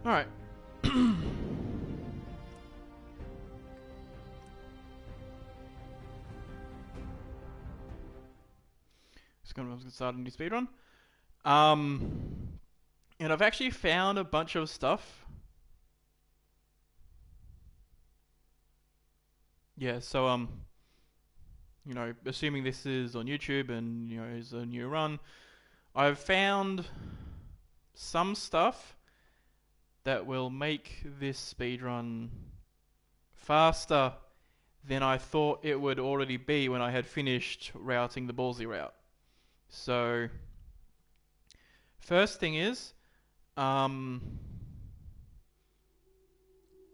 Alright. Just gonna start a new speedrun. And I've actually found a bunch of stuff. Yeah, so you know, assuming this is on YouTube and you know is a new run, I've found some stuff that will make this speedrun faster than I thought it would already be when I had finished routing the ballsy route. So, first thing is, I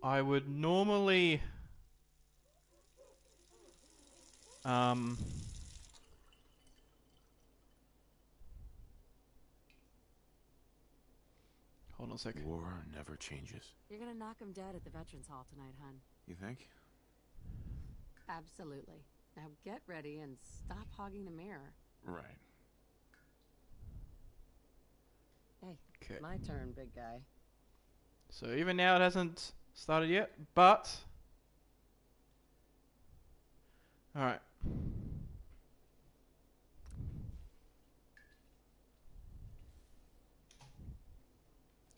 would normally hold on a second. War never changes. You're gonna knock him dead at the Veterans Hall tonight, hun. You think? Absolutely. Now get ready and stop hogging the mirror. Right. Hey, Okay. my turn, big guy. So even now it hasn't started yet, but alright.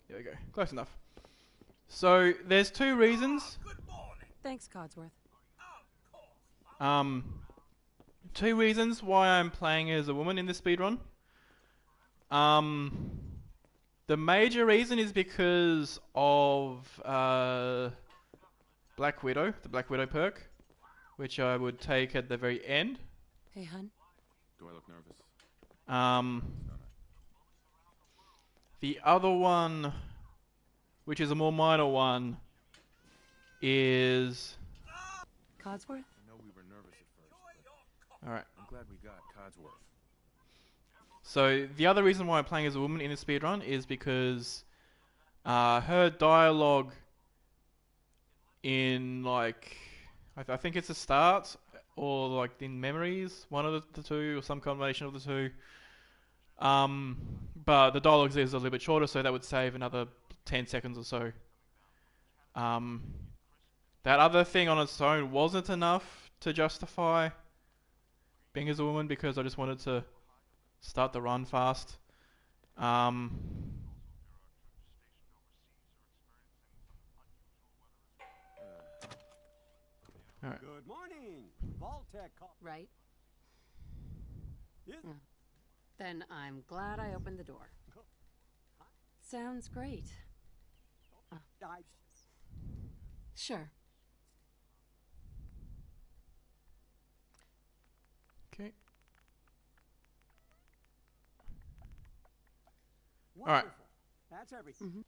There we go. Close enough. So there's two reasons. Thanks, Codsworth. Two reasons why I'm playing as a woman in this speedrun. The major reason is because of Black Widow, the Black Widow perk, which I would take at the very end. Hey, hun. Do I look nervous? The other one, which is a more minor one, is... Codsworth? I know we were nervous at first, but Alright. I'm glad we got Codsworth. So, the other reason why I'm playing as a woman in this speedrun is because her dialogue in, like, I think it's the start, or, like, in Memories, one of the two, or some combination of the two. But the dialogue is a little bit shorter, so that would save another 10 seconds or so. That other thing on its own wasn't enough to justify being as a woman, because I just wanted to start the run fast. Alright. Good morning, Vault-Tec. Right. Then I'm glad I opened the door. Sounds great. Sure. Okay. Wonderful. That's everything.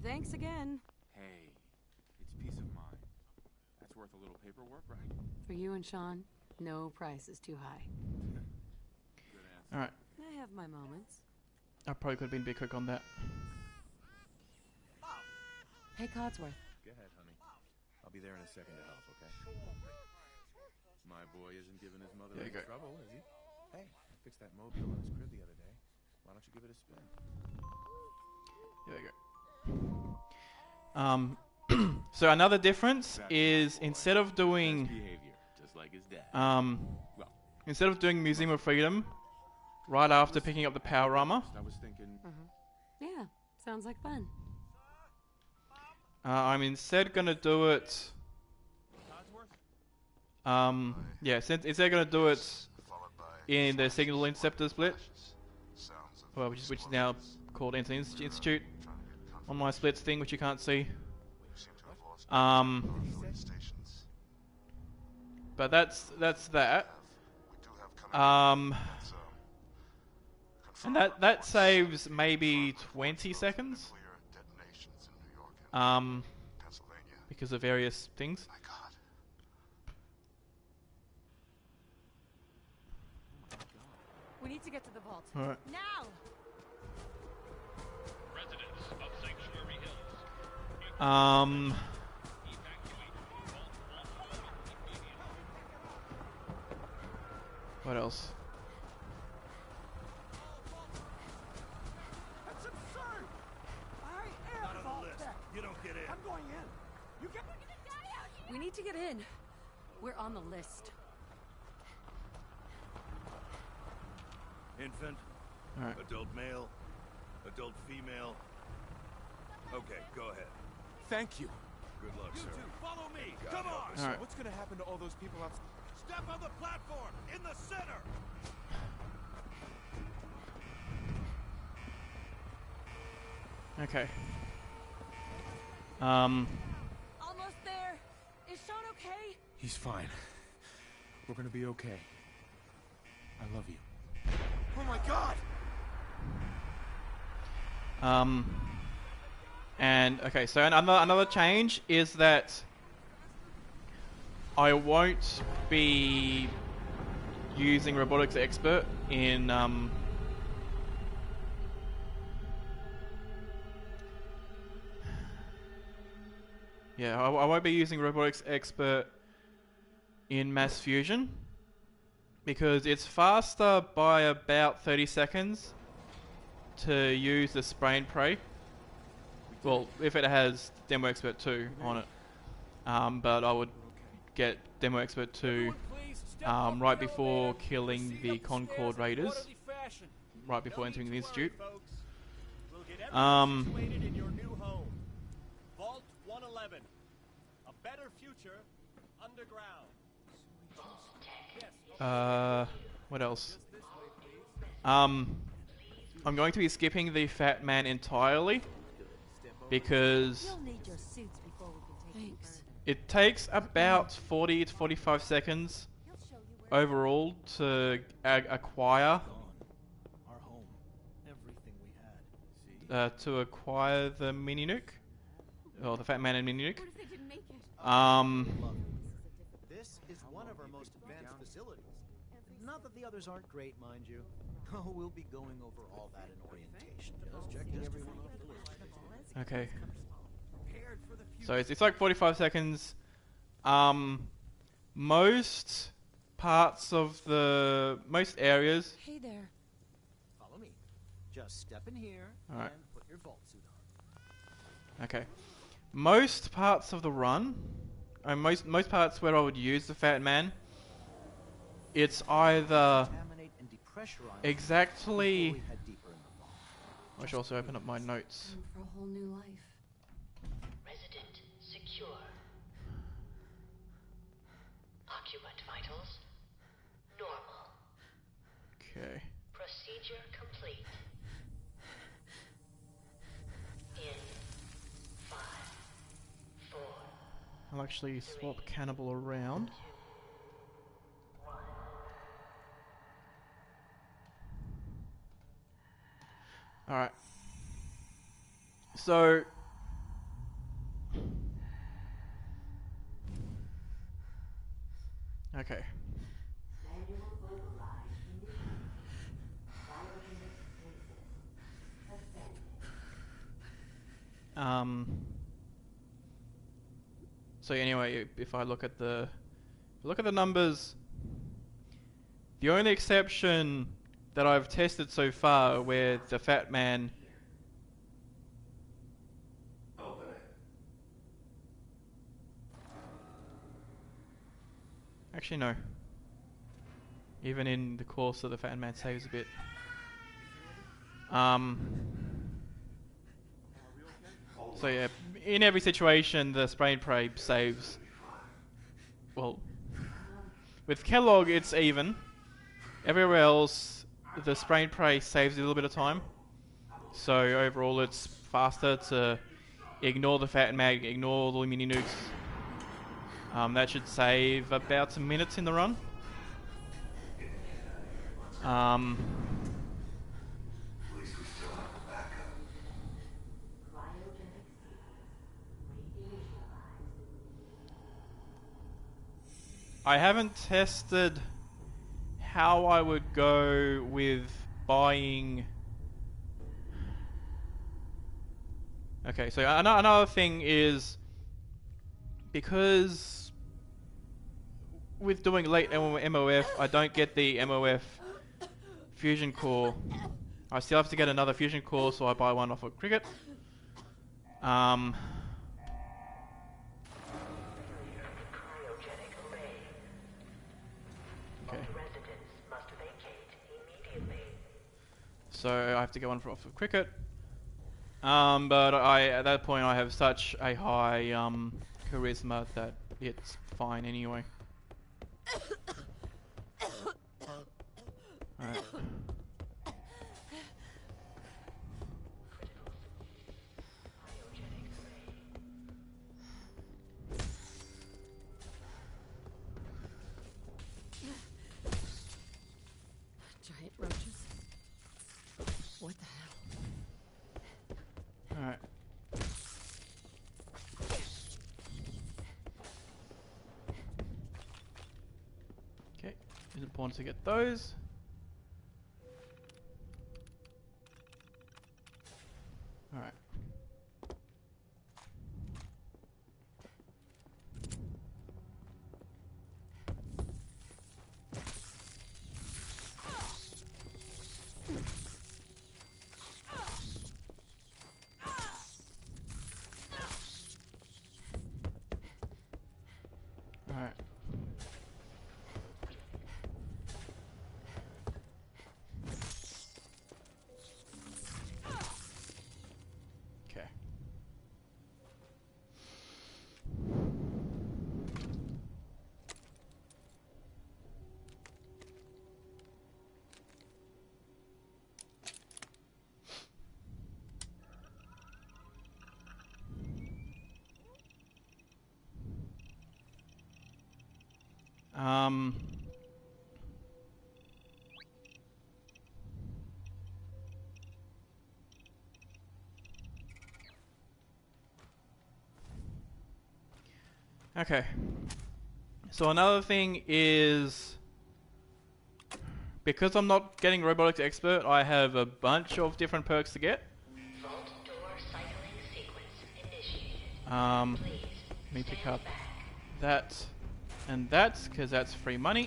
Thanks again. Hey, it's peace of mind. That's worth a little paperwork, right? For you and Sean, no price is too high. Good answer. Alright. I have my moments. I probably could have been a bit quick on that. Hey, Codsworth. Go ahead, honey. I'll be there in a second to help, okay? My boy isn't giving his mother any trouble, is he? Hey, I fixed that mobile in his crib the other day. Why don't you give it a spin? There we go. So another difference is instead of doing Behavior, just like his dad. instead of doing Museum of Freedom right after picking up the power armor, I was thinking. Yeah, sounds like fun. I'm instead gonna do it. Yeah, instead gonna do it in the Signal Interceptor split, well, which is now called Anson Institute on my splits thing, which you can't see. But that's that. And that saves maybe 20 seconds. Because of various things. We need to get to the vault. All right. Now! Residents of Sanctuary Hills. What else? That's absurd! I We need to get in. We're on the list. Infant, Alright. adult male, adult female. Okay, go ahead. Thank you. Good luck, You sir. two, follow me. God Come help on. us. Alright. What's gonna happen to all those people outside? Step on the platform in the center. Okay. Almost there. Is Sean okay? He's fine. We're gonna be okay. I love you. Oh my God! And okay, so another change is that I won't be using robotics expert in yeah, I won't be using robotics expert in mass fusion because it's faster by about 30 seconds to use the spray and pray. Well, if it has Demo Expert 2 on it. But I would get Demo Expert 2 right before killing the Concord Raiders, right before entering the Institute. We'll get Um, everything situated in your new home. Vault 111. A better future underground. What else? I'm going to be skipping the Fat Man entirely because You'll need your suits before we can take Thanks. it takes about 40 to 45 seconds He'll show you where overall to acquire Our home. Everything we had. to acquire the mini nuke, or the Fat Man and mini nuke. What if they didn't make it? This is one of our most advanced facilities. Not that the others aren't great, mind you. Oh, we'll be going over all that in orientation. Just checking everyone off the list. Okay. So it's like 45 seconds. Most parts of most areas. Hey there. Follow me. Just step in here Alright. and put your vault suit on. Okay. Most parts of the run, most parts where I would use the Fat Man, it's either Contaminate and depressurize exactly. before we head deeper in the vault. I should also open up my notes. Time for a whole new life. Resident secure. Occupant vitals normal. Okay. Procedure complete. In 5, 4, I'll actually swap Cannibal around. 1. Alright. So. Okay. So anyway, if I look at the numbers, the only exception that I've tested so far where the Fat Man actually no. Even in the course of the Fat Man saves a bit. So yeah, in every situation the spray and pray saves. Well, with Kellogg it's even. Everywhere else the spray and pray saves a little bit of time. So overall it's faster to ignore the Fat Mag, ignore the mini nukes. That should save about some minutes in the run. I haven't tested how I would go with buying. Okay, so another thing is because with doing late MOF, I don't get the MOF fusion core. I still have to get another fusion core, so I buy one off of Cricket. So I have to go on for off of cricket. But at that point I have such a high charisma that it's fine anyway. Alright. Giant roaches. What the hell? Alright. Okay, it's important to get those. Alright. Alright. Okay. Um. Okay. So another thing is, because I'm not getting robotics expert, I have a bunch of different perks to get. Vault door cycling sequence initiated. Let me pick up that and that, because that's free money.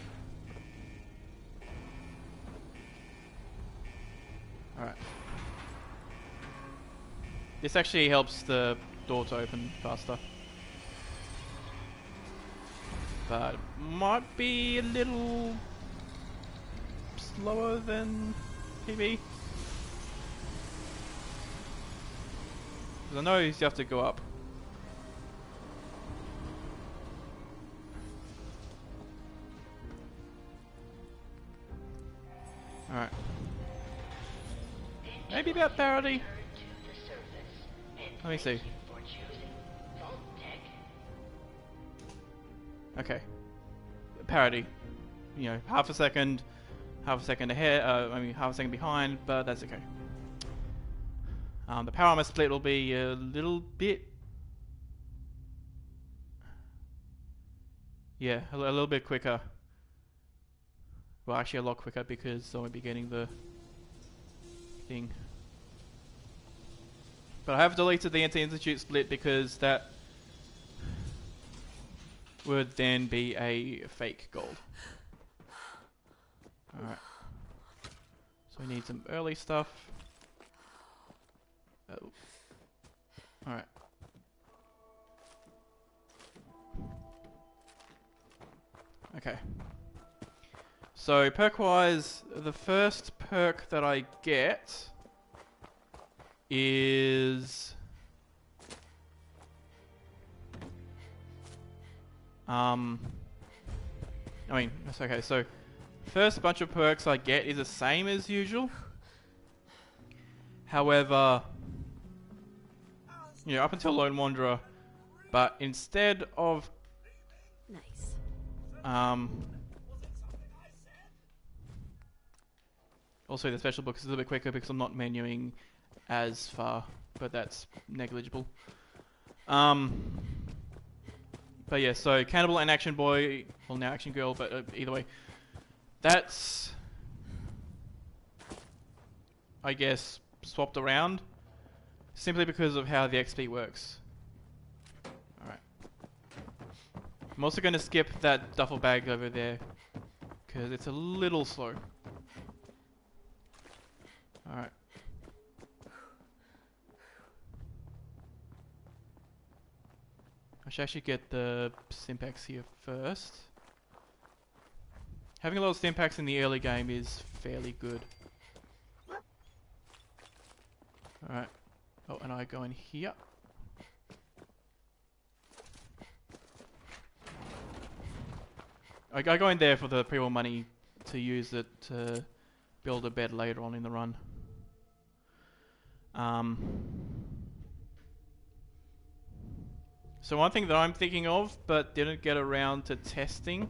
Alright. This actually helps the door to open faster. But it might be a little slower than PB. Because I know you have to go up. Alright. Maybe about parity. Let me see. Okay. Parity. You know, half a second ahead, half a second behind, but that's okay. The power armor split will be a little bit... Yeah, a little bit quicker. Well, actually a lot quicker because I won't be getting the thing. But I have deleted the anti-institute split because that would then be a fake gold. Alright. So we need some early stuff. Oh. Alright. Okay. So perk-wise, the first perk that I get is... I mean, that's okay. So, first bunch of perks I get is the same as usual. However, you know, up until Lone Wanderer, but instead of Nice. also the special book is a little bit quicker because I'm not menuing as far, but that's negligible. But yeah, so Cannibal and Action Boy, well now Action Girl, but either way, that's, I guess, swapped around simply because of how the XP works. Alright. I'm also going to skip that duffel bag over there because it's a little slow. Alright. I should actually get the Stimpaks here first. Having a lot of Stimpaks in the early game is fairly good. Alright. Oh, and I go in here. I go in there for the pre-roll money to use it to build a bed later on in the run. So one thing that I'm thinking of, but didn't get around to testing.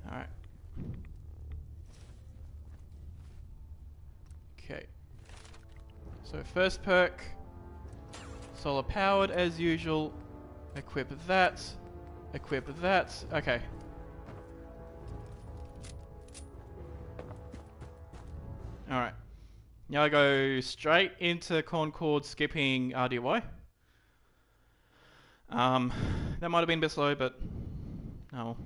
Alright. Okay. So first perk, solar powered as usual. Equip that. Equip that. Okay. Alright. Now I go straight into Concord skipping RDY. That might have been a bit slow, but no.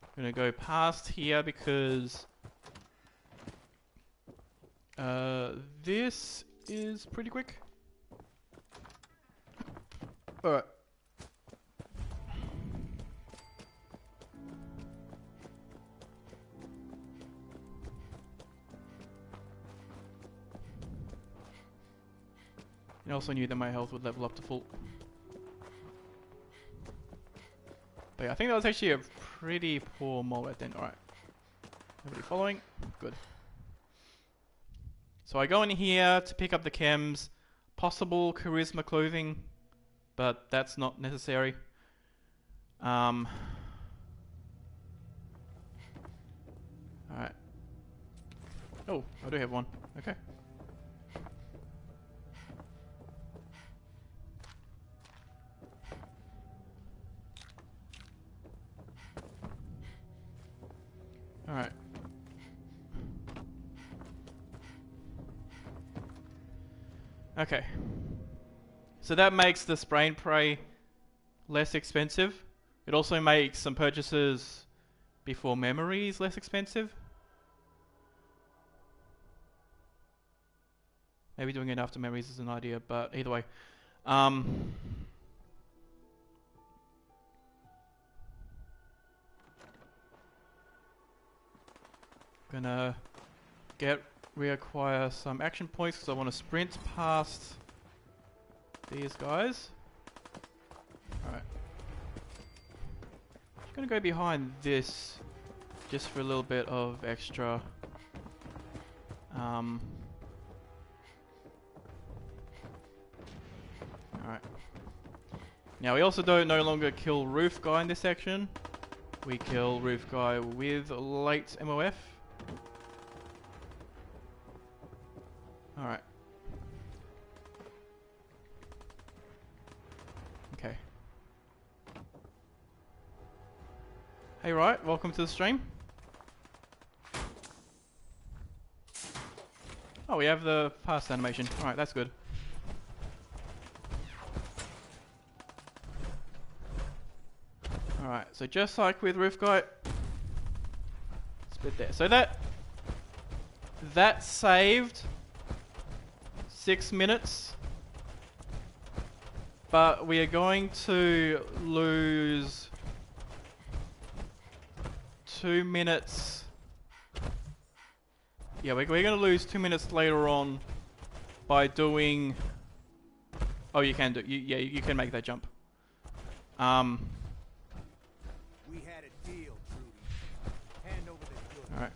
I'm gonna go past here because this is pretty quick. Alright. I also knew that my health would level up to full. But yeah, I think that was actually a pretty poor mob at the end. Alright. Nobody following? Good. So I go in here to pick up the chems. Possible charisma clothing, but that's not necessary. Alright. Oh, I do have one. Okay. Alright. Okay. So that makes the spray and pray less expensive. It also makes some purchases before memories less expensive. Maybe doing it after memories is an idea, but either way. Gonna reacquire some action points because I want to sprint past these guys. Alright. Just gonna go behind this just for a little bit of extra alright. Now we also don't no longer kill roof guy in this section. We kill roof guy with late MOF. Alright. Okay. Hey, right, welcome to the stream. Oh, we have the past animation. Alright, that's good. Alright, so just like with Roof Guy, split there. So that saved 6 minutes, but we are going to lose 2 minutes. Yeah, we're going to lose 2 minutes later on by doing. Oh, you can do. Yeah, you can make that jump. We had a deal, Trudy. Hand over the goods. All right.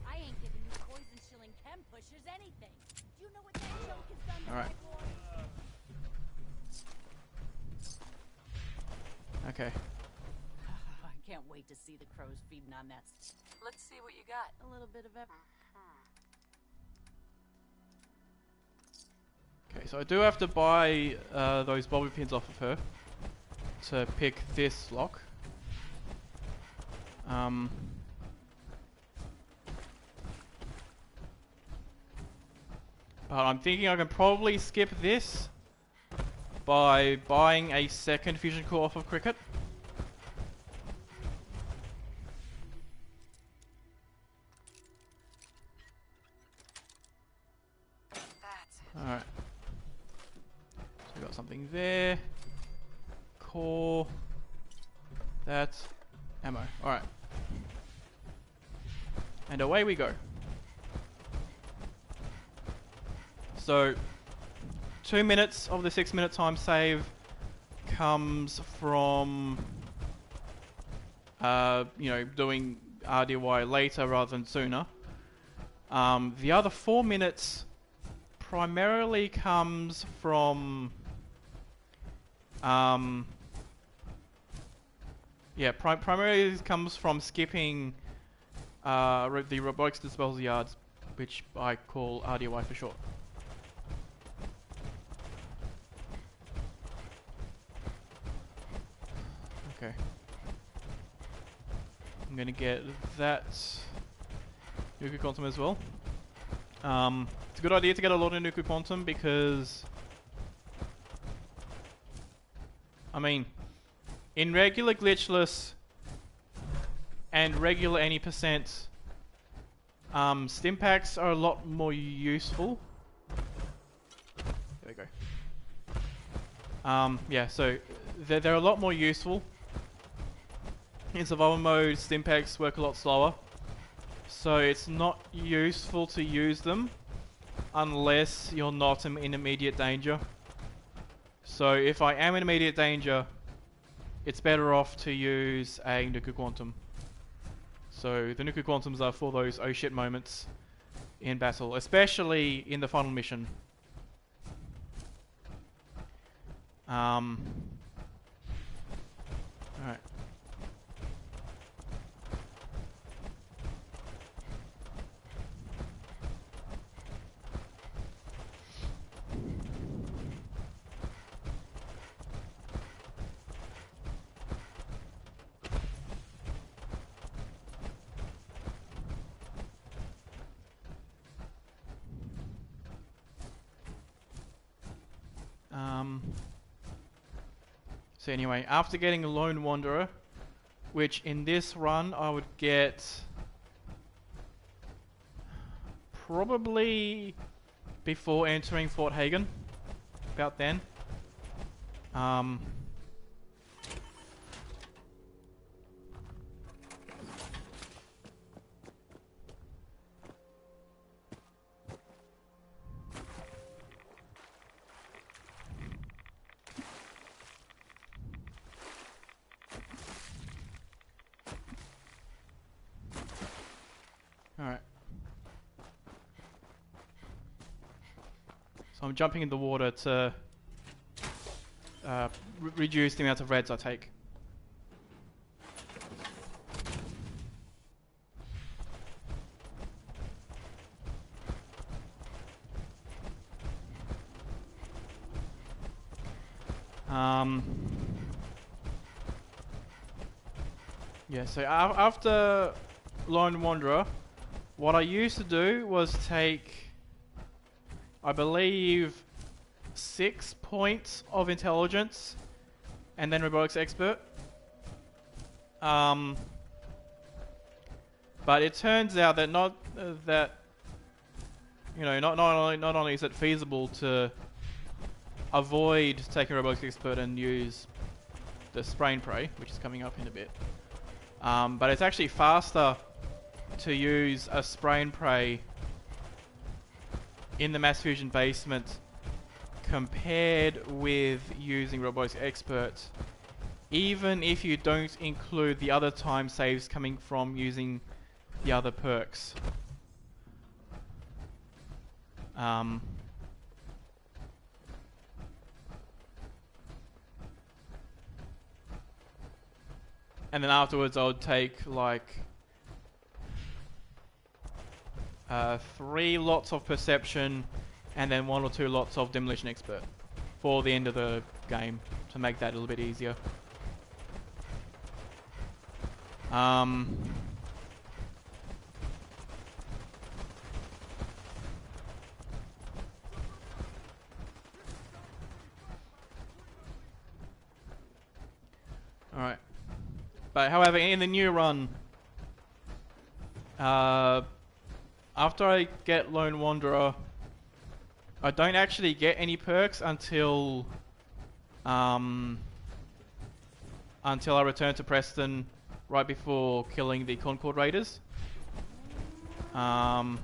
I ain't giving you poison shilling chem pushers anything. Do you know what that joke has done to All right. my boy? Okay. I can't wait to see the crows feeding on that. Let's see what you got. A little bit of everything. Okay, so I do have to buy those bobby pins off of her to pick this lock. But I'm thinking I can probably skip this by buying a second fusion core off of Cricket. Alright. So we got something there. Core. That's ammo. Alright. And away we go. So 2 minutes of the 6-minute time save comes from doing RDY later rather than sooner. The other 4 minutes primarily comes from primarily comes from skipping the robotics disposal yards, which I call RDY for short. Okay. I'm gonna get that Nuku Quantum as well. It's a good idea to get a lot of Nuku Quantum because, I mean, in regular Glitchless and regular any percent, stim packs are a lot more useful. There we go. Yeah, so they're a lot more useful. In survival mode, stim packs work a lot slower, so it's not useful to use them unless you're not in immediate danger. So if I am in immediate danger, it's better off to use a Nuku Quantum. So the Nuku Quantums are for those oh shit moments in battle, especially in the final mission. Alright. So anyway, after getting a Lone Wanderer, which in this run I would get probably before entering Fort Hagen, about then. Alright. So I'm jumping in the water to reduce the amount of reds I take. Yeah, so after Lone Wanderer, what I used to do was take, I believe, 6 points of intelligence and then robotics expert. But it turns out that not only is it feasible to avoid taking robotics expert and use the spray and pray, which is coming up in a bit, but it's actually faster to use a spray and pray in the mass fusion basement compared with using robotics expert, even if you don't include the other time saves coming from using the other perks. And then afterwards I would take like 3 lots of perception and then 1 or 2 lots of demolition expert for the end of the game to make that a little bit easier. Alright. But however, in the new run, after I get Lone Wanderer, I don't actually get any perks until I return to Preston right before killing the Concord Raiders. Alright.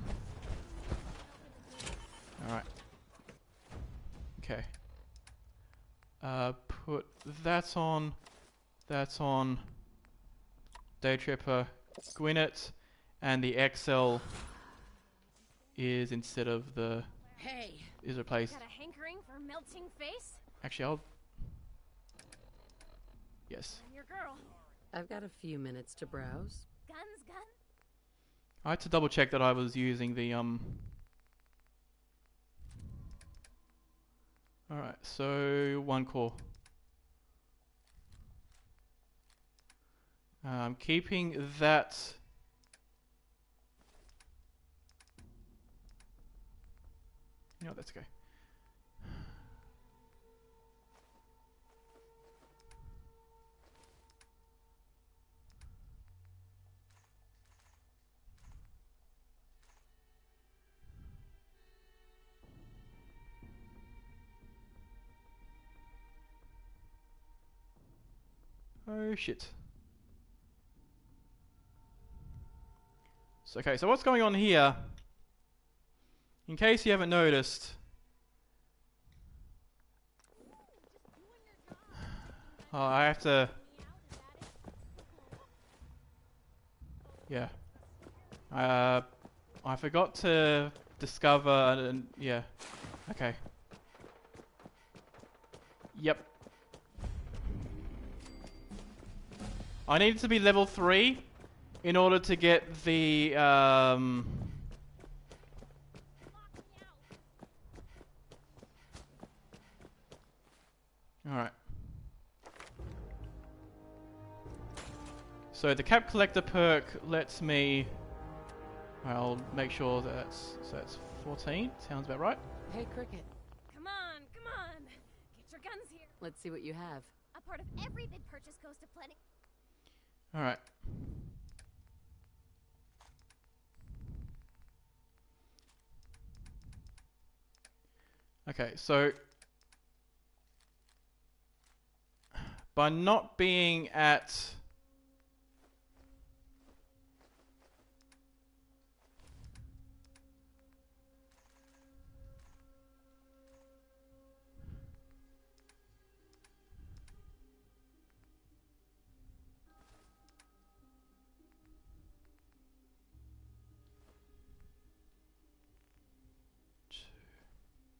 Okay. Put that on. That's on. Day Tripper. Gwyneth. And the XL is instead of the... Hey! Is replaced. Got a hankering for melting face? Actually, I'll... Yes. I'm your girl. I've got a few minutes to browse. Guns, gun. I had to double check that I was using the Alright, so 1 core. Keeping that. You know, that's okay. Oh shit. So, okay, so what's going on here? In case you haven't noticed. Oh, I have to... Yeah. I forgot to discover and yeah. Okay. Yep. I needed to be level 3 in order to get the Alright. So the cap collector perk lets me... I'll make sure that that's 14. Sounds about right. Hey, Cricket. Come on, come on. Get your guns here. Let's see what you have. A part of every big purchase goes to planning. Alright. Okay, so by not being at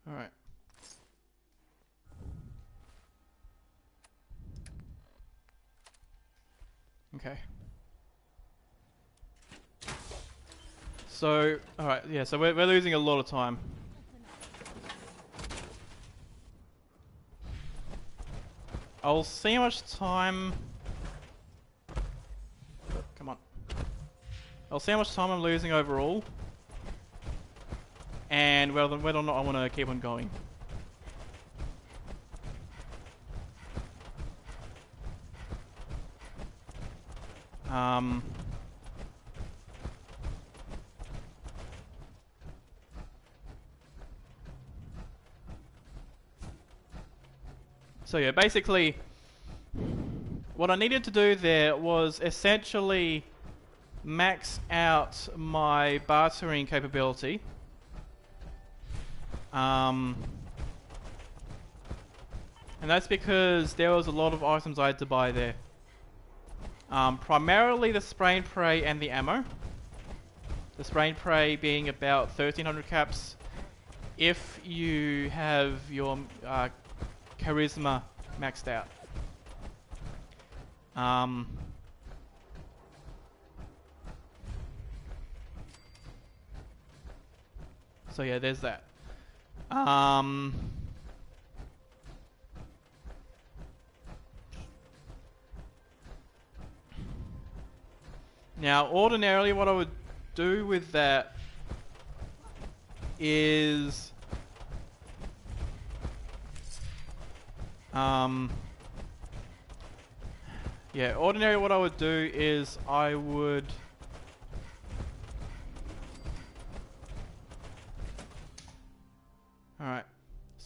Alright. Okay. So, alright, yeah, so we're losing a lot of time. I'll see how much time... Come on. I'll see how much time I'm losing overall. And whether or not I want to keep on going. So yeah, basically, what I needed to do there was essentially max out my bartering capability. And that's because there was a lot of items I had to buy there. Primarily the spray and pray and the ammo. The spray and pray being about 1300 caps if you have your charisma maxed out. So yeah, there's that. Now, ordinarily what I would do with that is yeah, ordinarily what I would do is I would Alright.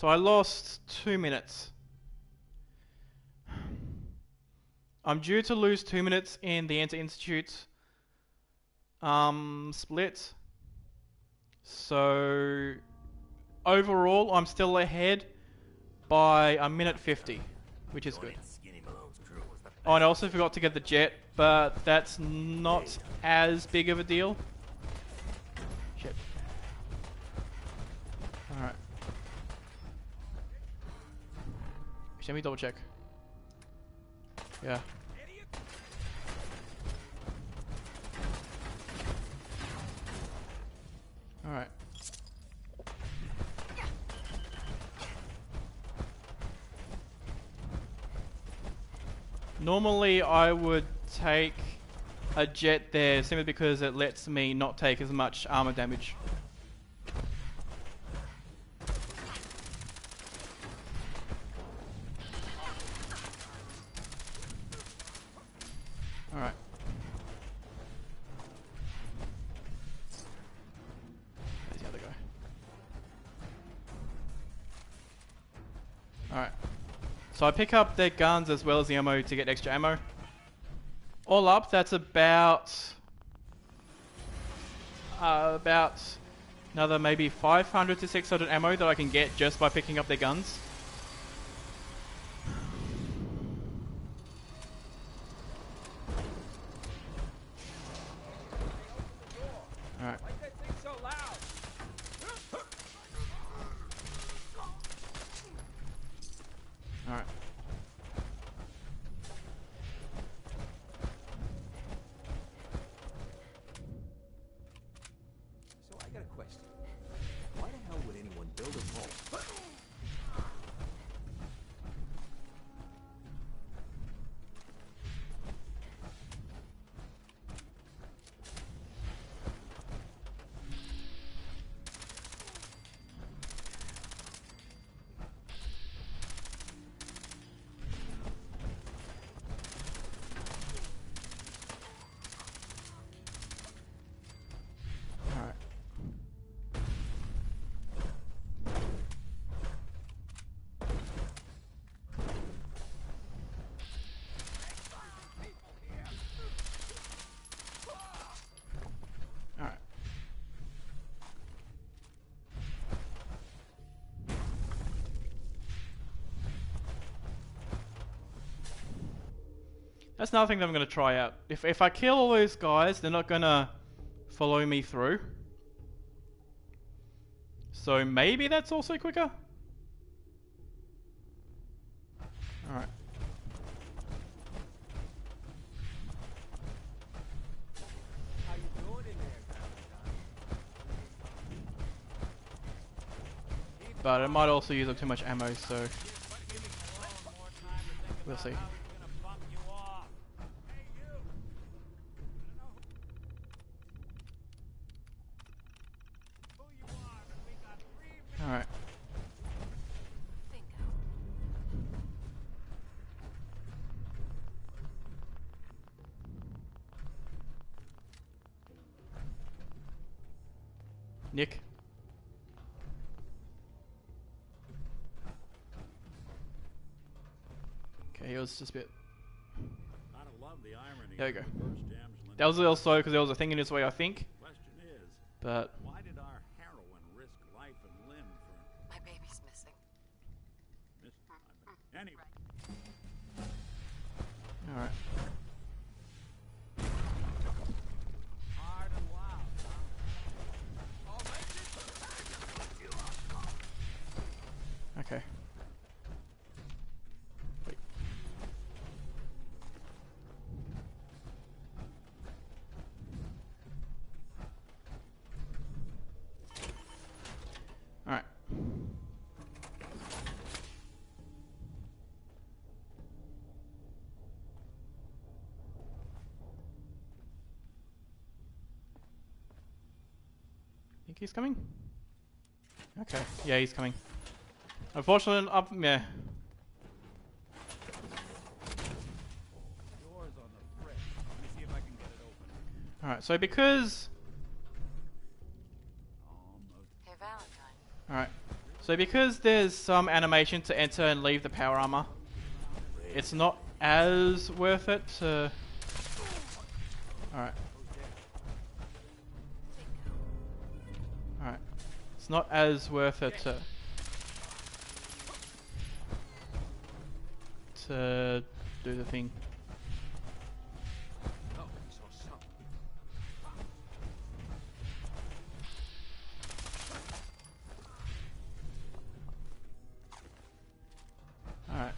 So I lost 2 minutes. I'm due to lose 2 minutes in the Inter-Institute split. So overall, I'm still ahead by a minute 50, which is good. Oh, and I also forgot to get the jet, but that's not as big of a deal. Shit. Alright. Let me double check. Yeah. Alright. Normally I would take a jet there simply because it lets me not take as much armor damage. Alright. There's the other guy. Alright. So I pick up their guns as well as the ammo to get extra ammo. All up, that's about another maybe 500 to 600 ammo that I can get just by picking up their guns. Alright. Alright. So I got a question. Why the hell would anyone build a vault? Alright. Alright. That's another thing that I'm going to try out. If I kill all those guys, they're not going to follow me through. So maybe that's also quicker? Alright. How you doing in there, But it might also use up too much ammo, so we'll see. Alright. Nick. Okay, it was just a bit. There we go. That was a little slow because there was a thing in his way, I think. But Why did our heroine risk life and limb for My baby's missing. Anyway? alright. hard and loud, huh? Okay. Wait. Alright. Think he's coming? Okay. Yeah, he's coming. Unfortunately, yeah. Door's on the fritz. Let me see if I can get it open. Alright, so because... Hey, Valentine. Alright. So because there's some animation to enter and leave the power armor, it's not as worth it to... Alright. Alright. It's not as worth it to do the thing. Alright.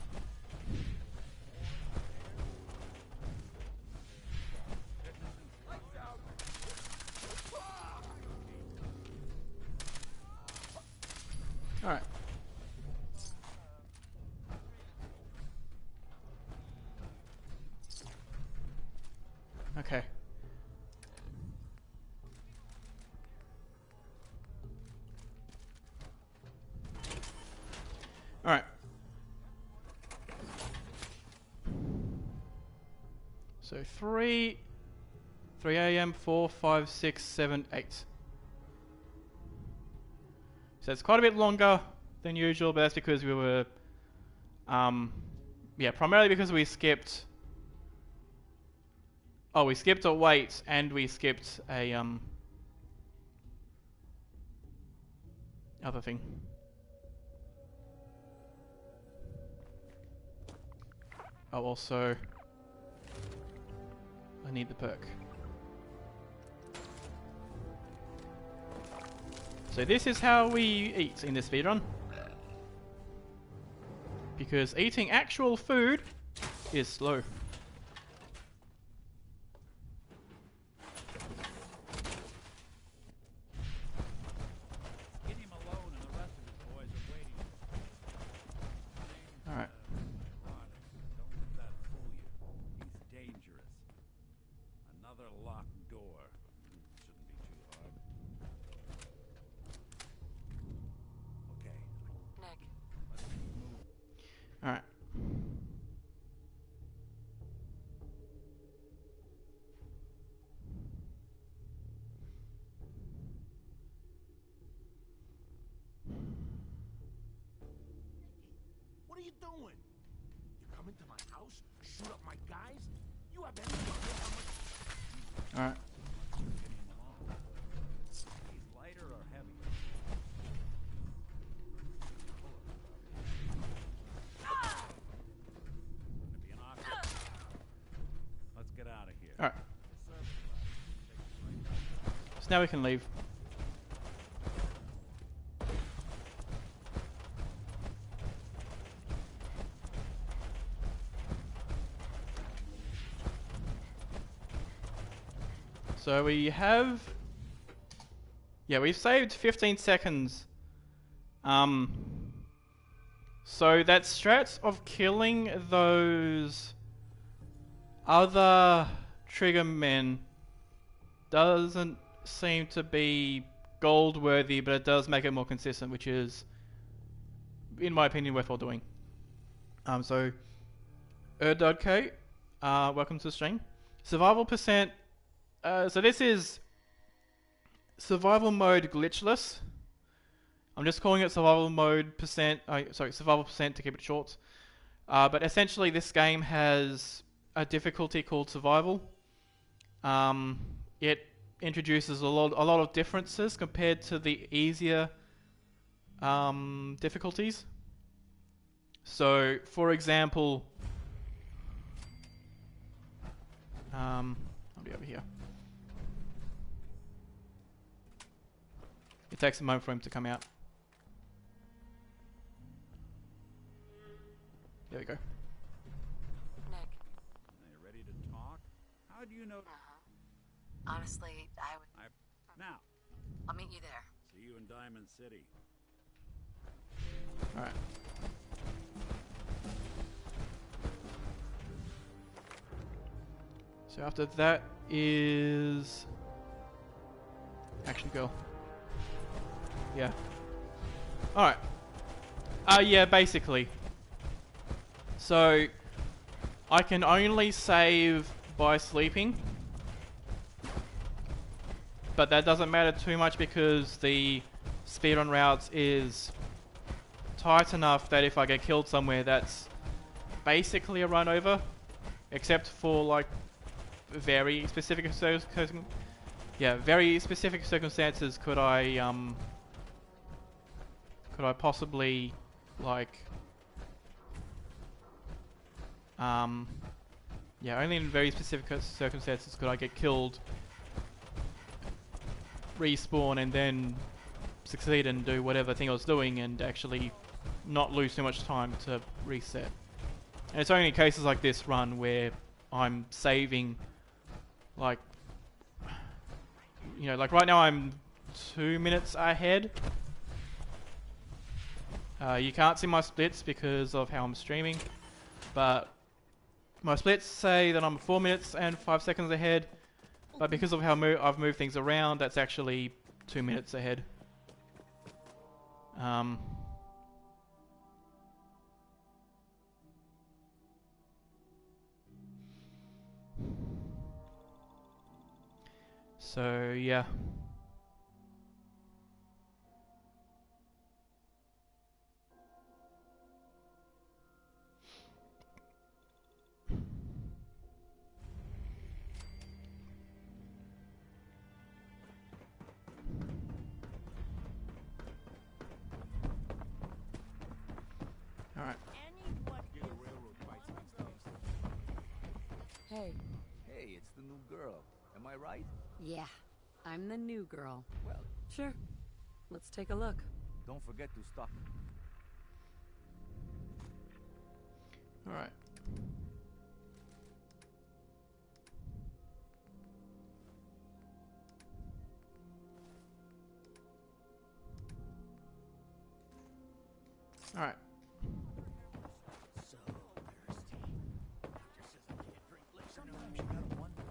Alright. Okay. Alright. So 3 a.m., 4, 5, 6, 7, 8. So it's quite a bit longer than usual, but that's because we were, yeah, primarily because we skipped. Oh, we skipped a wait and we skipped a other thing. Oh, also, I need the perk. So this is how we eat in this speedrun. Because eating actual food is slow. Get him alone and the rest of his boys are waiting. Alright. Don't let that fool you. He's dangerous. Another locked door. Shouldn't be too hard. Okay. Nick. Let's keep moving. Alright. What are you doing? You come into my house, shoot up my guys? You have any idea how much... Alright. Get him along. He's lighter or heavier? Gonna be an awkward. Let's get out of here. Alright. The service lab takes us right back. So now we can leave. So we have... Yeah, we've saved 15 seconds. So that strat of killing those other trigger men doesn't seem to be gold worthy, but it does make it more consistent, which is, in my opinion, worthwhile doing. So Erdodk, welcome to the stream. Survival percent. So this is survival mode glitchless. I'm just calling it survival mode percent. Survival percent to keep it short. But essentially, this game has a difficulty called survival. It introduces a lot of differences compared to the easier difficulties. So, for example, I'll be over here. It takes a moment for him to come out. There we go. Nick. Are you ready to talk? How do you know? Honestly, Now, I'll meet you there. see you in Diamond City. Alright. So after that is Action Girl. Yeah. Alright. Yeah, basically. So I can only save by sleeping. But that doesn't matter too much because the speedrun routes is tight enough that if I get killed somewhere, that's basically a run over, except for like very specific very specific circumstances. Could I possibly like only in very specific circumstances could I get killed, respawn, and then succeed and do whatever thing I was doing and actually not lose too much time to reset. And it's only in cases like this run where I'm saving, like, you know, like right now I'm 2 minutes ahead. You can't see my splits because of how I'm streaming, but my splits say that I'm 4 minutes and 5 seconds ahead, but because of how I've moved things around, that's actually 2 minutes ahead. So yeah. Alright. Hey. Hey, it's the new girl. Am I right? Yeah, I'm the new girl. Well, Sure. Let's take a look. don't forget to stop. Alright. Alright. So thirsty. Doctor says I can't drink liquor. Sometimes you gotta wonder.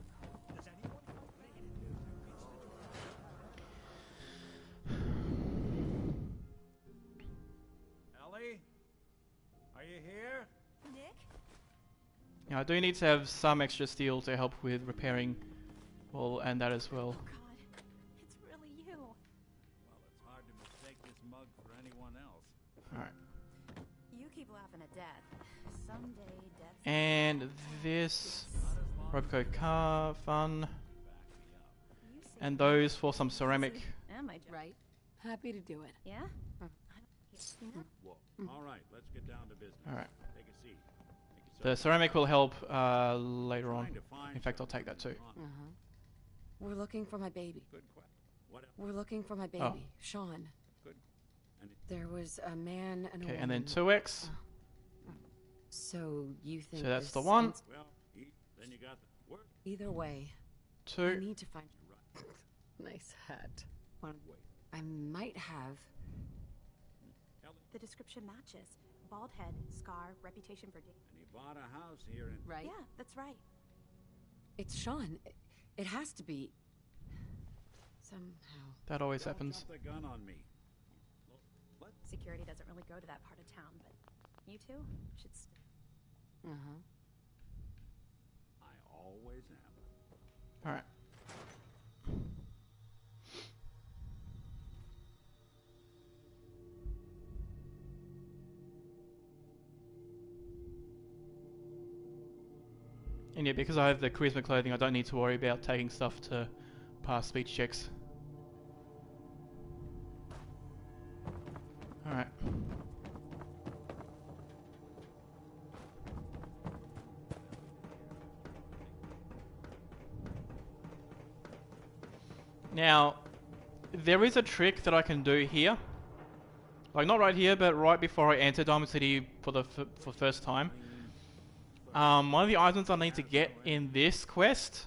Does anyone Ellie? Are you here? Nick? Yeah, I do need to have some extra steel to help with repairing all and that as well. God, it's really you. Well, it's hard to mistake this mug for anyone else. Alright. You keep laughing at Dad. Someday, Dad's... And this Roboco car fun. And those for some ceramic. Am I Right. Happy to do it. Yeah? Whoa. All right, let's get down to business. Alright. Take a seat. The ceramic will help later on. In fact, I'll take that too. We're looking for my baby. Good question. What? We're looking for my baby, Sean. Good. And There was a man and a Okay, woman. and then 2x. So you think So that's this the one. ends- well, then you got the word. Either way, I 2. need to find... Nice hat. I might have... The description matches. Bald head, scar, reputation for... And he bought a house here in. Right? Yeah, that's right. It's Sean. It has to be. Somehow. That always Don't happens. jump the gun on me. Security doesn't really go to that part of town, but you two should... Uh-huh. I always am. Alright. And yeah, because I have the charisma clothing, I don't need to worry about taking stuff to pass speech checks. Alright. Now, there is a trick that I can do here. Like, not right here, but right before I enter Diamond City for the first time. One of the items I need to get in this quest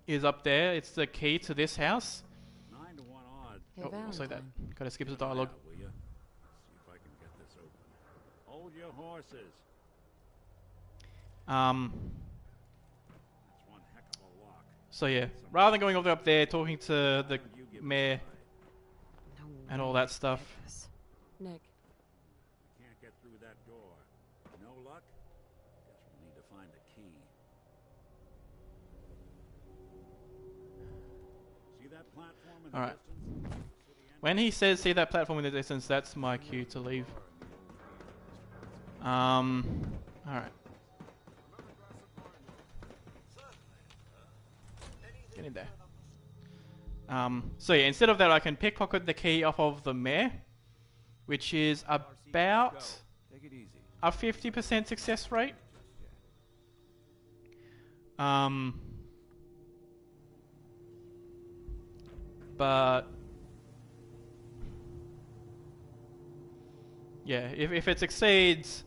is up there. It's the key to this house. 9 to 1 odd. Hey, Oh, I'll say that. Valentine. Gotta skip the dialogue. Will you? See if I can get this open. Hold your horses. That's one heck of a lock. So yeah, rather than going over up there, talking to the mayor No and all way. that stuff. Yes. Nick. Can't get through that door. No luck? Guess we'll need to find a key. See that platform in the Alright. distance? The city When he says see that platform in the distance, that's my cue to leave. Alright. Get in there. So yeah, instead of that I can pickpocket the key off of the mayor, which is about Take it easy. a 50% success rate. But yeah, if it succeeds,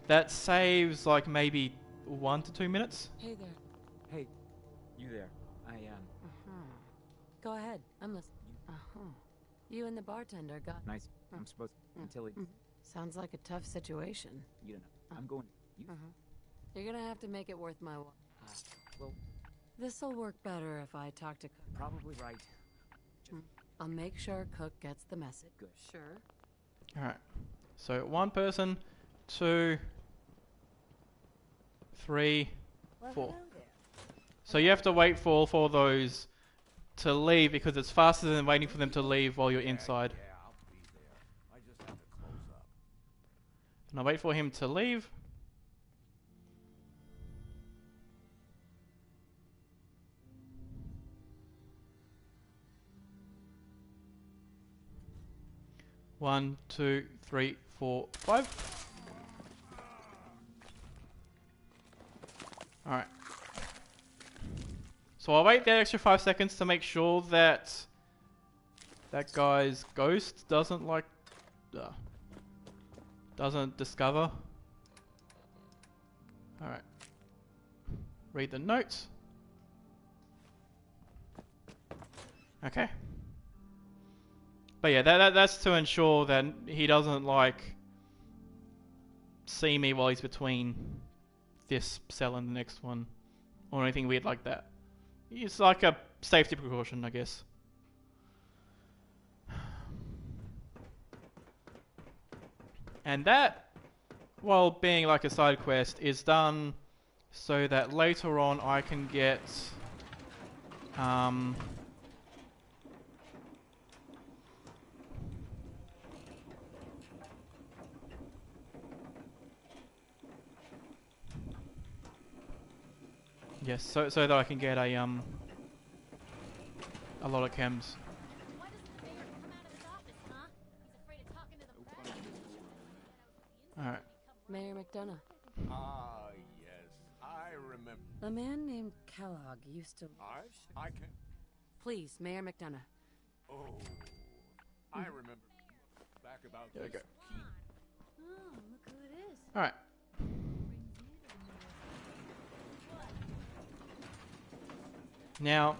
that saves like maybe 1 to 2 minutes. Hey there. Hey, you there. Go ahead. I'm listening. You and the bartender got... Nice. I'm supposed until he... Sounds like a tough situation. You don't know. I'm going... You... You're gonna have to make it worth my while. Well... This'll work better if I talk to Cook. Probably right. I'll make sure Cook gets the message. Good. Sure. Alright. So 1 person, 2, 3, 4. So you have to wait for those to leave because it's faster than waiting for them to leave while you're inside. Yeah, I'll be there. I just have to close up. And I wait for him to leave. One, 2, 3, 4, 5. Alright. So I'll wait that extra 5 seconds to make sure that that guy's ghost doesn't doesn't discover. Alright. Read the notes. Okay. But yeah, that's to ensure that he doesn't like see me while he's between this cell and the next one, or anything weird like that. It's like a safety precaution, I guess. And that, while being like a side quest, is done so that later on I can get yes, so that I can get a lot of chems. Why doesn't the mayor come out of his office, huh? He's afraid of talking to the press. Alright. Mayor McDonough. Ah, yes. I remember. A man named Kellogg used to... I can... Please, Mayor McDonough. Oh, I remember back about There we this. go. Oh, look who it is. Alright. Now,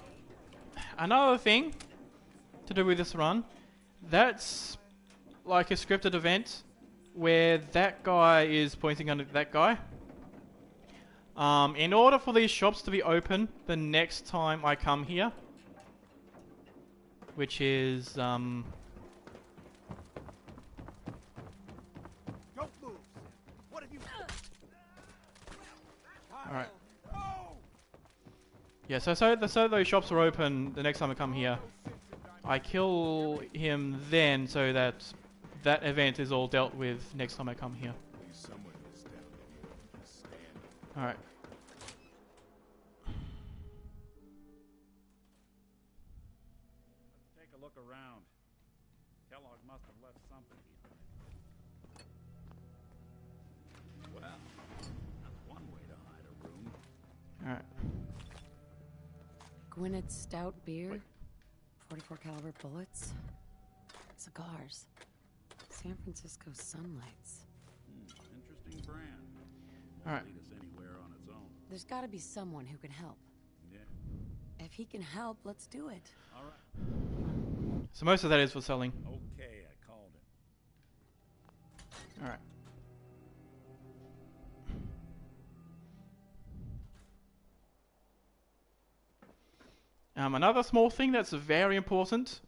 another thing to do with this run, that's like a scripted event where that guy is pointing under that guy. In order for these shops to be open the next time I come here, which is Don't move. What have you? alright. Yeah, so those shops are open the next time I come here. I kill him then so that that event is all dealt with next time I come here. Someone is down there. Stand. Alright. Let's take a look around. Kellogg must have left something behind. Well, that's one way to hide a room. Alright. Gwinnett stout beer, 44 caliber bullets, cigars, San Francisco sunlights. Interesting brand. Won't Alright. lead us anywhere on its own. There's got to be someone who can help. Yeah. If he can help, let's do it. All right. So most of that is for selling. Okay, I called it. Alright. Another small thing that's very important.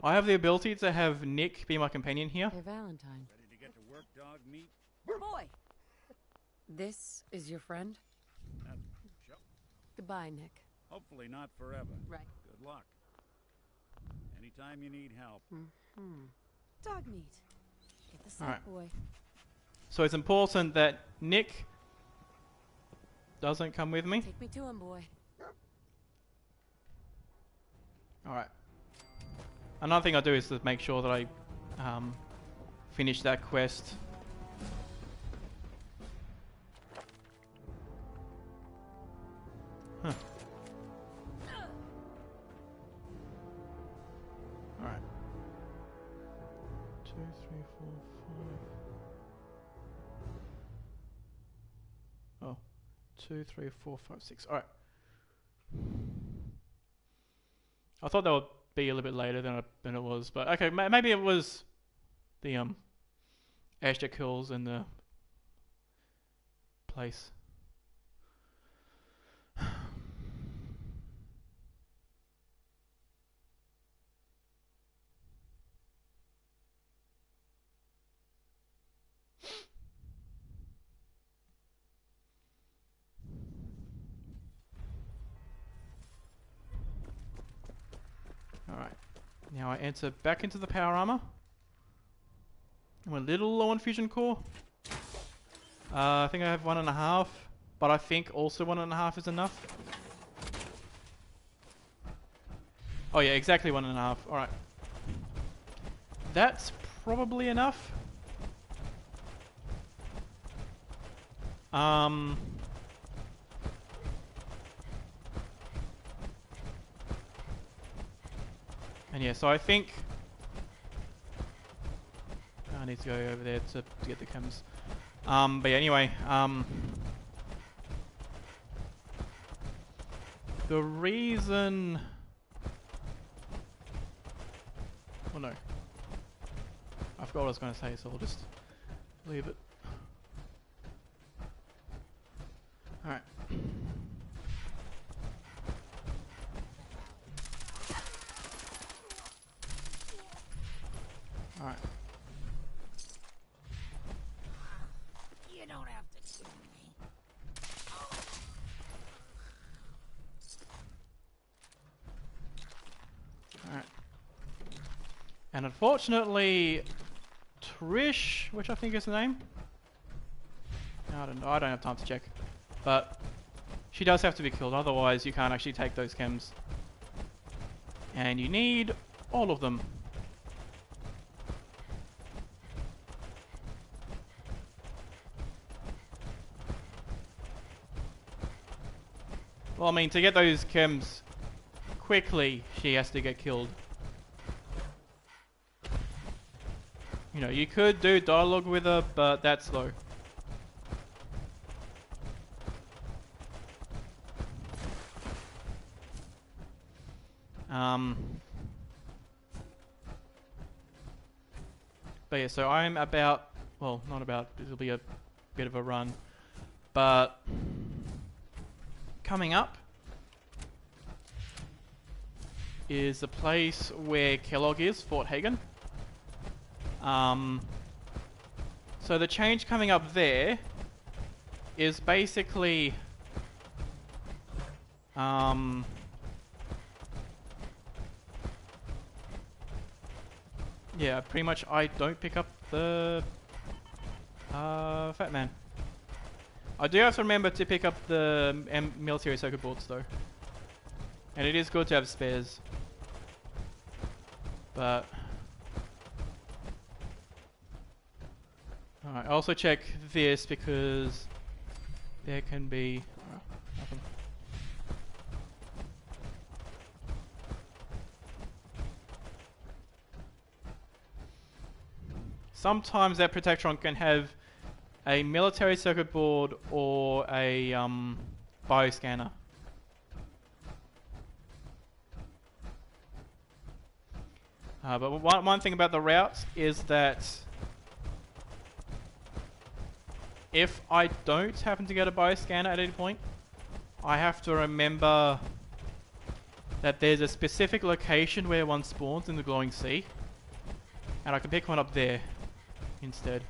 I have the ability to have Nick be my companion here. Hey, Valentine. Ready to get to work, dog meat? Boy! This is your friend? That's Joe. Goodbye, Nick. Hopefully not forever. Right. Good luck. Anytime you need help. Dog meat. Get the sack, Alright. boy. So it's important that Nick doesn't come with me. Take me to him, boy. Alright. Another thing I do is to make sure that I finish that quest. Huh. Alright. 2, 3, 4, 5. Oh. 2, 3, 4, 5, 6. Alright. I thought that would be a little bit later than it was, but okay, maybe it was the extra kills in the place. Alright, now I enter back into the power armor. I'm a little low on fusion core. I think I have 1.5, but I think also 1.5 is enough. Oh yeah, exactly 1.5. Alright. That's probably enough. And yeah, so I think I need to go over there to get the chems. But yeah, anyway, the reason... Oh no. I forgot what I was going to say, so I'll just leave it. Alright. Alright. You don't have to kill me. Alright. And unfortunately, Trish, which I think is the name. I don't know, I don't have time to check. But she does have to be killed, otherwise you can't actually take those chems. And you need all of them. Well, I mean, to get those chems quickly, she has to get killed. You know, you could do dialogue with her, but that's slow. But yeah, so I'm about, well, not about, it'll be a bit of a run, but coming up is the place where Kellogg is, Fort Hagen. So the change coming up there is basically yeah, pretty much I don't pick up the Fat Man. I do have to remember to pick up the military circuit boards though. And it is good to have spares. But alright, I also check this because there can be nothing. Sometimes that Protectron can have a military circuit board or a bioscanner. But one thing about the routes is that if I don't happen to get a bioscanner at any point, I have to remember that there's a specific location where one spawns in the glowing sea, and I can pick one up there instead.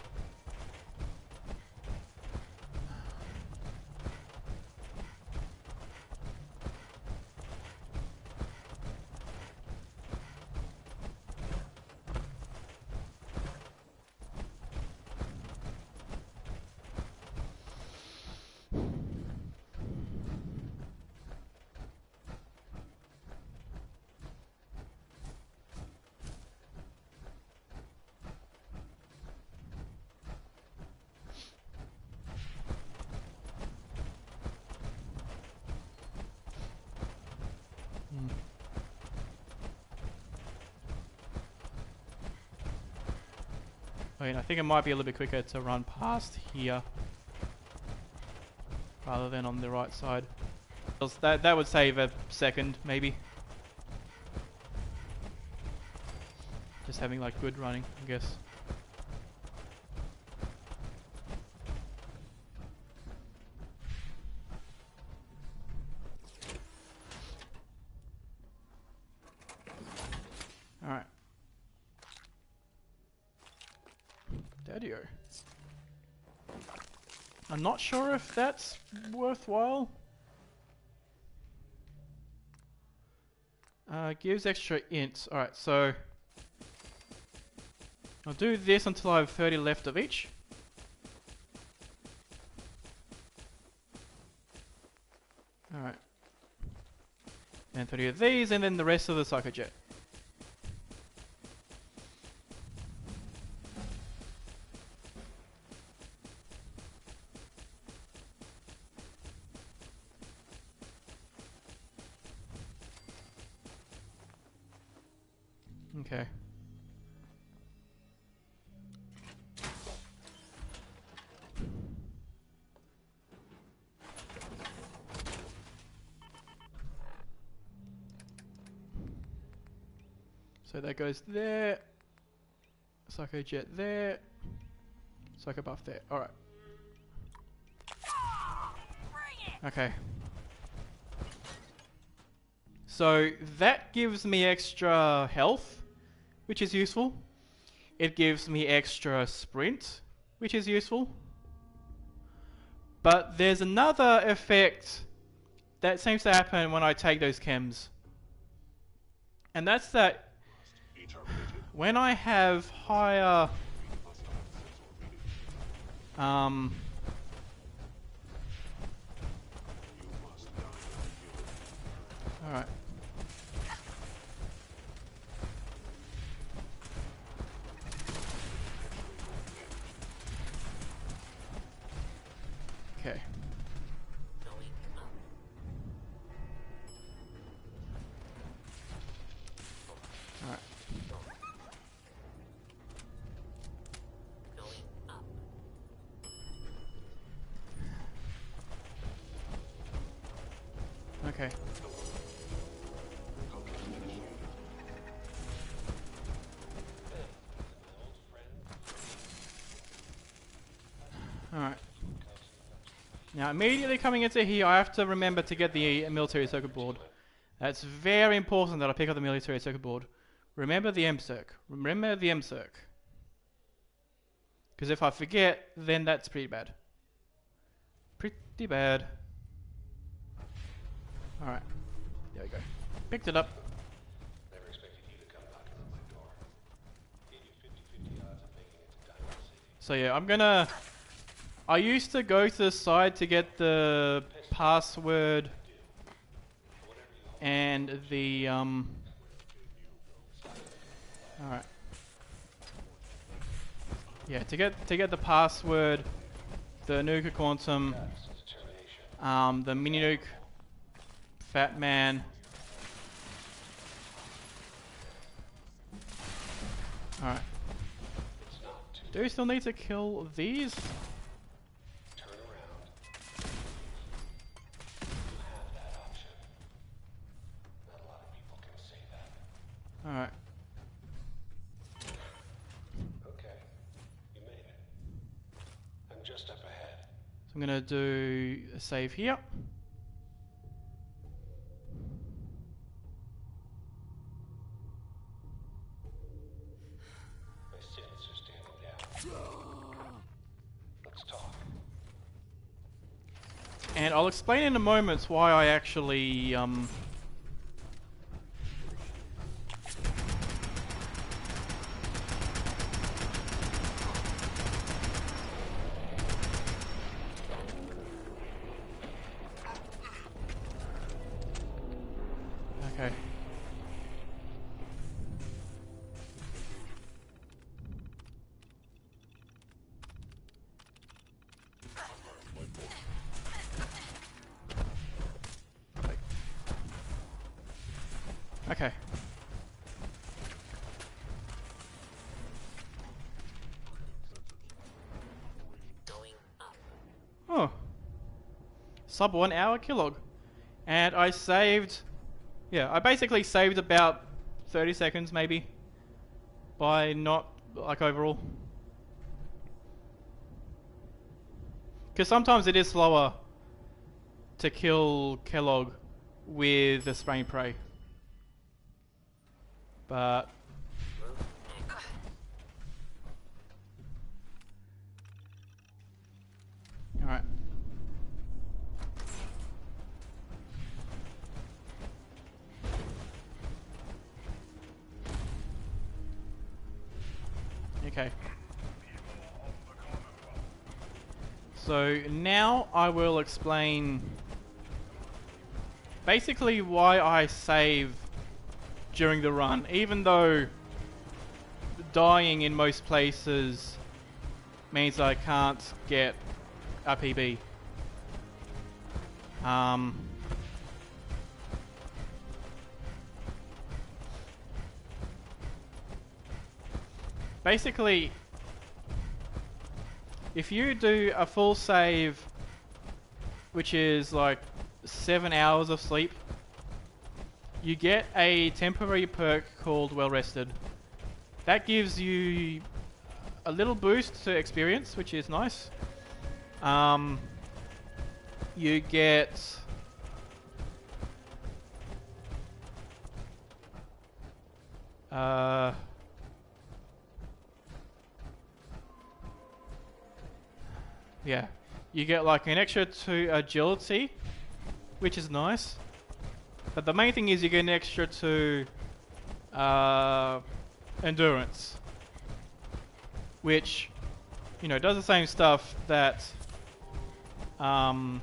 I mean, I think it might be a little bit quicker to run past here rather than on the right side. That would save a second, maybe. Just having like good running, I guess. Alright. Daddy-o. I'm not sure if that's worthwhile. Gives extra ints. Alright, so I'll do this until I have 30 left of each. Alright. And 30 of these, and then the rest of the Psychojet. Okay. So that goes there. Psychojet there. Psycho buff there. Alright. Okay. So that gives me extra health, which is useful. It gives me extra sprint, which is useful. But there's another effect that seems to happen when I take those chems. And that's that when I have higher alright. Okay. Alright. Okay. Alright. Now immediately coming into here, I have to remember to get the military circuit board. That's very important that I pick up the military circuit board. Remember the MCirc. Remember the MCirc. Because if I forget, then that's pretty bad. Pretty bad. Alright. There we go. Picked it up. Never expected you to come knocking on my door. Gave you 50-50 odds of making it to Diamond City. So yeah, I'm gonna... I used to go to the side to get the password and the alright. Yeah, to get the password, the nuke quantum, the mini nuke, Fat Man. Alright. Do we still need to kill these? Turn around. You have that option. Not a lot of people can say that. Alright. Okay. You made it. I'm just up ahead. So I'm gonna do a save here. My sins are standing down. Let's talk. And I'll explain in a moment why I actually okay. Okay. sub 1 hour Kilog. And I saved, yeah, I basically saved about 30 seconds maybe by not, like, overall. Because sometimes it is slower to kill Kellogg with the spray and pray. But alright. Okay. So now I will explain basically why I save during the run, even though dying in most places means I can't get a PB. Basically, if you do a full save, which is like 7 hours of sleep, you get a temporary perk called Well Rested. That gives you a little boost to experience, which is nice. You get yeah, you get like an extra 2 agility, which is nice. But the main thing is you get an extra 2 endurance, which, you know, does the same stuff that that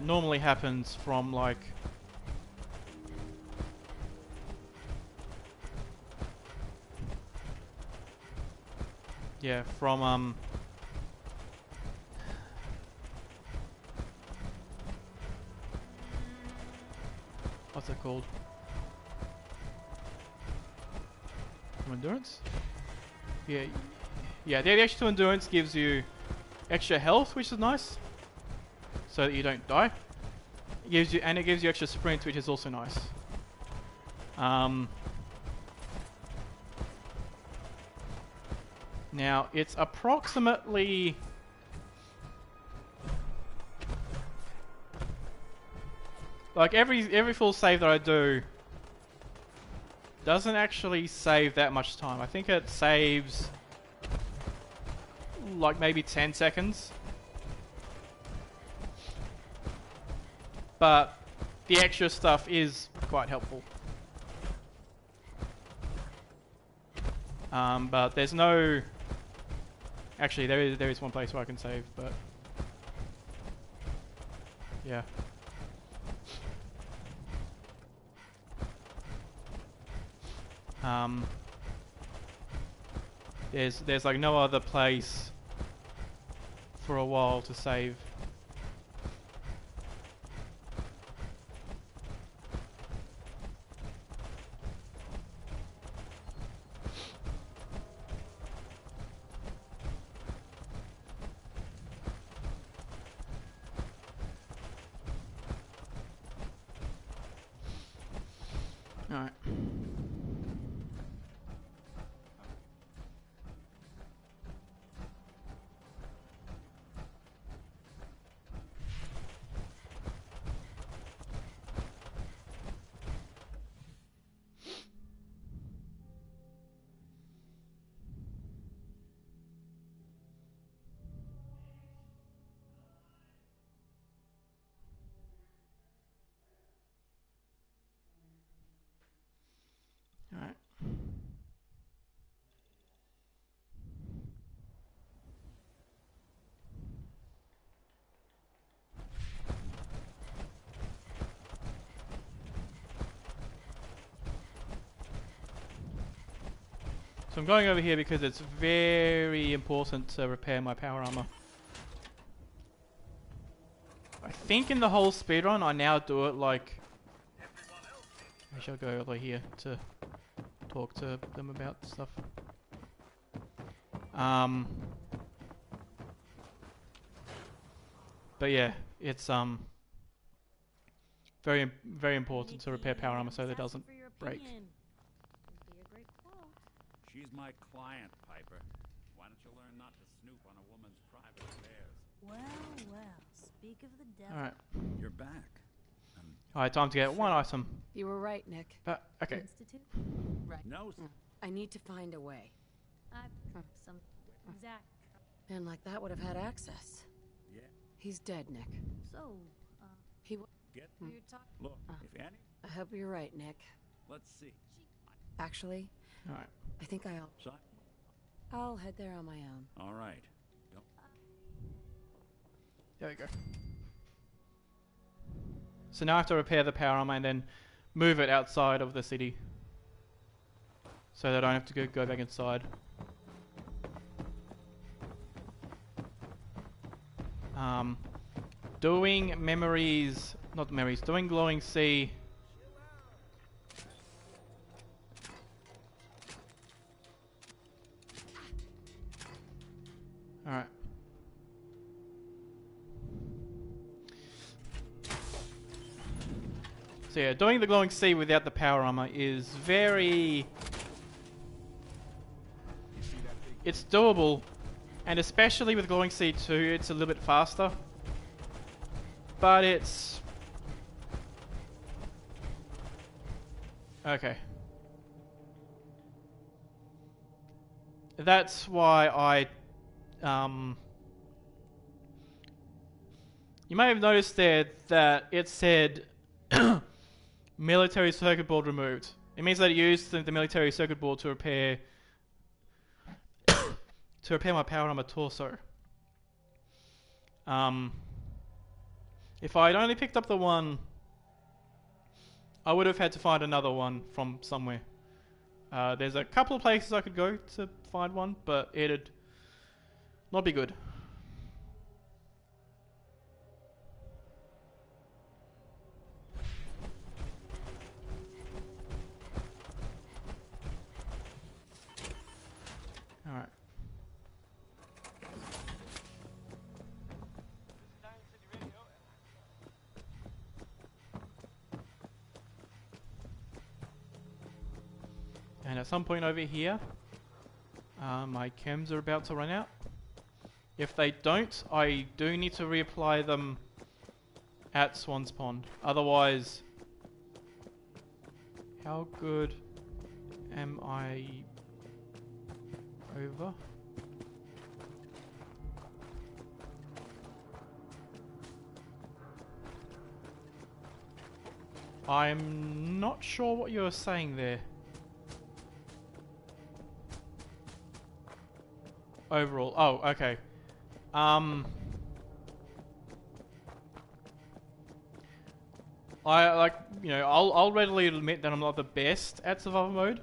normally happens from, like, yeah, from what's it called? From endurance? Yeah, yeah. The extra 2 endurance gives you extra health, which is nice, so that you don't die. It gives you, and it gives you extra sprint, which is also nice. Now it's approximately like every full save that I do doesn't actually save that much time. I think it saves like maybe 10 seconds. But the extra stuff is quite helpful. But there's no... Actually, there is one place where I can save, but... Yeah. There's like no other place for a while to save. Alright. Alright. So I'm going over here because it's very important to repair my power armor. I think in the whole speedrun I now do it like... I shall go over here to talk to them about stuff. But yeah, it's very important to repair power armor so that it doesn't break. She's my client, Piper. Why don't you learn not to snoop on a woman's private affairs? Well, speak of the devil. Alright. You're back. Alright, time to get one item. You were right, Nick. Okay. Institute? Right. No. I need to find a way. Some Zach. Man like that would have had access. Yeah. He's dead, Nick. So, He Get you're talking. Look, if Annie. I hope you're right, Nick. Let's see. Actually, Alright. I think Son. I'll head there on my own. All right. There we go. So now I have to repair the power armor and then move it outside of the city. So that I don't have to go back inside. Doing memories, not memories, doing glowing sea. Alright. So yeah, doing the glowing sea without the power armor is very... It's doable, and especially with glowing sea 2, it's a little bit faster. But it's... Okay. That's why I... You may have noticed there that it said military circuit board removed. It means that it used the military circuit board to repair my power armor torso. If I'd only picked up the one, I would have had to find another one from somewhere. There's a couple of places I could go to find one, but it'd not be good. Alright. And at some point over here, my chems are about to run out. If they don't, I do need to reapply them at Swan's Pond. Otherwise, how good am I over? I'm not sure what you're saying there. Overall. Oh, okay. I like, you know, I'll readily admit that I'm not the best at survival mode.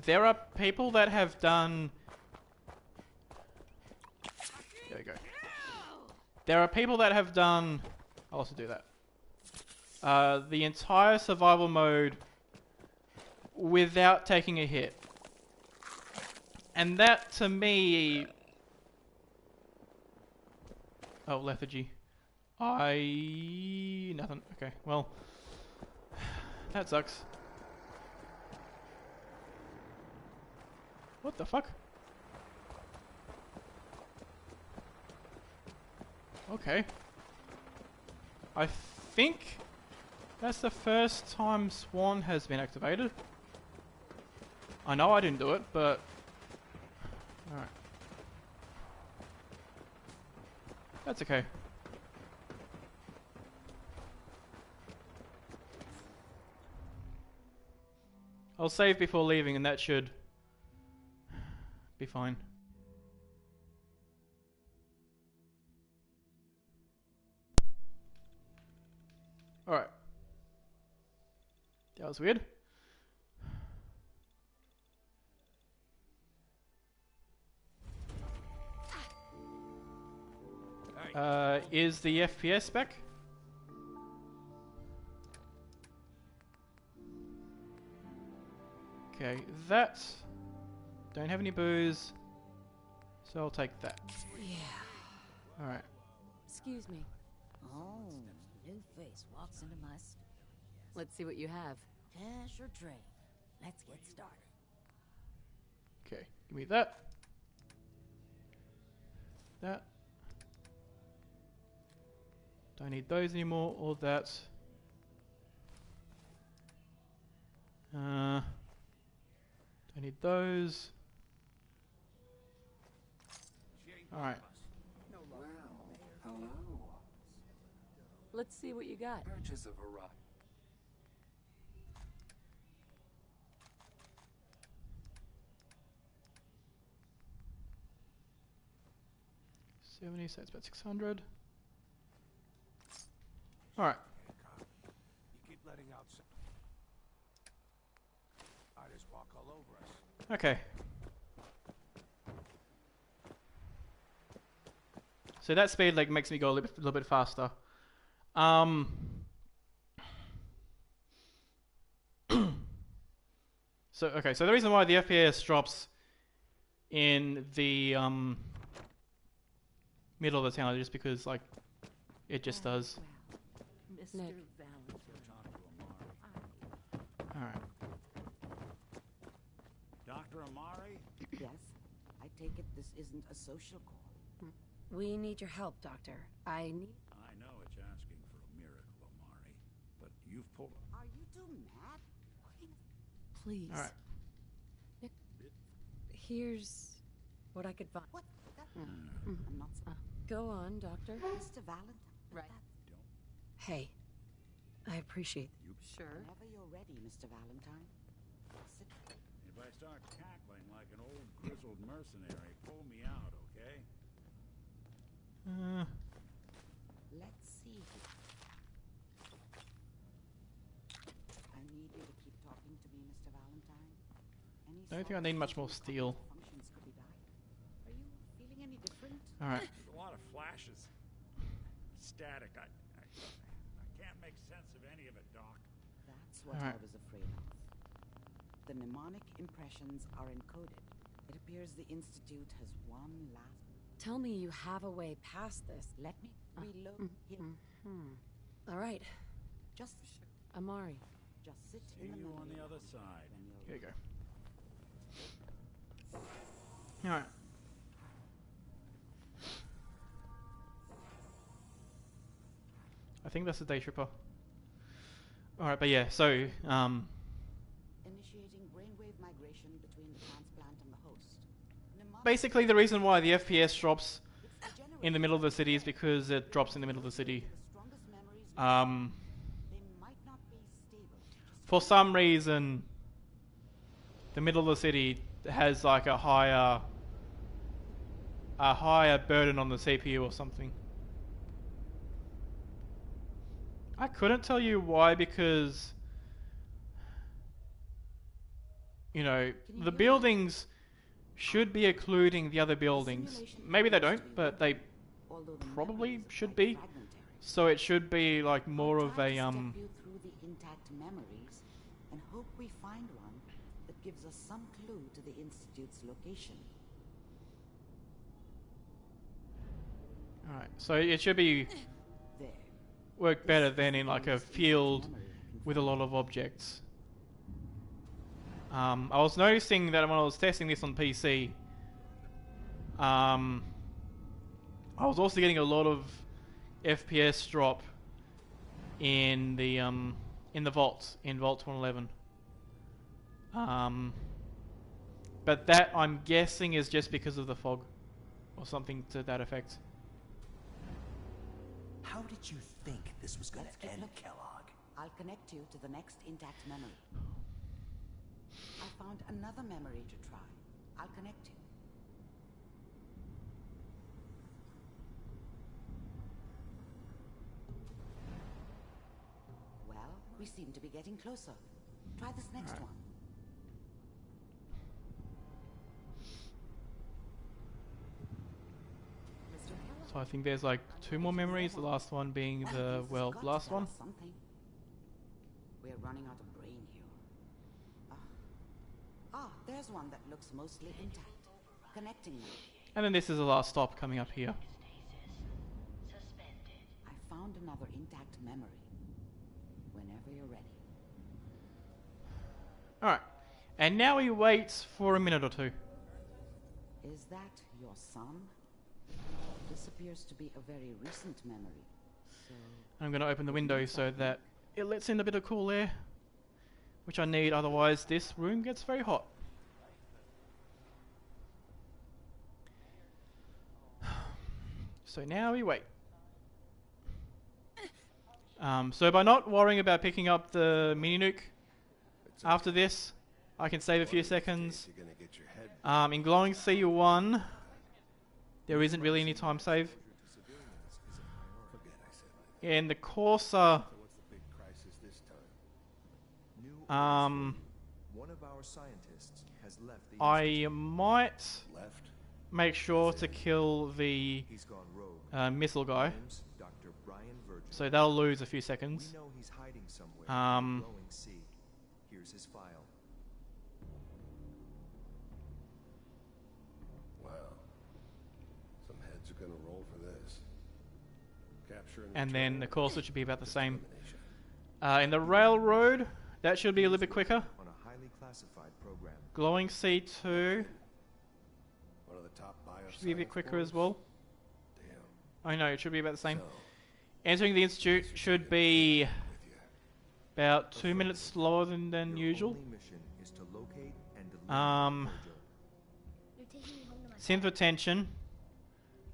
There are people that have done... There we go. There are people that have done... I'll also do that. The entire survival mode without taking a hit. And that, to me... Oh, lethargy. Nothing. Okay, well... That sucks. What the fuck? Okay. I think that's the first time Swan has been activated. I know I didn't do it, but... Alright. That's okay. I'll save before leaving and that should be fine. Alright. That was weird. Is the FPS back? Okay, that... Don't have any booze. So I'll take that. Yeah. Alright. Excuse me. Oh, new face walks into my store. Let's see what you have. Cash or trade? Let's get started. Okay, give me that. That. Don't need those anymore, or that. Don't need those. Alright. Hello. Let's see what you got. Purchase of a rock. $70, so it's about 600. Alright. You keep letting out I just walk all over us. Okay. So that speed like makes me go a little bit faster. So okay, so the reason why the FPS drops in the middle of the town is just because like it just does. Mr. Nick. Alright. Dr. Amari? Yes? I take it this isn't a social call. We need your help, Doctor. I need... I know it's asking for a miracle, Amari, but you've pulled... Are you two mad? Please. Alright. Nick, here's what I could find. What? I'm not... Go on, Doctor. Mr. Valentine. Right. Hey, I appreciate you. Sure. Whenever you're ready, Mr. Valentine. Sit. If I start cackling like an old grizzled mercenary, pull me out, okay? Let's see. I need you to keep talking to me, Mr. Valentine. Any Don't think I need much more steel. functions could be died. Are you feeling any different? Alright. There's a lot of flashes. Static. I can't make sense of any of it, Doc. That's what I was afraid of. The mnemonic impressions are encoded. It appears the Institute has one last... Tell me you have a way past this. Let me reload here. All right. Just... Amari. Just sit See in the you middle on the other side. Here you go. Alright. I think that's the day tripper. Alright, but yeah, so Initiating brainwave migration between the transplant and the host. basically the reason why the FPS drops in the middle of the city is because it drops in the middle of the city. For some reason, the middle of the city has like a higher burden on the CPU or something. I couldn't tell you why, because you know the buildings should be occluding the other buildings. Maybe they don't, but they probably should be. So it should be like more of a Step you through the intact memories and hope we find one that gives us some clue to the Institute's location. Alright, so it should be work better than in like a field with a lot of objects. I was noticing that when I was testing this on PC, I was also getting a lot of FPS drop in the vault, in Vault 111. But that I'm guessing is just because of the fog or something to that effect. How did you think this was going to end, Kellogg? I'll connect you to the next intact memory. I found another memory to try. I'll connect you. Well, we seem to be getting closer. Try this next one. So I think there's like 2 more memories, the last one being the, well, last one. We're running out of brain here. There's one that looks mostly intact. Connecting now. And then this is the last stop coming up here. I found another intact memory. Whenever you're ready. Alright. And now he waits for a minute or two. Is that your son? This appears to be a very recent memory. So I'm going to open the window so that it lets in a bit of cool air, which I need, otherwise this room gets very hot. So now we wait. So by not worrying about picking up the mini nuke after this, I can save a few seconds. In glowing C1, there isn't really any time save. In the Corsa, One of our scientists has left the I might make sure to kill the missile guy, so they'll lose a few seconds. We know he's hiding somewhere in the glowing sea. Here's his file. Wow. Some heads are gonna roll for this. Capture And then the Corsa should be about the same. In the railroad, that should be a little bit quicker. On a highly classified program. Glowing C2 One of the top should be a bit quicker as well. Damn. I know, it should be about the same. Entering the institute should be about 2 minutes slower than usual. Is to locate and Synth retention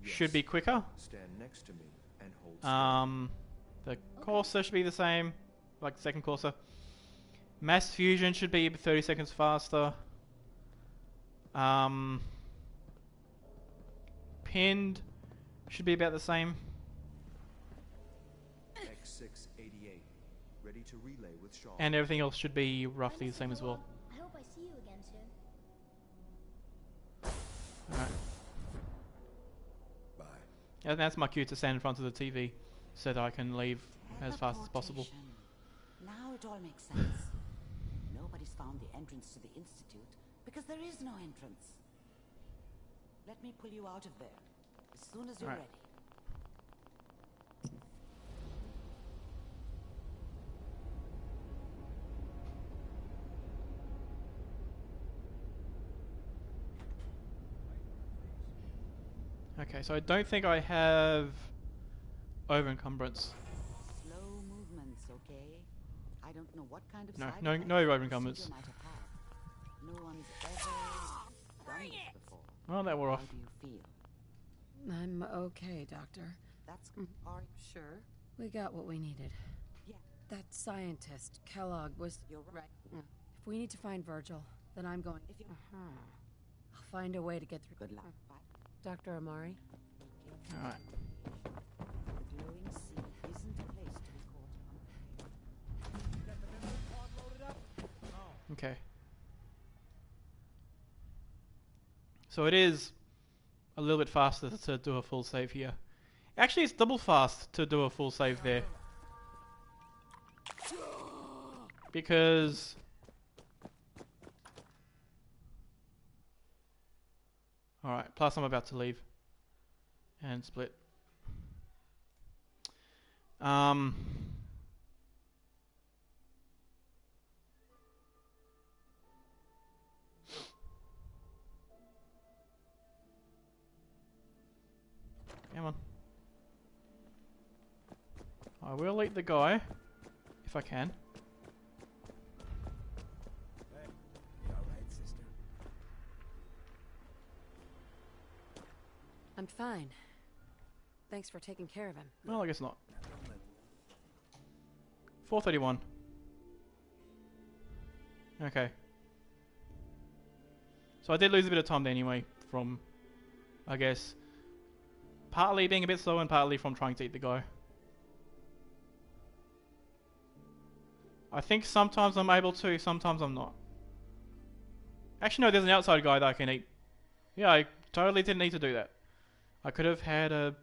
should be quicker. stand next to me and hold The Corsa should be the same, like the second Corsa. Mass fusion should be 30 seconds faster. Pinned should be about the same. X688 ready to relay with Shaw. And everything else should be roughly the same as well. I hope I see you again soon. Alright. Bye. And that's my cue to stand in front of the TV so that I can leave as fast as possible. now it all makes sense. Nobody's found the entrance to the institute because there is no entrance. Let me pull you out of there as soon as you're Alright. ready. Okay, so I don't think I have over encumbrance. Slow movements, okay? I don't know what kind of No, side no, effects no the over encumbrance. procedure might have had. No one's ever done this before. Well, that wore How off. do you feel? I'm okay, Doctor. That's are you sure? We got what we needed. Yeah. That scientist, Kellogg, was... You're right. If we need to find Virgil, then I'm going... If you I'll find a way to get through. good luck. Bye. Dr. Amari? Alright. The glowing sea isn't a place to be caught. Okay. So it is a little bit faster to do a full save here. Actually, it's double fast to do a full save there. Because... Alright, plus I'm about to leave. And split. Come on. I will eat the guy, if I can. Hey, you alright, sister? I'm fine. Thanks for taking care of him. Well, I guess not. 431. Okay. So I did lose a bit of time there anyway, from, I guess, partly being a bit slow and partly from trying to eat the guy. I think sometimes I'm able to, sometimes I'm not. Actually, no, there's an outside guy that I can eat. Yeah, I totally didn't need to do that. I could have had a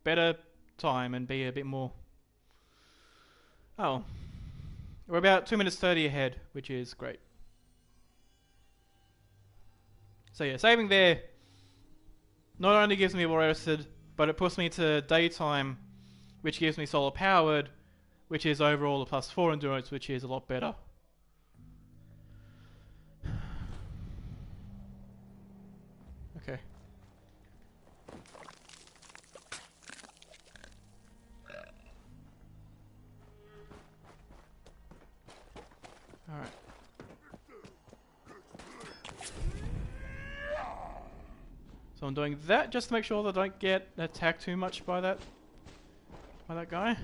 better time and be a bit more... Oh. We're about 2 minutes 30 ahead, which is great. So yeah, saving there. not only gives me more acid, but it puts me to daytime, which gives me solar powered, which is overall a +4 endurance, which is a lot better. Okay. Alright. So I'm doing that just to make sure that I don't get attacked too much by that guy.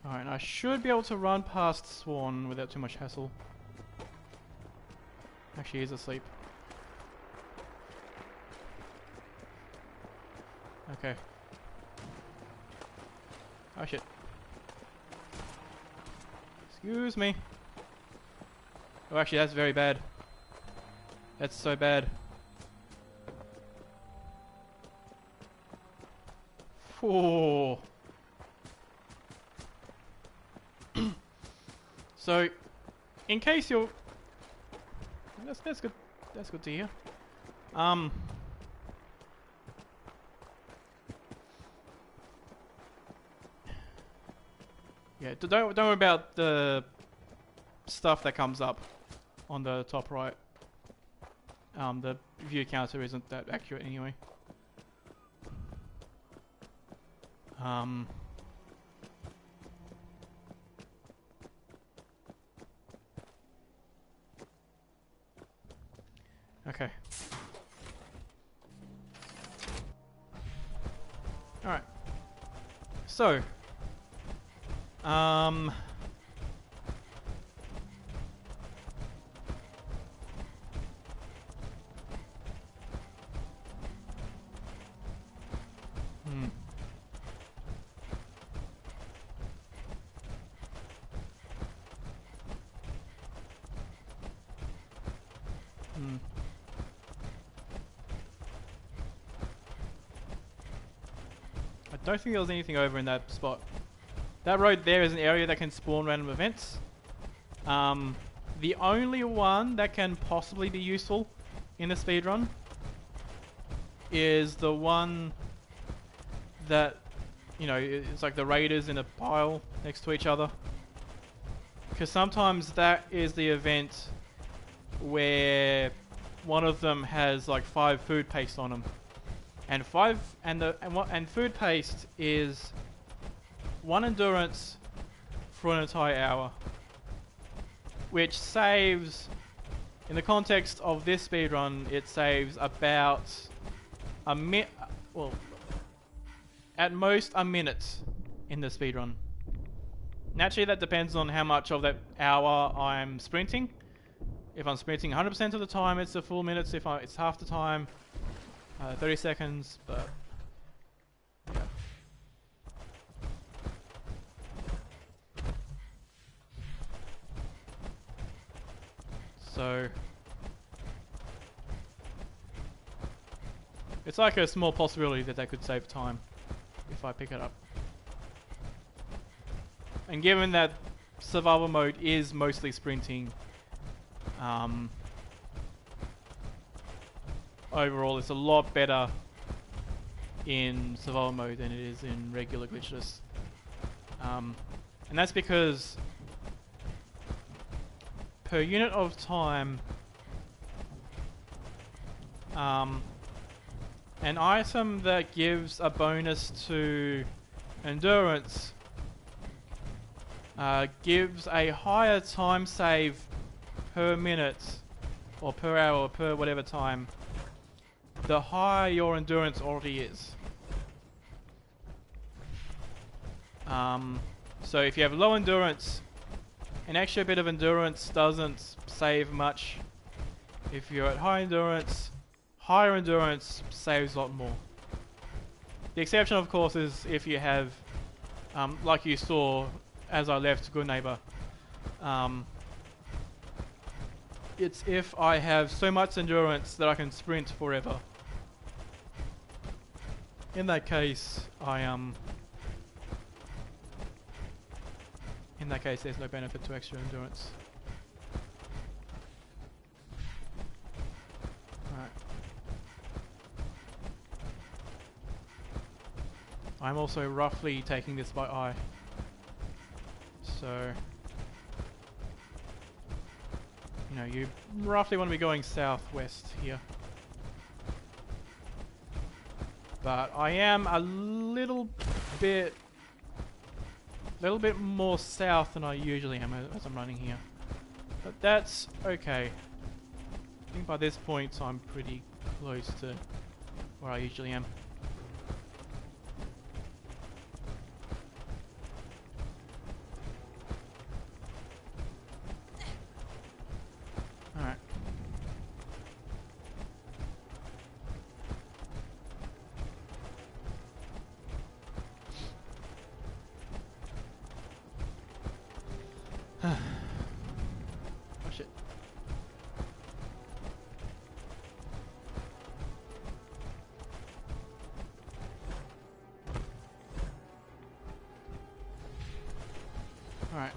Alright, I should be able to run past Swan without too much hassle. Actually, he's asleep. Okay. Oh shit. Excuse me. Oh, actually, that's very bad. That's so bad. Oh. So, in case you're... That's good. That's good to hear. Yeah, don't worry about the stuff that comes up on the top right. The view counter isn't that accurate anyway. Okay. Alright. So. I don't think there was anything over in that spot. That road there is an area that can spawn random events. The only one that can possibly be useful in the speedrun is the one that, you know, it's like the raiders in a pile next to each other. Because sometimes that is the event where one of them has like 5 food paste on them. And food paste is 1 endurance for an entire hour, which saves, in the context of this speedrun, it saves about at most a minute in the speedrun. Naturally, that depends on how much of that hour I'm sprinting. If I'm sprinting 100% of the time, it's a full minute. If it's half the time, 30 seconds, but yeah. So it's like a small possibility that they could save time if I pick it up. And given that survival mode is mostly sprinting, overall it's a lot better in survival mode than it is in regular glitchless. And that's because per unit of time, an item that gives a bonus to endurance gives a higher time save per minute or per hour or per whatever time the higher your endurance already is. So if you have low endurance, an extra bit of endurance doesn't save much. If you're at high endurance, higher endurance saves a lot more. The exception, of course, is if you have, like you saw as I left Good Neighbor, it's if I have so much endurance that I can sprint forever. in that case, in that case, there's no benefit to extra endurance. Alright. I'm also roughly taking this by eye. So, you know, you roughly want to be going southwest here. But I am a little bit more south than I usually am as I'm running here. But that's okay. I think by this point I'm pretty close to where I usually am. Alright. Oh shit. Alright.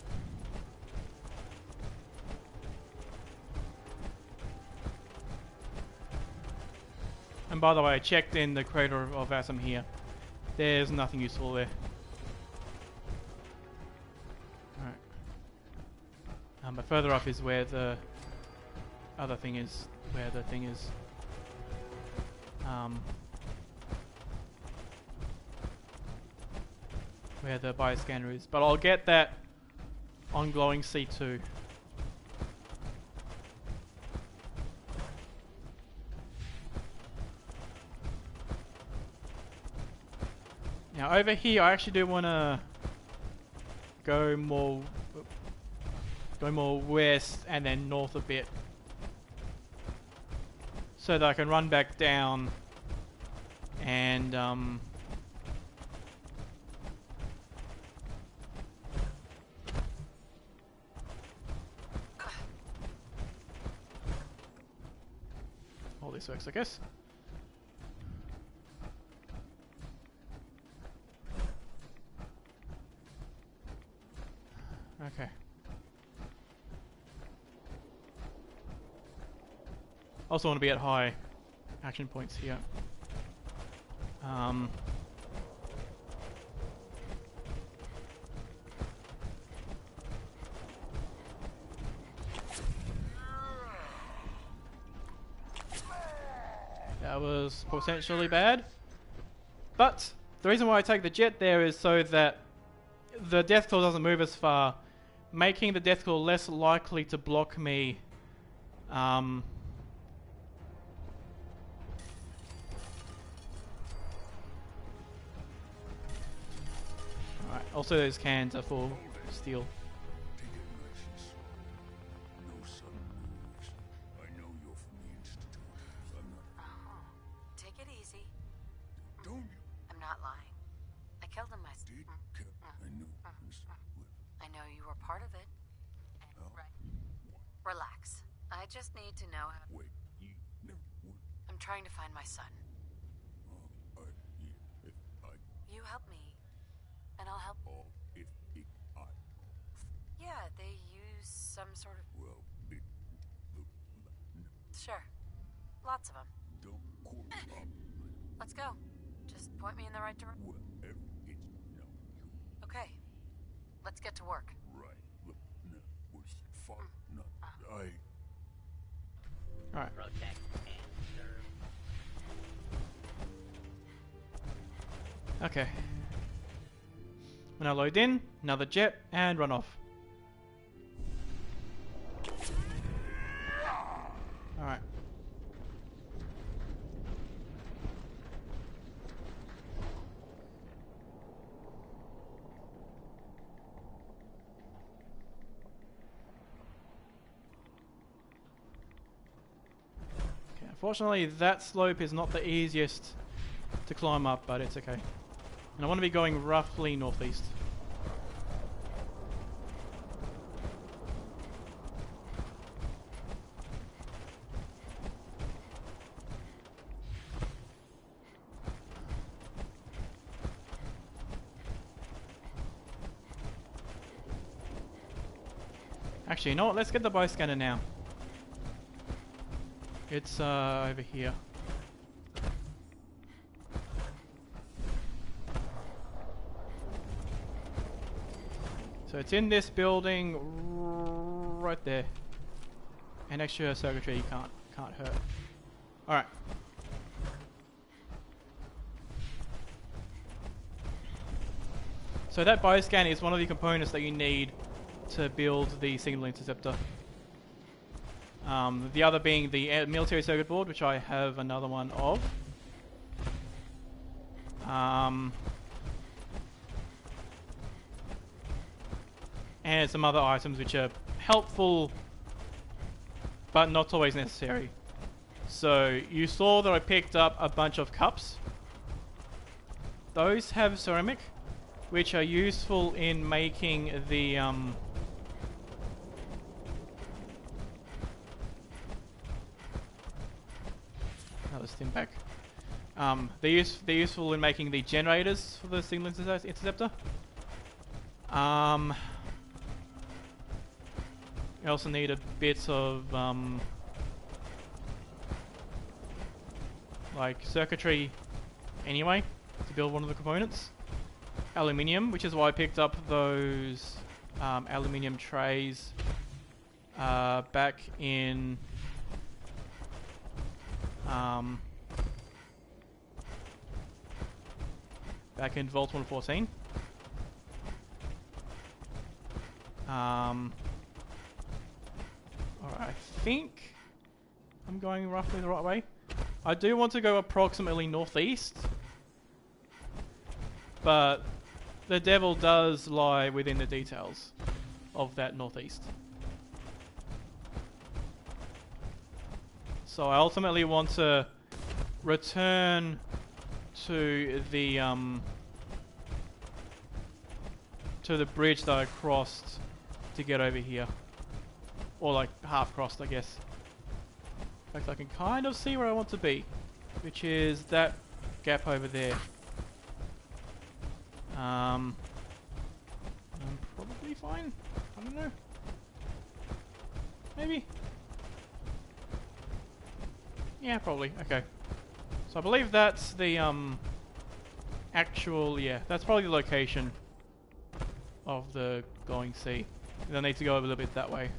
And by the way, I checked in the crater of Assam here. There's nothing useful there. Alright. But further up is where the other thing is. Where the thing is. Where the bioscanner is. But I'll get that on glowing C2. Now over here, I actually do want to go more west and then north a bit, so that I can run back down and all this works, I guess. Okay. Also want to be at high action points here. That was potentially bad. But the reason why I take the jet there is so that the death claw doesn't move as far, making the death claw less likely to block me. Alright, also those cans are for steel. Take it nice and slow. No sudden moves. I know you're from the Institute. I'm not. Take it easy. Don't you? I'm not lying. I killed him myself. I know. I know you were part of it. Right. Relax. I just need to know how. Wait, you never would. I'm trying to find my son. If I. You help me, and I'll help. If I. Yeah, they use some sort of. Well, Sure. Lots of them. don't quote up. Let's go. Just point me in the right direction. Whatever it's no. Okay. Let's get to work. Right. Look, no, was fun. Not. Alright. Protect and serve. Okay. When I load in, another jet, and run off. Alright. Okay, unfortunately that slope is not the easiest to climb up, but it's okay. And I want to be going roughly northeast. Actually, you know what? Let's get the bioscanner now. It's over here. So it's in this building right there. And extra circuitry you can't hurt. Alright. So that bioscan is one of the components that you need to build the signal interceptor. The other being the military circuit board, which I have another one of. And some other items which are helpful, but not always necessary. So you saw that I picked up a bunch of cups. Those have ceramic, which are useful in making the another stim pack. They're useful in making the generators for the signal interceptor. I also need a bit of like circuitry anyway to build one of the components. Aluminium, which is why I picked up those aluminium trays back in Vault 114. Alright, I think I'm going roughly the right way. I do want to go approximately northeast, but the devil does lie within the details of that northeast. So I ultimately want to return to the bridge that I crossed to get over here. Or like half crossed, I guess. In fact, I can kind of see where I want to be, which is that gap over there. I'm probably fine. I don't know. Maybe. Yeah, probably. Okay. So I believe that's the actual, yeah, that's probably the location of the glowing sea. And I need to go a little bit that way.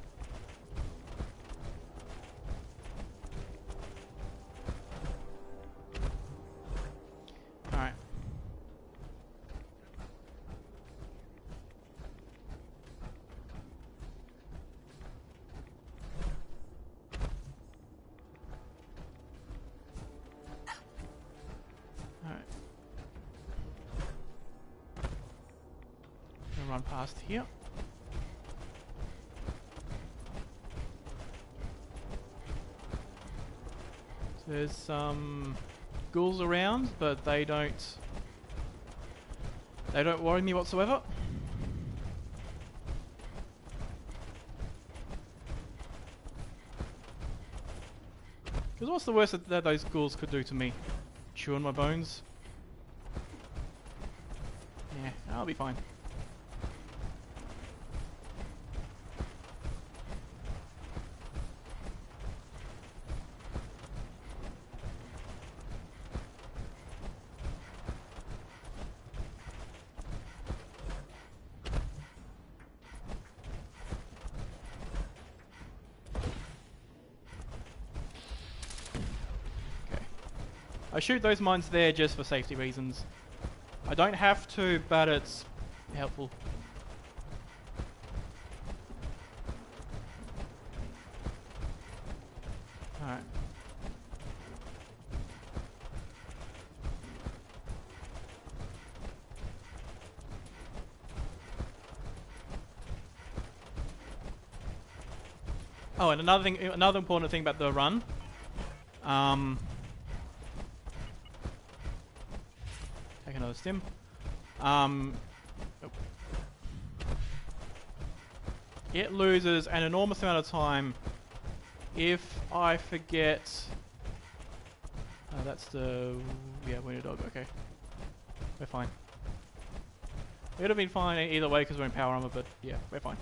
Alright. Alright. Gonna run past here. There's some ghouls around, but they don't worry me whatsoever. Because what's the worst that those ghouls could do to me? Chew on my bones? Yeah, I'll be fine. I shoot those mines there just for safety reasons. I don't have to, but it's helpful. Alright. Oh, and another important thing about the run. Take another stim. It loses an enormous amount of time if I forget. That's the wounded dog. Okay, we're fine. It would have been fine either way because we're in power armor, but yeah, we're fine.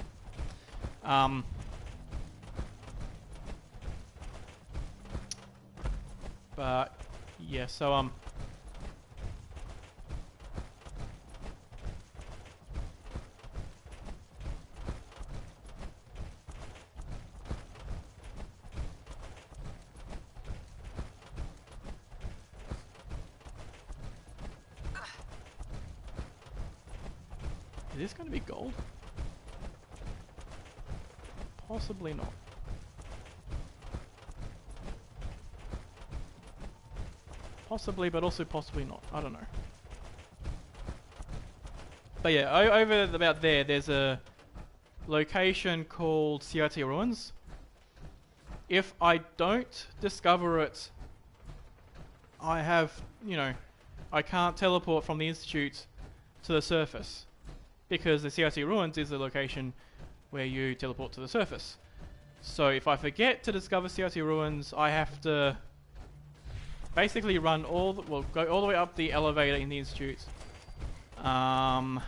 But yeah, so is this going to be gold? Possibly not. Possibly, but also possibly not. I don't know. But yeah, over about there's a location called CRT Ruins. If I don't discover it, I have, you know, I can't teleport from the Institute to the surface. Because the CRT Ruins is the location where you teleport to the surface. So if I forget to discover CRT Ruins, I have to basically run go all the way up the elevator in the Institute. Go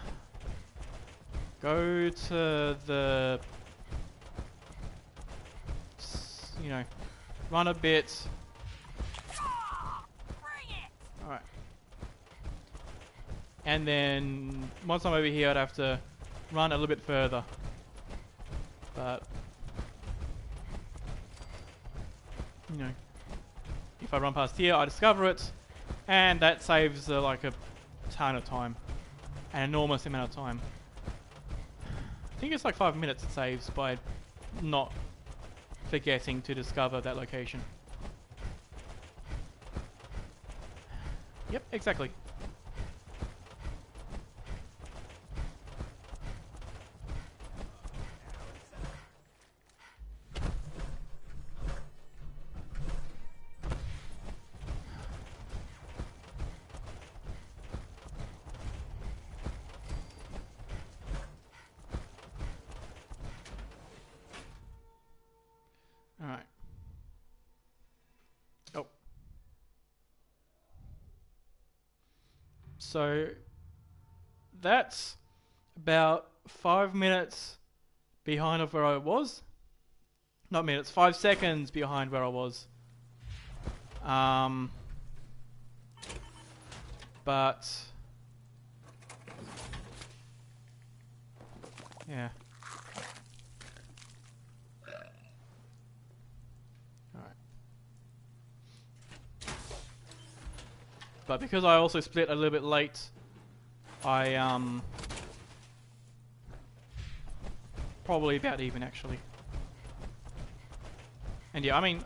to the, you know, run a bit. Alright. And then once I'm over here, I'd have to run a little bit further. But, you know, if I run past here, I discover it, and that saves like a ton of time, an enormous amount of time. I think it's like 5 minutes it saves by not forgetting to discover that location. Yep, exactly. Alright. Oh. So that's about 5 minutes behind of where I was. Not minutes, 5 seconds behind where I was. But yeah. But because I also split a little bit late, I probably about even actually. And yeah, I mean,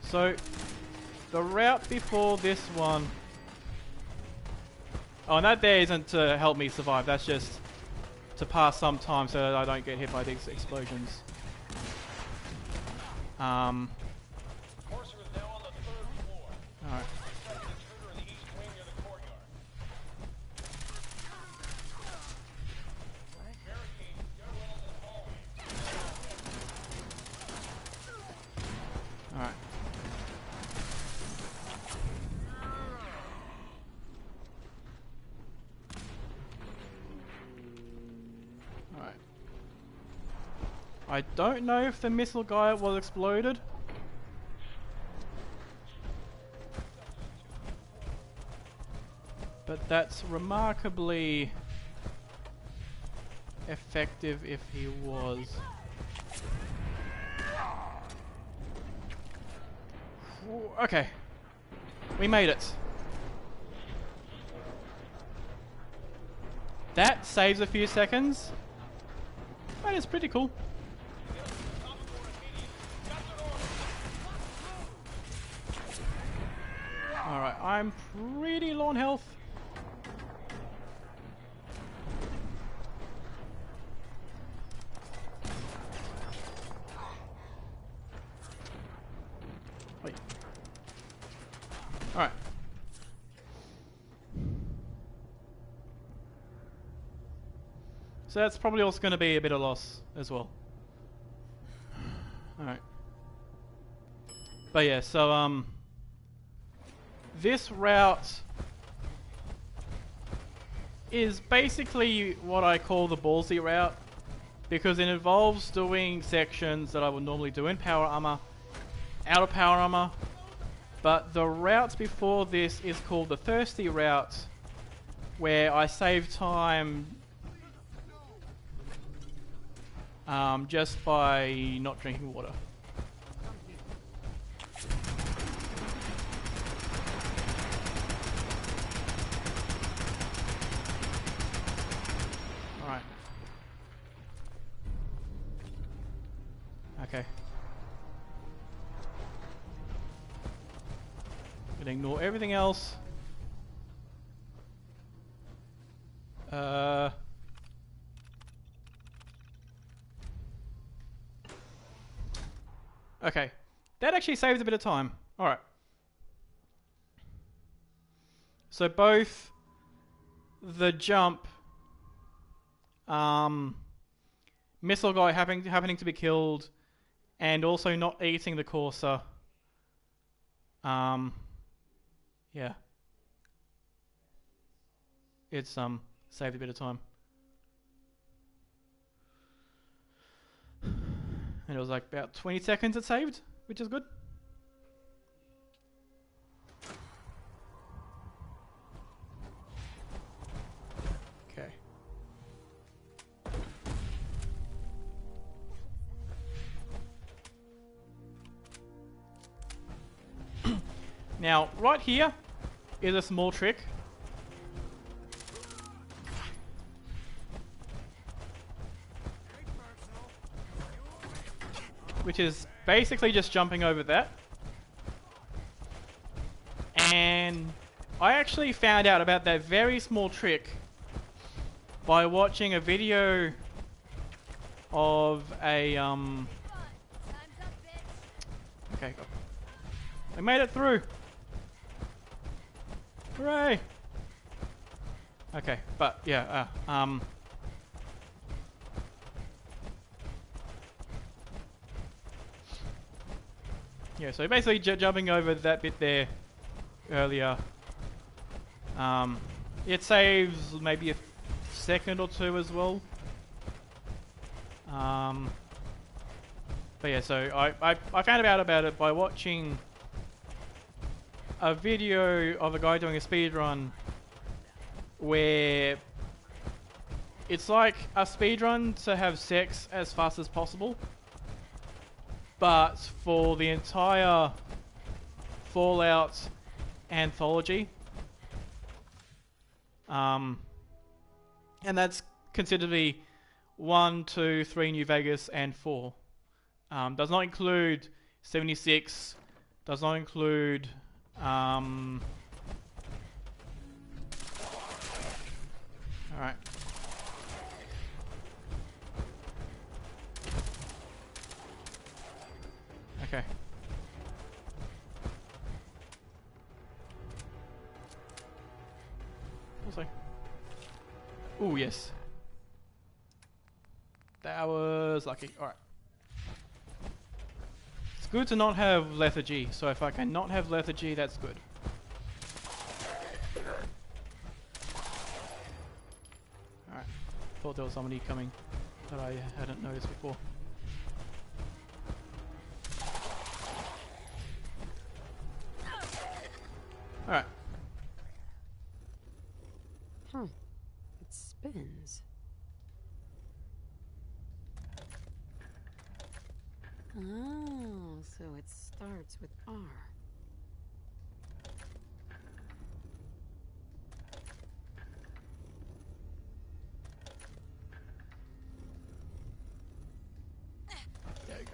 so the route before this one, oh, and that there isn't to help me survive, that's just to pass some time so that I don't get hit by these explosions. Alright. Alright. Alright. I don't know if the missile guy was exploded. But that's remarkably effective if he was. Okay. We made it. That saves a few seconds. That is pretty cool. Alright, I'm pretty low on health. Wait. Alright. So that's probably also going to be a bit of loss as well. Alright. But yeah, so this route is basically what I call the ballsy route. because it involves doing sections that I would normally do in power armor, out of power armor. But the route before this is called the thirsty route, where I save time just by not drinking water. Alright. Okay. Gonna ignore everything else. Okay. That actually saves a bit of time. Alright. So both the jump, missile guy happening to be killed, and also not eating the courser. Yeah. It's saved a bit of time. And it was like about 20 seconds it saved, which is good. Okay. Now, right here is a small trick. Which is basically just jumping over that. And I actually found out about that very small trick by watching a video of a okay, I made it through. Hooray! Okay, but yeah, yeah, so basically jumping over that bit there earlier, it saves maybe a second or two as well. But yeah, so I found out about it by watching a video of a guy doing a speed run where it's like a speed run to have sex as fast as possible, but for the entire Fallout anthology. And that's considered to be 1, 2, 3 New Vegas and 4. Does not include 76, does not include alright. Okay. Also. Ooh, yes. That was lucky. Alright. It's good to not have lethargy, so if I can not have lethargy, that's good. Alright. Thought there was somebody coming that I hadn't noticed before. Alright. Huh. It spins. Oh, so it starts with R. There you go.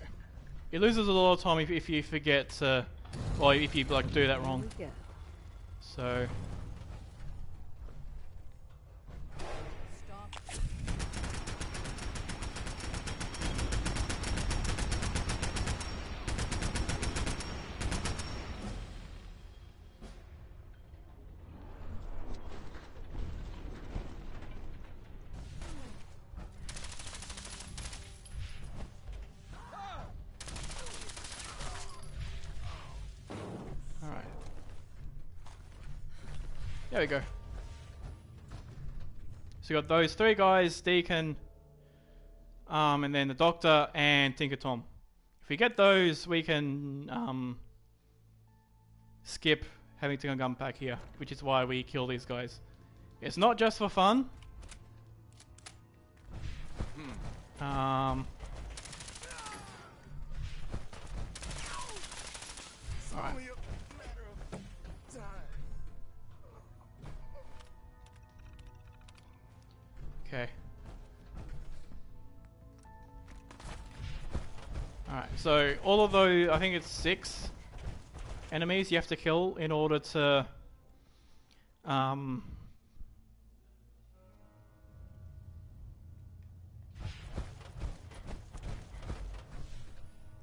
It loses a lot of time if you forget, or if you like do that wrong. So. There we go. So you got those 3 guys, Deacon, and then the Doctor and Tinker Tom. If we get those, we can skip having to come back here, which is why we kill these guys. It's not just for fun. Alright. Okay. Alright, so all of those, I think it's 6 enemies you have to kill in order to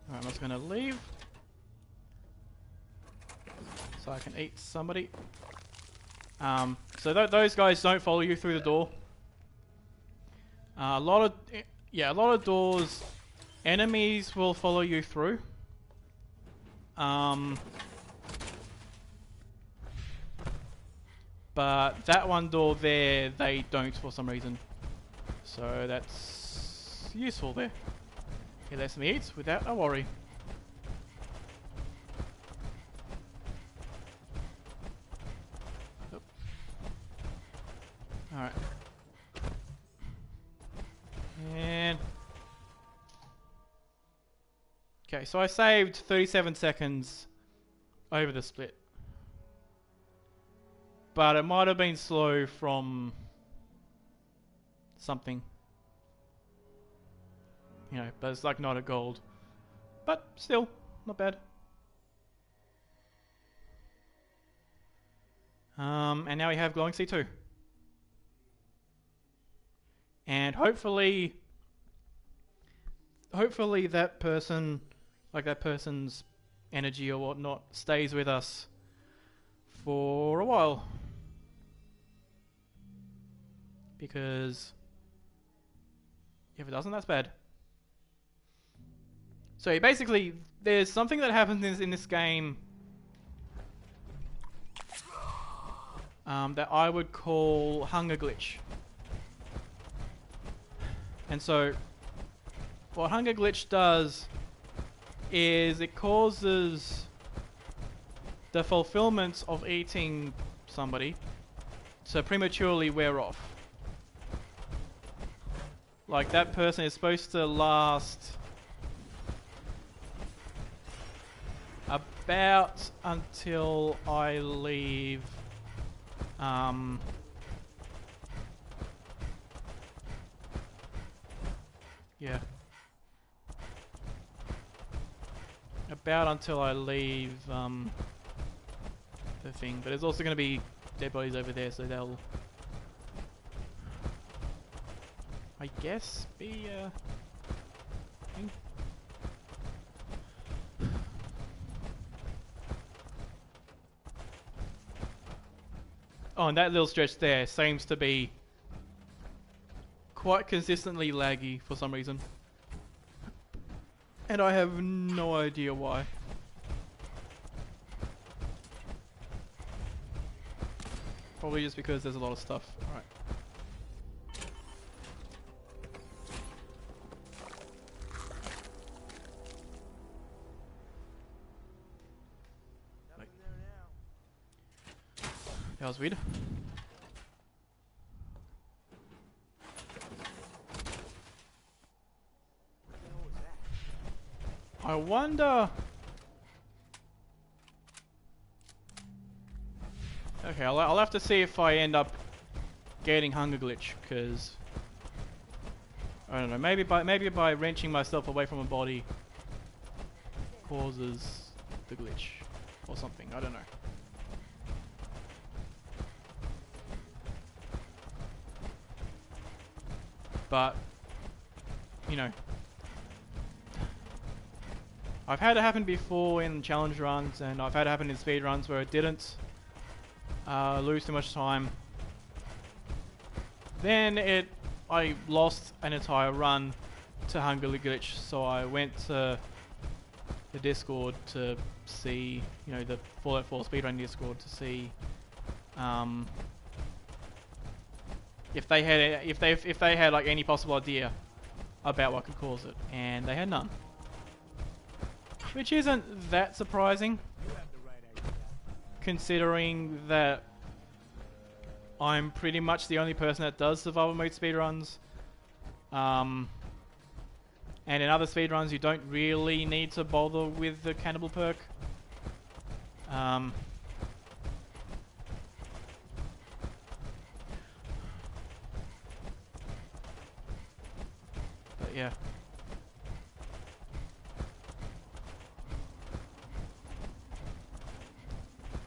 Alright, I'm just gonna leave so I can eat somebody. So those guys don't follow you through the door. A lot of doors, enemies will follow you through. But that one door there, they don't for some reason. So that's useful there. It lets me eat without a worry. Alright. And... okay, so I saved 37 seconds over the split. But it might have been slow from something. You know, but it's like not a gold. But still, not bad. And now we have glowing C2. And hopefully that person, like that person's energy or whatnot, stays with us for a while. Because if it doesn't, that's bad. So basically, there's something that happens in this game that I would call hunger glitch. And so, what hunger glitch does is it causes the fulfillment of eating somebody to prematurely wear off. Like that person is supposed to last about until I leave yeah. About until I leave the thing. But there's also going to be dead bodies over there, so they'll, I guess, be thing. Oh, and that little stretch there seems to be quite consistently laggy for some reason. And I have no idea why. Probably just because there's a lot of stuff. Alright. That was weird. I wonder... okay, I'll have to see if I end up getting hunger glitch, because I don't know. Maybe by wrenching myself away from a body causes the glitch or something. I don't know. But you know, I've had it happen before in challenge runs, and I've had it happen in speed runs where it didn't lose too much time. Then I lost an entire run to hunger glitch, so I went to the Discord to see, you know, the Fallout 4 speedrun Discord to see if they had like any possible idea about what could cause it, and they had none. Which isn't that surprising, considering that I'm pretty much the only person that does survival mode speedruns. And in other speedruns, you don't really need to bother with the cannibal perk. But yeah.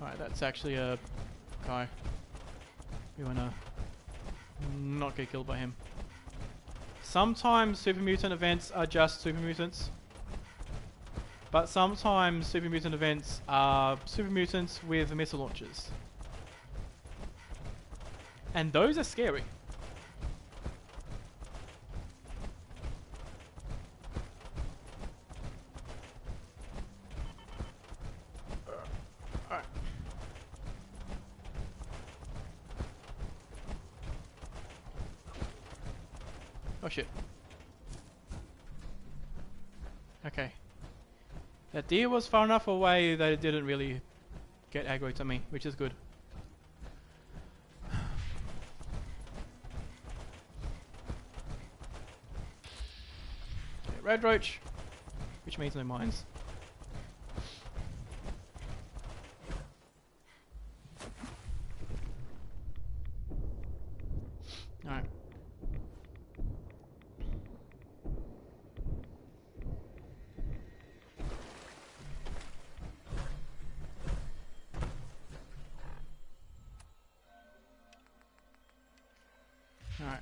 Alright, that's actually a guy. We wanna not get killed by him. Sometimes super mutant events are just super mutants. But sometimes super mutant events are super mutants with missile launchers. And those are scary. Alright. Oh shit. Okay. That deer was far enough away that it didn't really get aggro to me, which is good. Okay, red roach, which means no mines. Alright. Alright.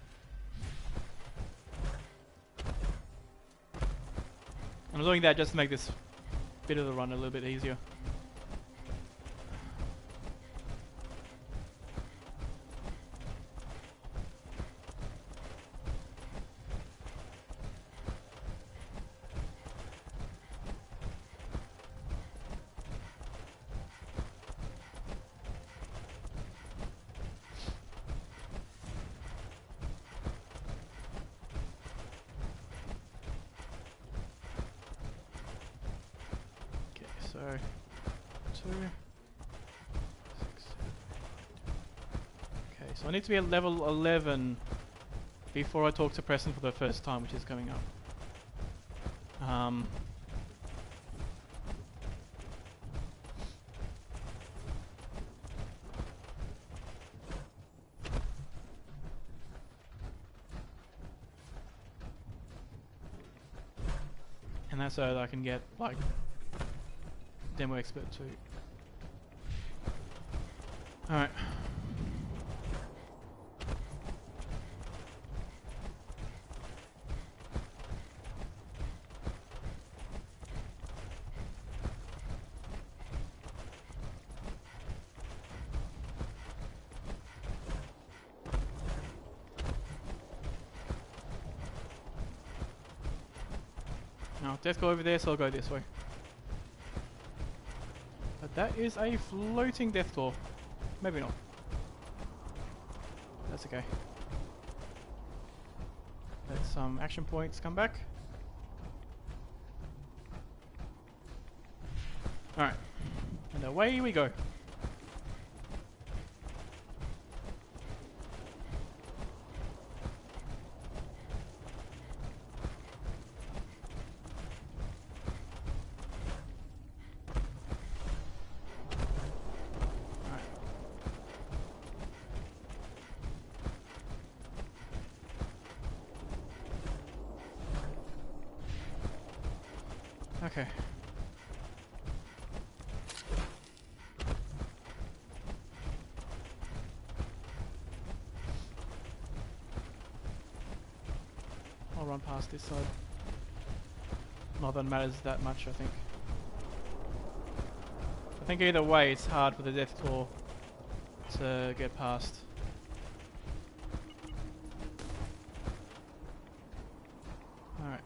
I'm doing that just to make this bit of the run a little bit easier. So, 2, 6, 7, 8. Okay, so I need to be at level 11 before I talk to Preston for the first time, which is coming up. And that's so that I can get, like, Demo Expert too. Alright. Now, death go over there, so I'll go this way. But that is a floating death claw. Maybe not. That's okay. Let some action points come back. Alright. And away we go. Okay. I'll run past this side. Not that it matters that much, I think. I think either way it's hard for the death claw to get past. Alright.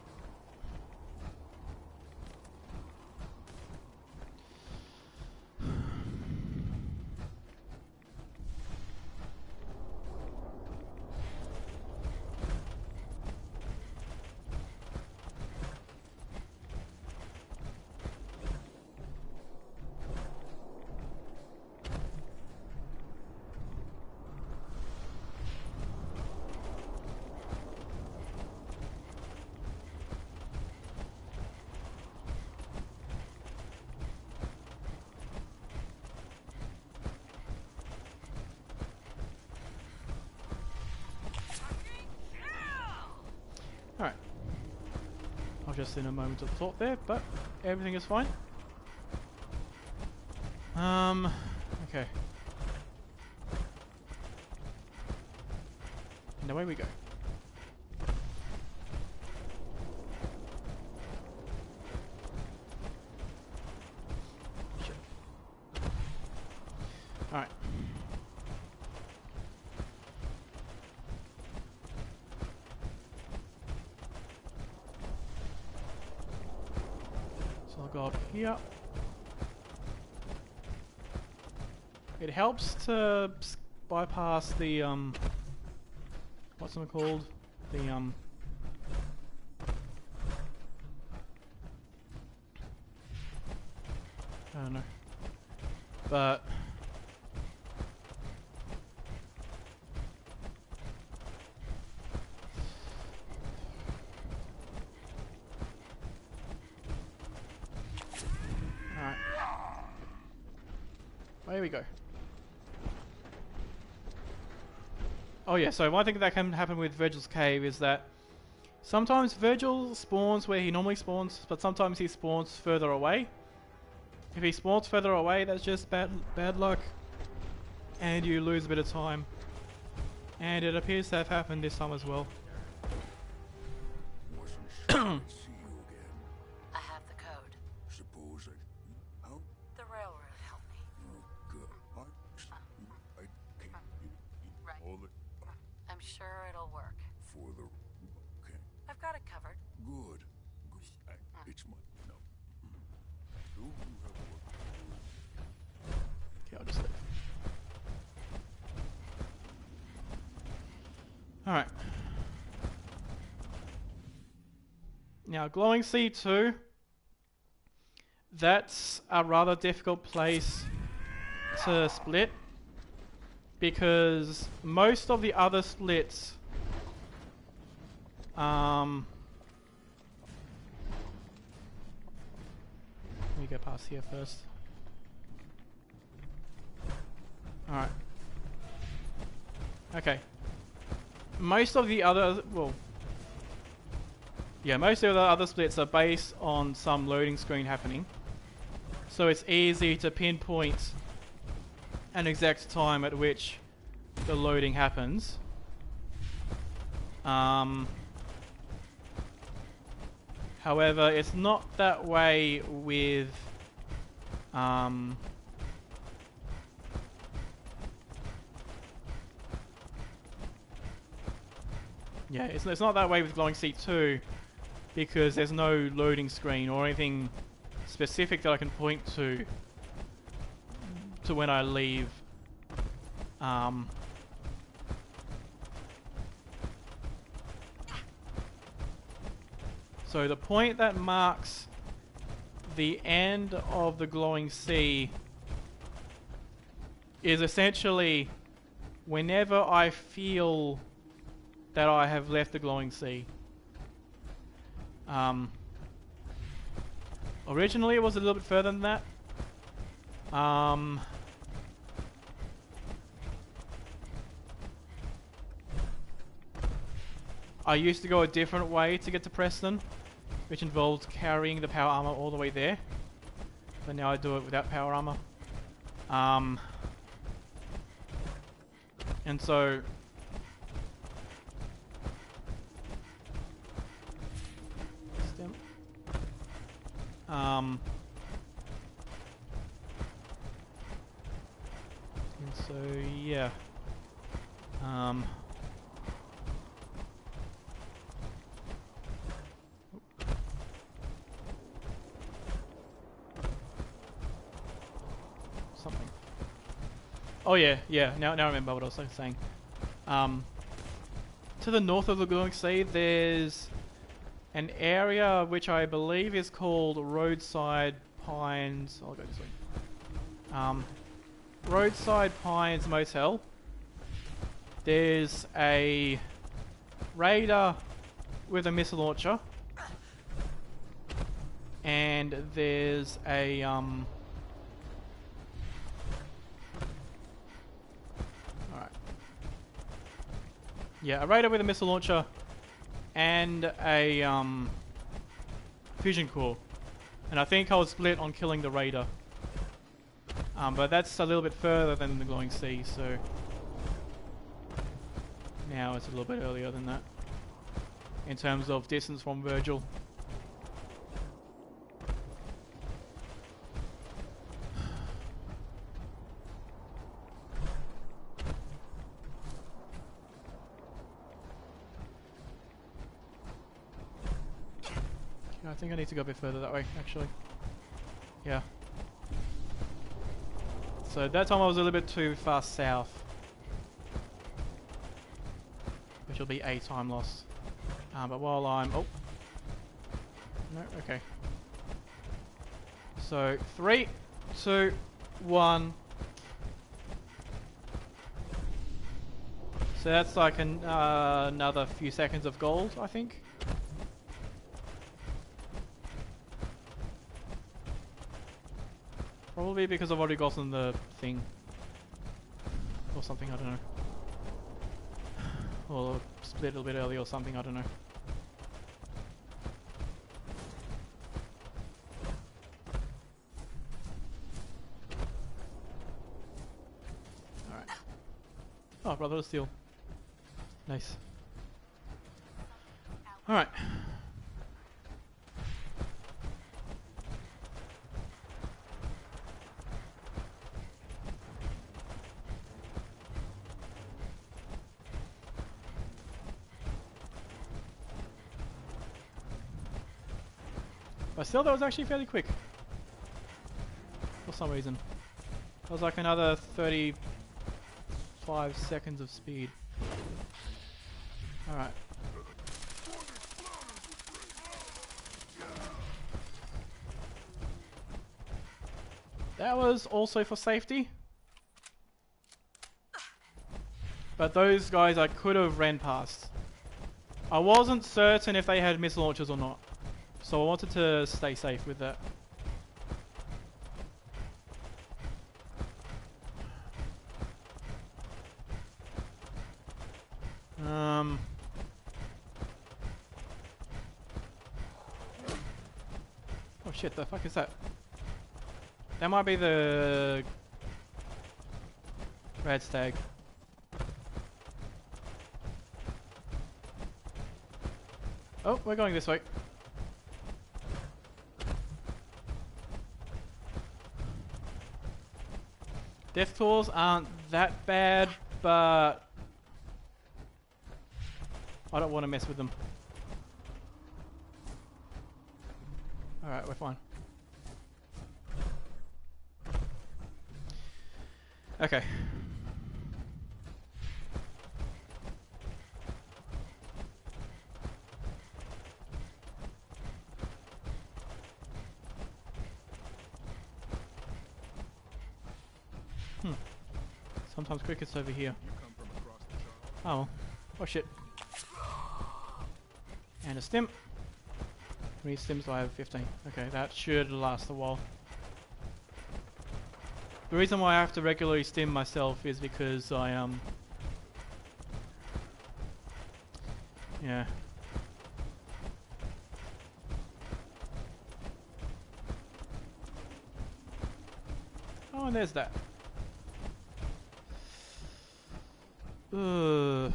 I was just in a moment of thought there, but everything is fine. Okay. And away we go. Shit. Alright. So I'll go up here. It helps to bypass the what's it called? The I don't know. But alright. There we go. Oh yeah, so one thing that can happen with Virgil's cave is that sometimes Virgil spawns where he normally spawns, but sometimes he spawns further away. If he spawns further away, that's just bad luck, and you lose a bit of time. And it appears to have happened this time as well. I have the code. Suppose how? The railroad helped me. Right. I'm sure it'll work. For the okay. I've got it covered. Good. It's my no. Do you have work? Okay, I'll just leave. Alright. Now, glowing C2, that's a rather difficult place to split, because most of the other splits let me go past here first. Alright. Okay. Most of the other, well, yeah, most of the other splits are based on some loading screen happening. So it's easy to pinpoint an exact time at which the loading happens. However, it's not that way with yeah, it's not that way with Glowing C2, because there's no loading screen or anything specific that I can point to when I leave. So the point that marks the end of the glowing sea is essentially whenever I feel that I have left the glowing sea. Originally it was a little bit further than that. I used to go a different way to get to Preston, which involved carrying the power armor all the way there. But now I do it without power armor. And so and so yeah. Something. Oh yeah, yeah. Now I remember what I was saying. To the north of the Glowing Sea, there's an area which I believe is called Roadside Pines. I'll go this way. Roadside Pines Motel. There's a raider with a missile launcher, and there's a alright. Yeah, a raider with a missile launcher and a fusion core. And I think I was split on killing the raider. But that's a little bit further than the glowing sea, so now it's a little bit earlier than that in terms of distance from Virgil. I think I need to go a bit further that way, actually. Yeah. So that time I was a little bit too far south, which will be a time loss. But while I'm... Oh. No, okay. So, 3, 2, 1. So that's like another few seconds of gold, I think. Probably because I've already gotten the thing. Or something, I don't know. Or split a little bit early or something, I don't know. Alright. Oh, Brother of Steel. Nice. Alright. But still, that was actually fairly quick. For some reason. That was like another 35 seconds of speed. Alright. That was also for safety. But those guys I could have ran past. I wasn't certain if they had missile launchers or not. So I wanted to stay safe with that. Oh shit, the fuck is that? That might be the red stag. Oh, we're going this way. Death claws aren't that bad, but I don't want to mess with them. Alright, we're fine. Okay. Sometimes cricket's over here. Oh well. Oh shit. And a stim. How many stims do I have? 15. Okay, that should last a while. The reason why I have to regularly stim myself is because I yeah. Oh, and there's that. Ugh.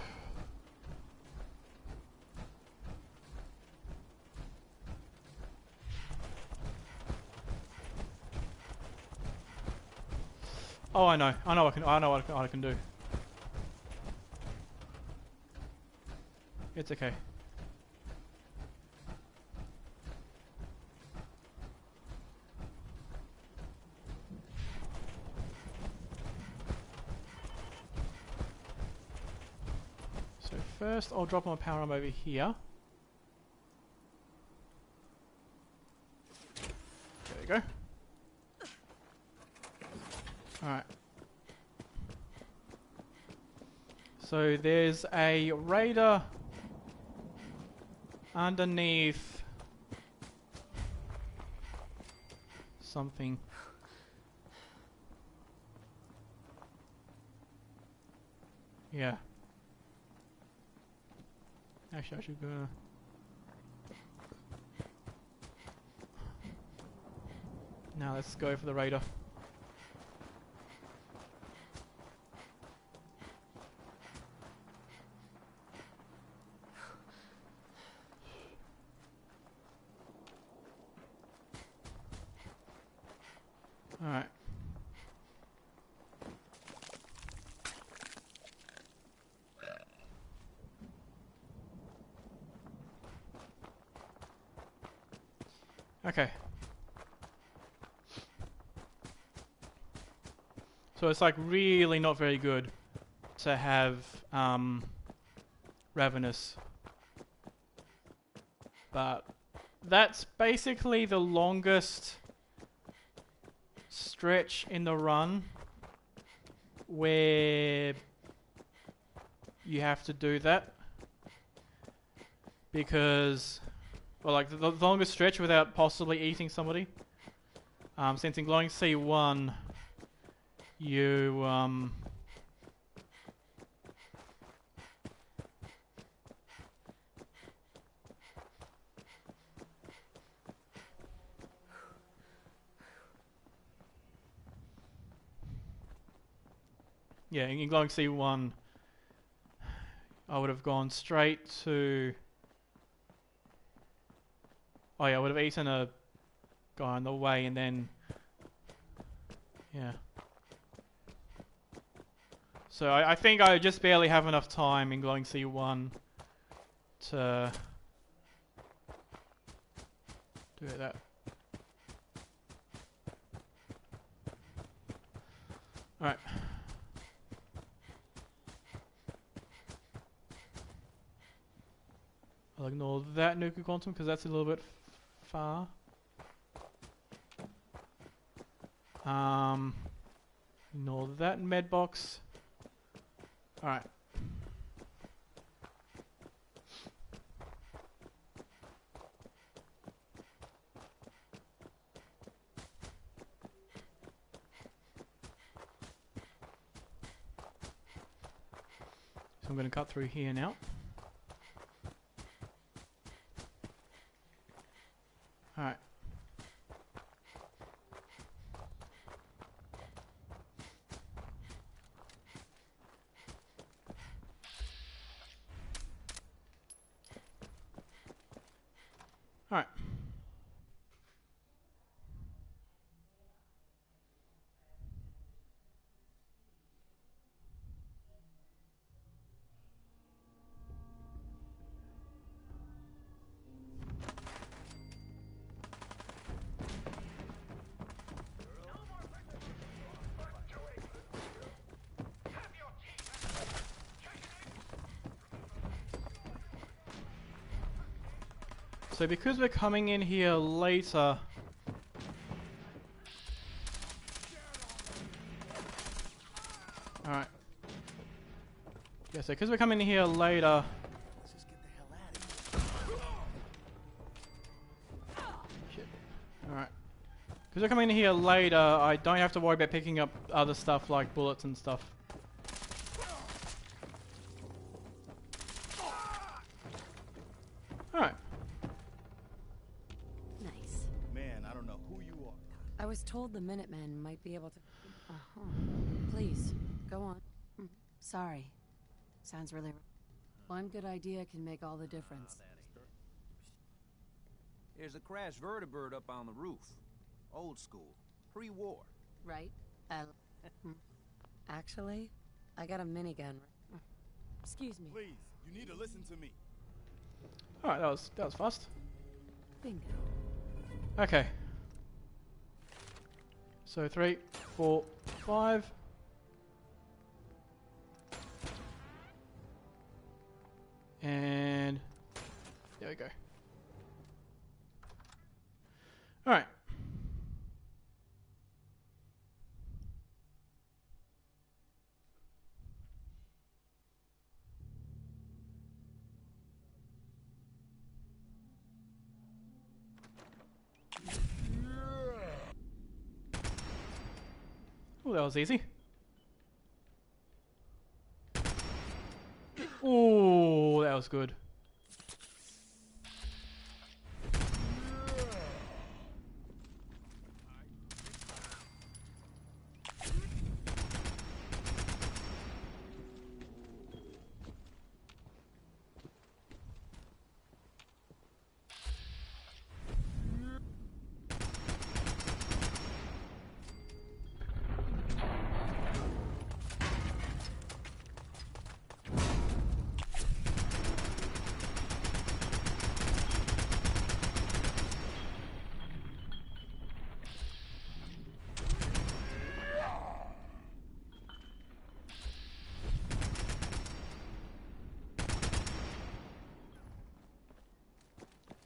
Oh, I know what I can do. It's okay. So first I'll drop my power arm over here. There we go. Alright. So there's a raider underneath something. Yeah. Actually, I should go. Now let's go for the raider. Alright. Okay. So it's like really not very good to have Ravenous. But that's basically the longest stretch in the run where you have to do that. Because, well, like the longest stretch without possibly eating somebody. Since in Glowing Sea 1, you yeah, in Glowing Sea 1, I would have gone straight to... Oh yeah, I would have eaten a guy on the way and then... Yeah. So I think I just barely have enough time in Glowing Sea 1 to do that. Alright. I'll ignore that nuclear quantum because that's a little bit far. Ignore that med box. Alright. So I'm going to cut through here now. Alright. Alright. So because we're coming in here later... Alright. Yeah, so because we're coming in here later... Let's just get the hell out of here. Shit. Alright. Because we're coming in here later, I don't have to worry about picking up other stuff like bullets and stuff. Alright. Nice. Man, I don't know who you are. I was told the Minutemen might be able to... Uh-huh. Please, go on. Sorry. Sounds really... One good idea can make all the difference. There's a crashed vertibird up on the roof. Old school. Pre-war. Right? Actually, I got a minigun. Excuse me. Please, you need to listen to me. Alright, that was fast. Bingo. Okay. So 3, 4, 5. And there we go. Alright. Oh, that was easy. Oh, that was good.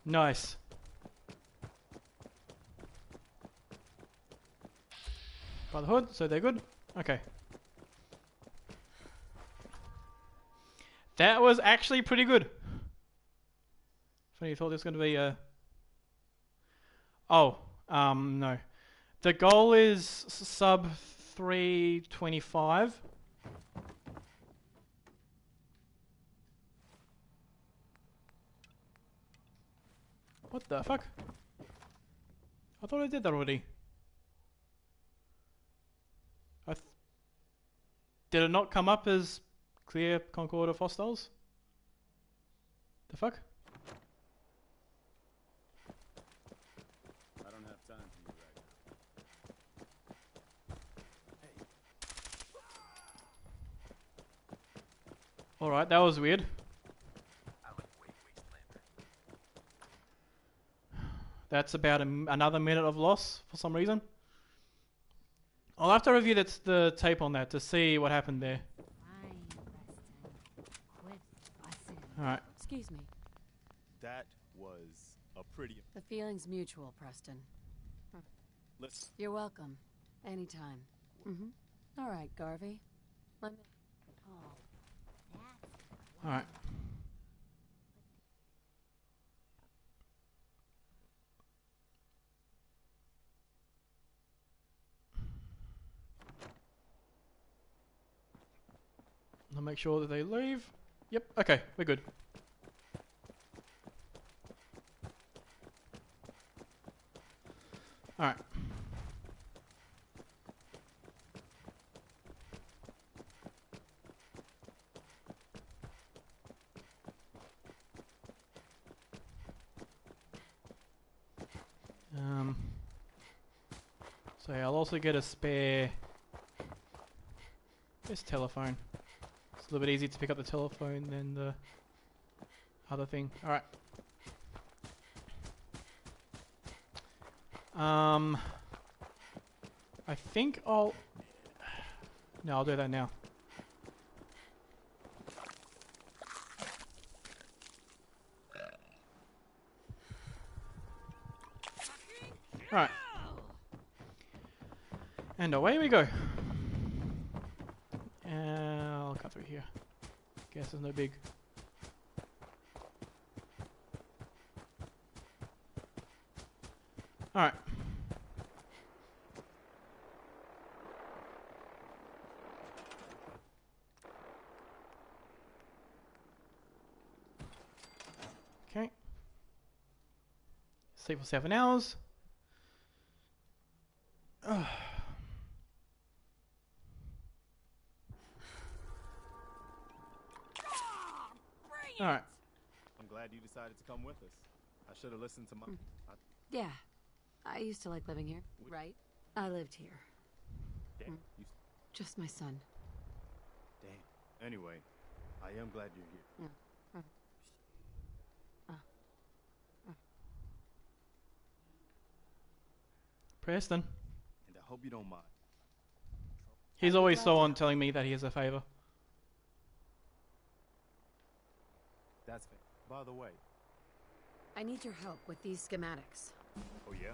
Nice. By the hood, so they're good. Okay. That was actually pretty good. Funny, you thought this was going to be a... Oh, no. The goal is sub 325. What the fuck? I thought I did that already. Did it not come up as clear Concord of hostiles? The fuck? I don't have time for you right now. Alright, that was weird. That's about another minute of loss for some reason. I'll have to review the tape on that to see what happened there. Alright. Excuse me. That was a pretty... The feeling's mutual, Preston. Let's... You're welcome. Anytime. Mm-hmm. All right, Garvey. Let me... Oh, that's... Alright. I'll make sure that they leave. Yep, okay, we're good. Alright. So yeah, I'll also get a spare this telephone. It's a little bit easier to pick up the telephone than the other thing. Alright. I think I'll... No, I'll do that now. Alright. And away we go. I'll cut through here. Guess there's no big... Alright. Okay. Sleep for 7 hours. Ugh. Alright. I'm glad you decided to come with us. I should have listened to my... Yeah. I used to like living here. Right? I lived here. Damn. Just my son. Damn. Anyway, I am glad you're here. Preston. And I hope you don't mind. He's always so on telling me that he has a favor. That's fair. By the way... I need your help with these schematics. Oh yeah?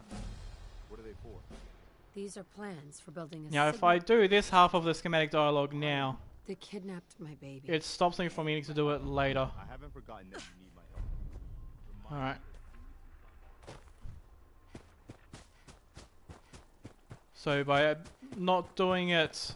What are they for? These are plans for building a... Now, if I do this half of the schematic dialogue now... They kidnapped my baby. It stops me from needing to do it later. I haven't forgotten that you need my help. Alright. So by not doing it...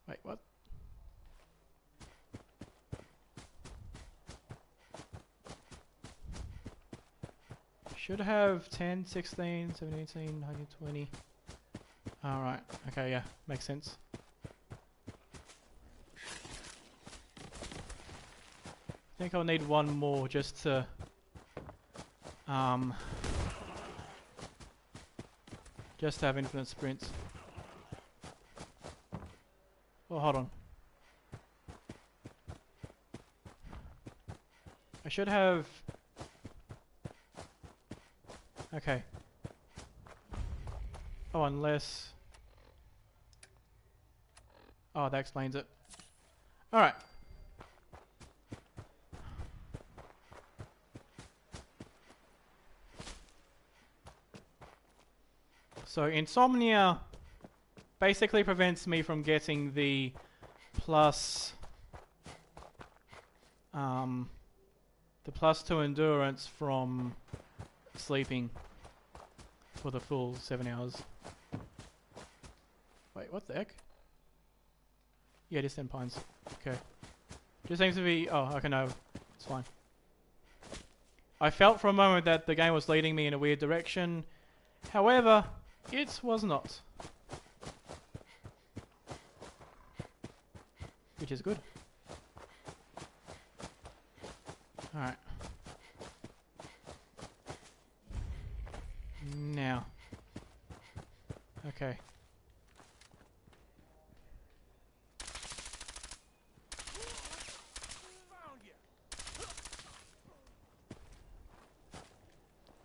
Wait, what? Should have 10, 16, 17, 18, 19, 20. Alright, okay, yeah, makes sense. I think I'll need one more just to... just to have infinite sprints. Oh, hold on. I should have... Okay. Oh, unless... Oh, that explains it. Alright. So insomnia basically prevents me from getting the plus... the +2 endurance from sleeping for the full 7 hours. Wait, what the heck? Yeah, it is 10 pints. Okay. Just seems to be... Oh, okay, no. It's fine. I felt for a moment that the game was leading me in a weird direction. However, it was not. Which is good. Alright. Now. Okay.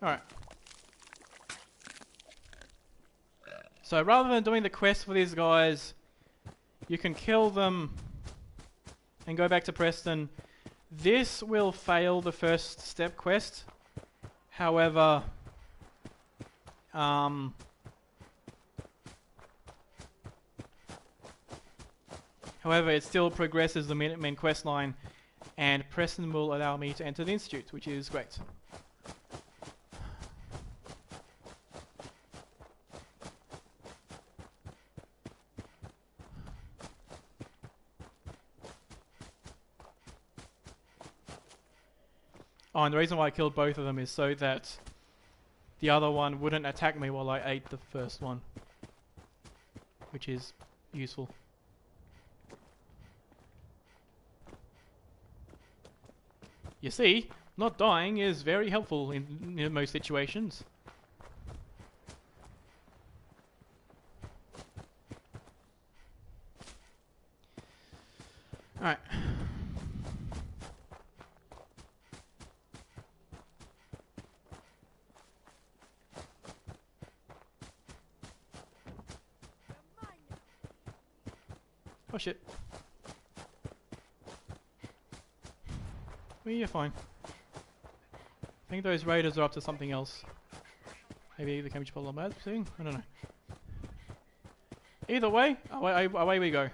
Alright. So rather than doing the quest for these guys, you can kill them and go back to Preston. This will fail the first step quest. However, it still progresses the Minutemen quest line, and Preston will allow me to enter the Institute, which is great. Oh, and the reason why I killed both of them is so that the other one wouldn't attack me while I ate the first one, which is useful. You see, not dying is very helpful in most situations. Alright. Oh shit. Well, you're fine. I think those raiders are up to something else. Maybe the chemistry problem bad thing? I don't know. Either way, away we go.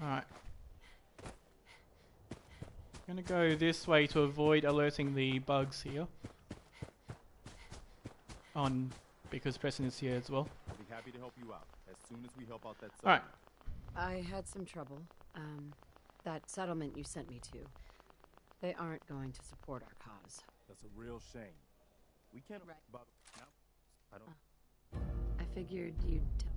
Alright. I'm gonna go this way to avoid alerting the bugs here. Because Preston is here as well. I'll be happy to help you out as soon as we help out that settlement. Alright. I had some trouble. That settlement you sent me to, they aren't going to support our cause. That's a real shame. We can't about now. I don't. I figured you'd tell.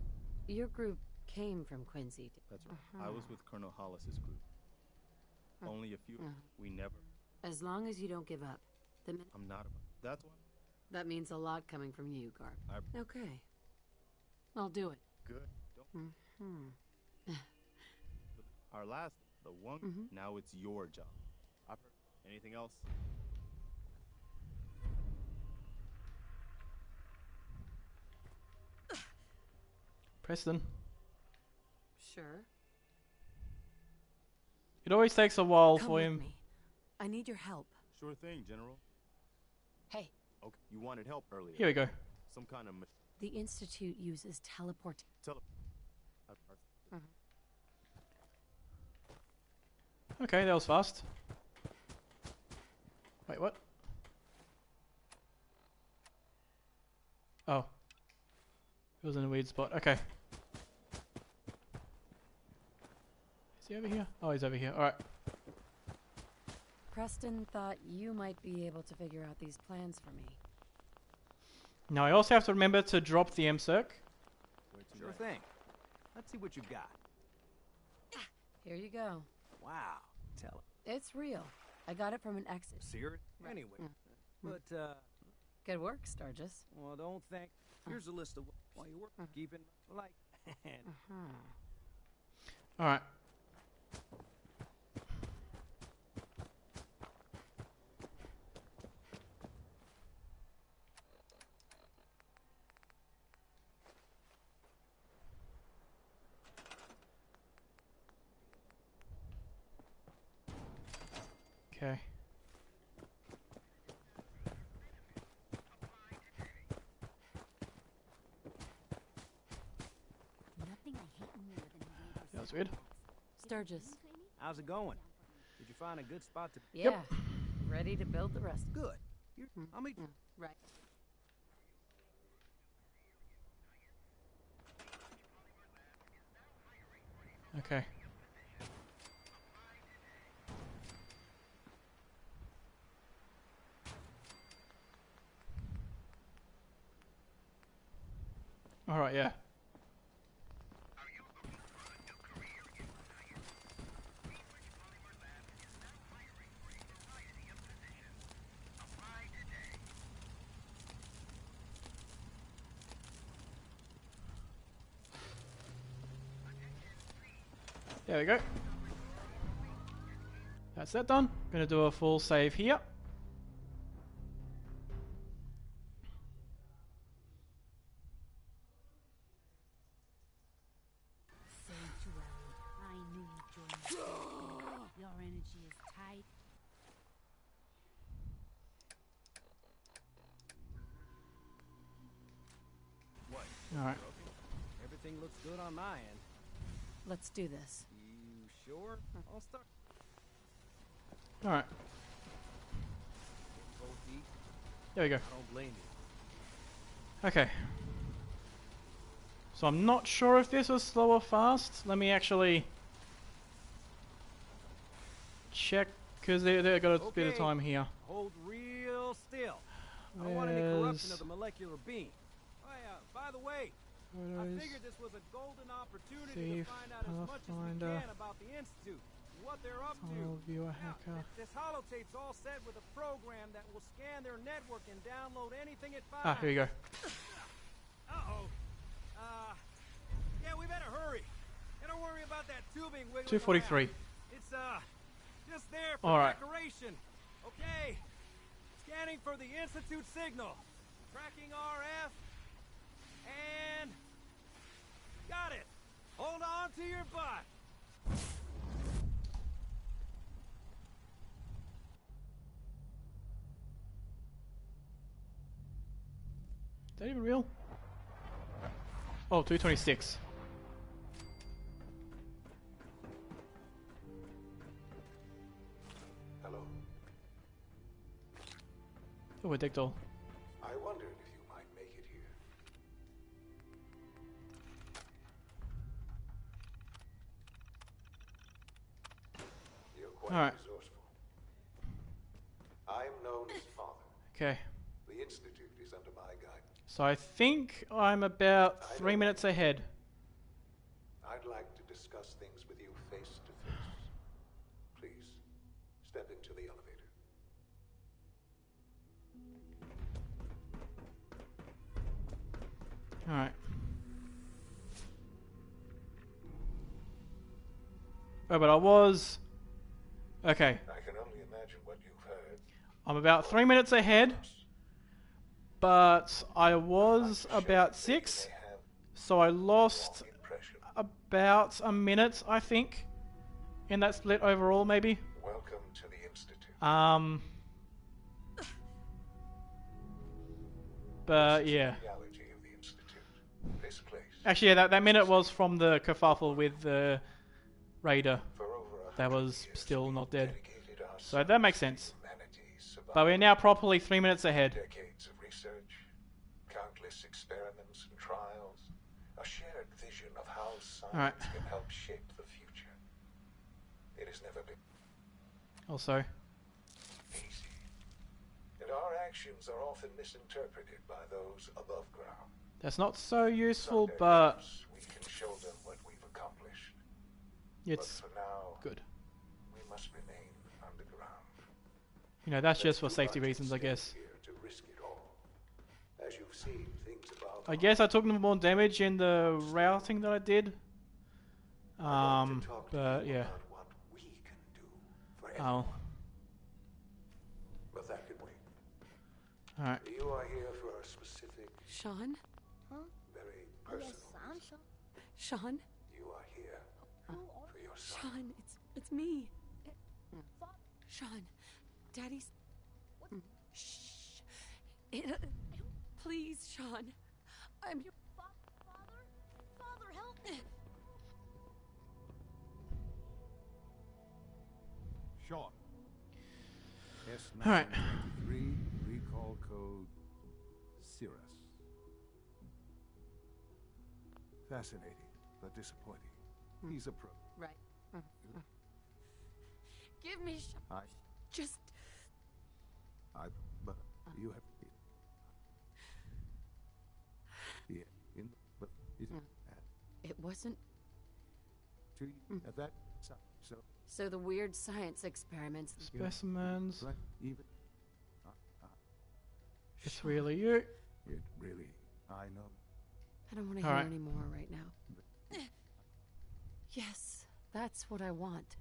Your group came from Quincy. That's right. I was with Colonel Hollis's group. Only a few. We never. As long as you don't give up. I'm not about. That's why. That means a lot coming from you, Garb. Okay. I'll do it. Good. Our last, the one. Now it's your job. Anything else? Preston. Sure. It always takes a while Come for with him. me. I need your help. Sure thing, General. Hey. Okay, you wanted help earlier. Here we go. Some kind of. The Institute uses teleport. Okay, that was fast. Wait, what? Oh. It was in a weird spot. Okay. Is he over here? Oh, he's over here. Alright. Preston thought you might be able to figure out these plans for me. Now I also have to remember to drop the MCirc. Sure thing. Let's see what you got. Here you go. Wow. Tell it. It's real. I got it from an exit. Serious? Anyway. But, Good work, Sturgis. well, don't think. Here's a list of while you work. Keep in like. Alright. Okay. Nothing I hate more than neighbors. That was weird. Sturgis. How's it going? Did you find a good spot to... Yeah. Ready to build the rest. Good. I'll meet you. Right. Okay. All right, yeah. There we go. That's that done. Gonna do a full save here. Sanctuary. I knew you'd join us. Your energy is tight. What? All right. Everything looks good on my end. Let's do this. You sure? I'll start. All right. Both eat. There we go. I don't blame you. Okay. So I'm not sure if this was slow or fast. Let me actually check, because they got a bit of time here. Hold real still. I don't want any corruption of Where's the molecular beam. Oh yeah, by the way, I photos? figured this was a golden opportunity Thief, to find out as much as we Pathfinder, can about the Institute, what they're up file to. viewer Now, hacker. this holotape's all set with a program that will scan their network and download anything it finds. Ah, here we go. Uh-oh. Yeah, we better hurry. And don't worry about that tubing wiggling 243. around. It's, just there for All right. decoration. Okay. Scanning for the Institute signal. Tracking RF. And... got it. Hold on to your butt. Is that even real? Oh, 226. Hello. Oh, a dick doll. I wondered if you might make it here. You're quite All right. resourceful. I'm known as Father. Okay. The Institute is under my guidance. So I think I'm about 3 minutes ahead. I'd like to discuss things with you face to face. Please, step into the elevator. All right. Oh, but I was... Okay. I can only imagine what you've heard. I'm about 3 minutes ahead. But I was about 6. So I lost about a minute, I think. In that split overall, maybe. Welcome to the Institute. But yeah. Reality of the Institute. This place. Actually, yeah, that minute was from the kerfuffle with the Raider. That was still not dead. So that makes sense. But we're now properly 3 minutes ahead. Decades of research, countless experiments and trials, a shared vision of how science can help shape the future. It has never been Also. easy. And our actions are often misinterpreted by those above ground. That's not so useful, but We can show them what we've accomplished. it's But for now, good. we must remain underground. You know, that's just for safety reasons, I guess. Here to risk it all. As you've seen, things about I guess I took more damage in the routing that I did. But yeah. Oh. But that could wait. Alright. You are here for a specific, Sean? very personal. I'm Sean. Sean? You are here for your son. Sean, it's me. Sean, Daddy's... Shh. Please, Sean. I'm your... Father, help me! Sean. All right. S993, recall code Cirrus. Fascinating, but disappointing. He's a pro. Right. Give me... Just... But you have... Yeah, but It wasn't... to you at that so So the weird science experiments... Specimens. right, even It's really you. it really I know. I don't want to All hear right. any more right now. Yes, that's what I want.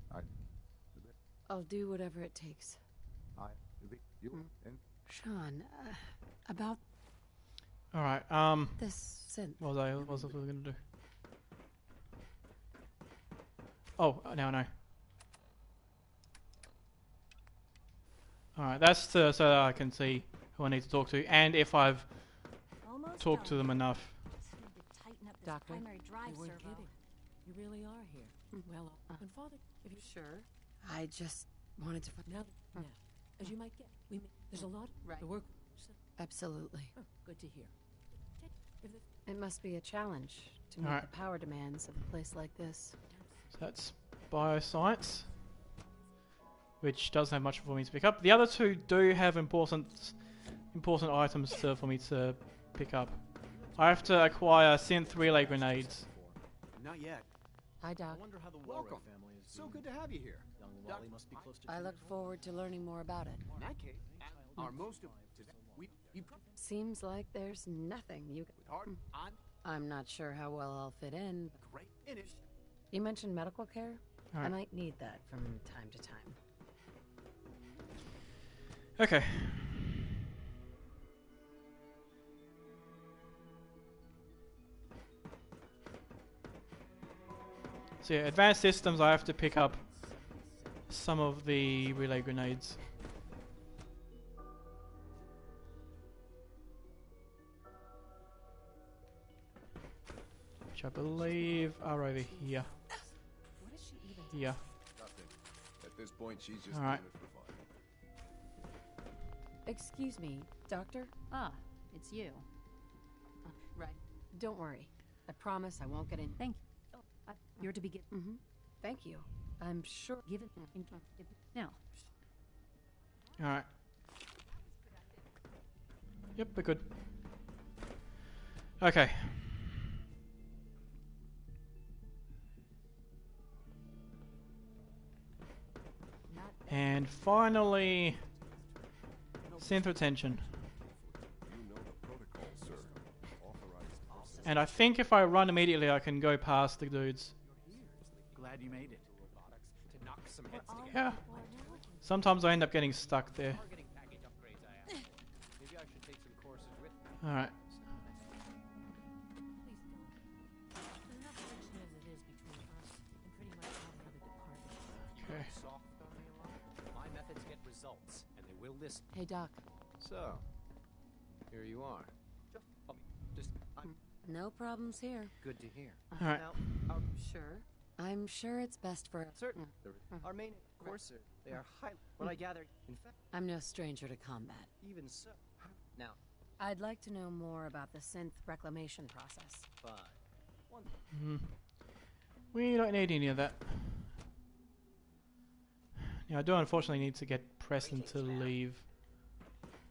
I'll do whatever it takes. You and Sean, about All right. this synth. What was I gonna do? Oh, now I know. All right, that's so that I can see who I need to talk to, and if I've talked to them enough. Tighten up this Doctor, primary drive You weren't servo. kidding. You really are here. Well, when Father, if you Sure. I just wanted to find now, as you might get, there's a lot to work. Absolutely. Oh, good to hear. It must be a challenge to meet Alright. the power demands of a place like this. So that's bioscience, which doesn't have much for me to pick up. The other two do have important items for me to pick up. I have to acquire synth relay grenades. Not yet. Hi, Doc. I wonder how the Welcome. Warwick family is So doing. good to have you here. Young Doc, Wally must be close to I look 24. forward to learning more about it. In that case, our most Seems like there's nothing you can... hard. I'm not sure how well I'll fit in. But Great finish. you mentioned medical care? I Alright. might need that from time to time. Okay. So yeah, advanced systems, I have to pick up some of the relay grenades. Which I believe are over here. What is she even... Yeah. Nothing. At this point, she's just All right. doing it for fun. Excuse me, doctor? Ah, it's you. Right. Don't worry. I promise I won't get in... Thank you. You're to be given. Mm-hmm. Thank you. I'm sure... Given. Now. Alright. Yep, we're good. Okay. And finally, synth retention. You know the protocol, sir. Authorized. And I think if I run immediately, I can go past the dudes. Glad you made it. To knock some heads together. Yeah. Sometimes I end up getting stuck there. Targeting package upgrades I have. Maybe I should take some courses with me. Alright. There's enough friction as it is between us and pretty much every other department. Okay. Soft on me a lot. My methods get results, and they will listen. Hey, Doc. So, here you are. No problems here. Good to hear. Alright. Now, Sure. I'm sure it's best for... certain. Our main course, they are high. What I gather, in fact, I'm no stranger to combat. even so. Now, I'd like to know more about the synth reclamation process. fine. One. We don't need any of that. Yeah, I do unfortunately need to get Preston to leave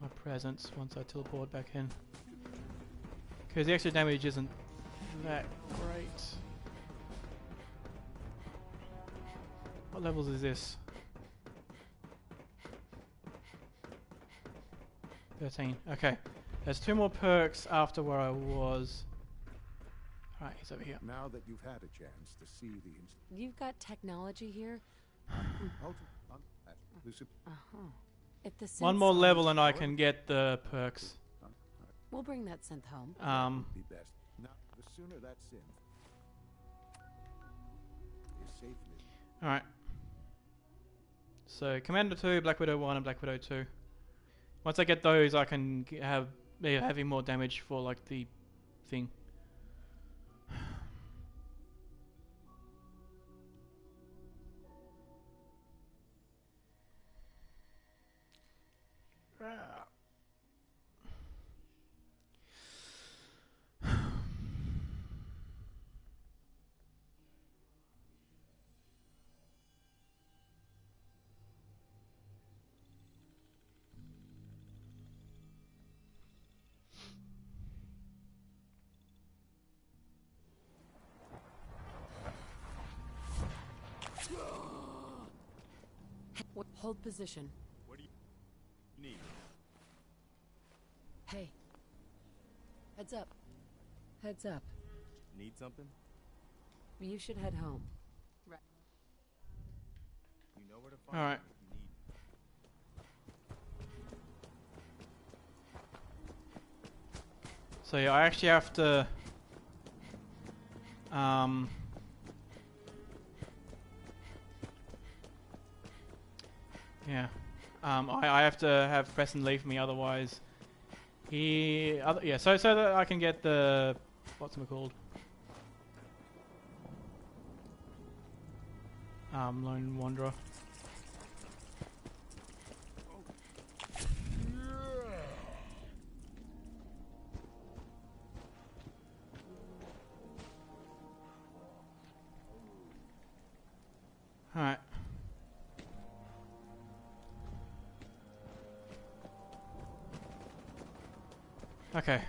my presence once I teleport back in. Because the extra damage isn't that great. What levels is this? 13. Okay. There's 2 more perks after where I was. Alright, he's over here. Now that you've had a chance to see the You've got technology here? Uh-huh. If the One synth's more on- level and I can get the perks. We'll bring that synth home. be best. Now, the sooner that synth is safely. Alright. So Commander 2, Black Widow 1, and Black Widow 2. Once I get those, I can have having more damage for like the thing. Hold position. What do you need? Hey. Heads up. Heads up. Need something? You should head home. Right. You know where to find All right. me if you need. So yeah, I actually have to yeah. I have to have Preston leave me, otherwise yeah, so that I can get the what's it called? Lone Wanderer. Alright. Okay.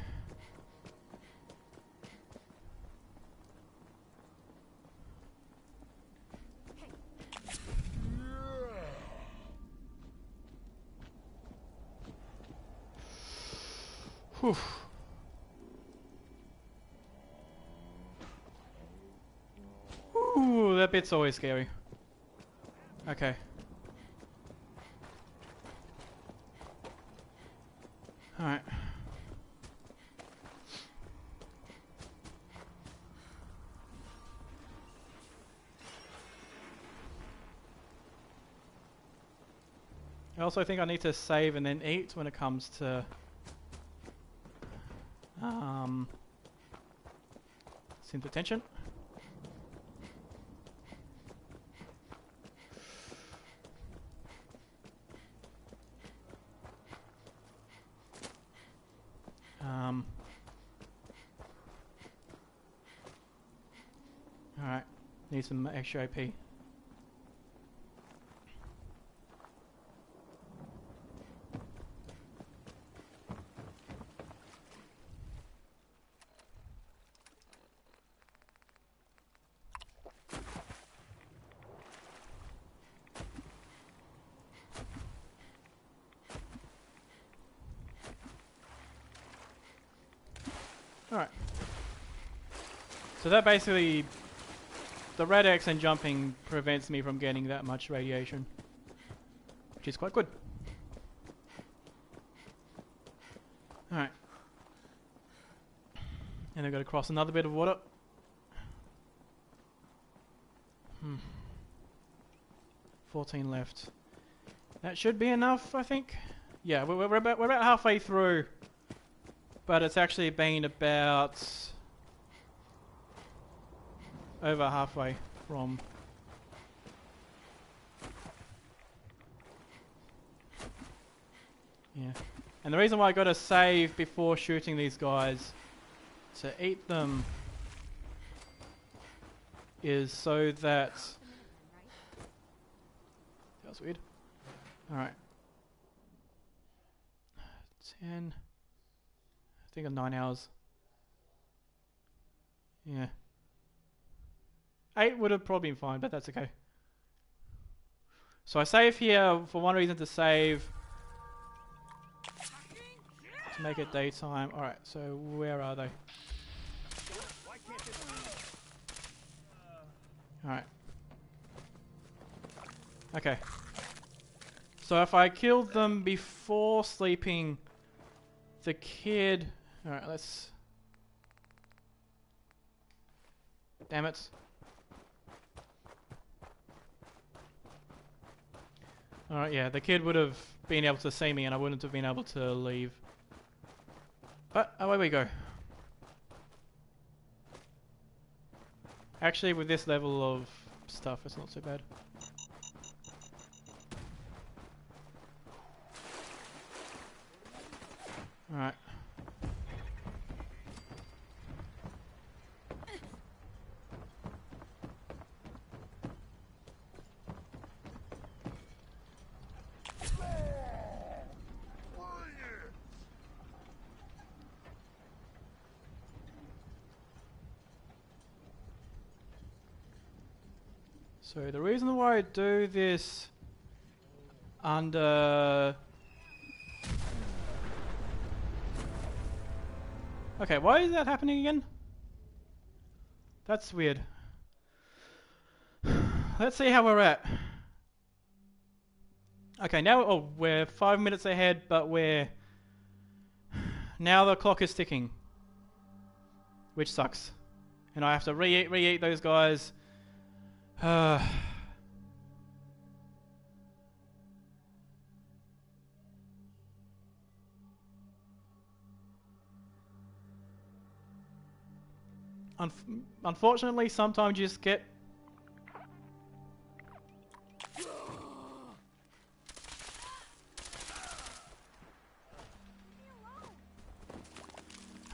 Whew. Ooh, that bit's always scary. Okay. Alright. I also think I need to save and then eat when it comes to synth attention. Alright, need some extra AP. Alright. So that basically, the red X and jumping prevents me from getting that much radiation, which is quite good. Alright. And I've got to cross another bit of water. 14 left. That should be enough, I think. Yeah, we're about halfway through, but it's actually been about over halfway from. Yeah, and the reason why I got to save before shooting these guys to eat them is so that. That was weird. Alright. 10. I think of 9 hours. Yeah. 8 would have probably been fine, but that's okay. So I save here for one reason, to save. To make it daytime. Alright, so where are they? Alright. Okay. So if I killed them before sleeping, the kid... Alright, let's... Damn it. Alright, yeah, the kid would have been able to see me and I wouldn't have been able to leave. But away we go. Actually, with this level of stuff, it's not so bad. Alright. So the reason why I do this under... Okay, why is that happening again? That's weird. Let's see how we're at. Okay, now we're 5 minutes ahead, but we're... Now the clock is ticking. Which sucks. And I have to re-eat those guys. Unfortunately, sometimes you just get...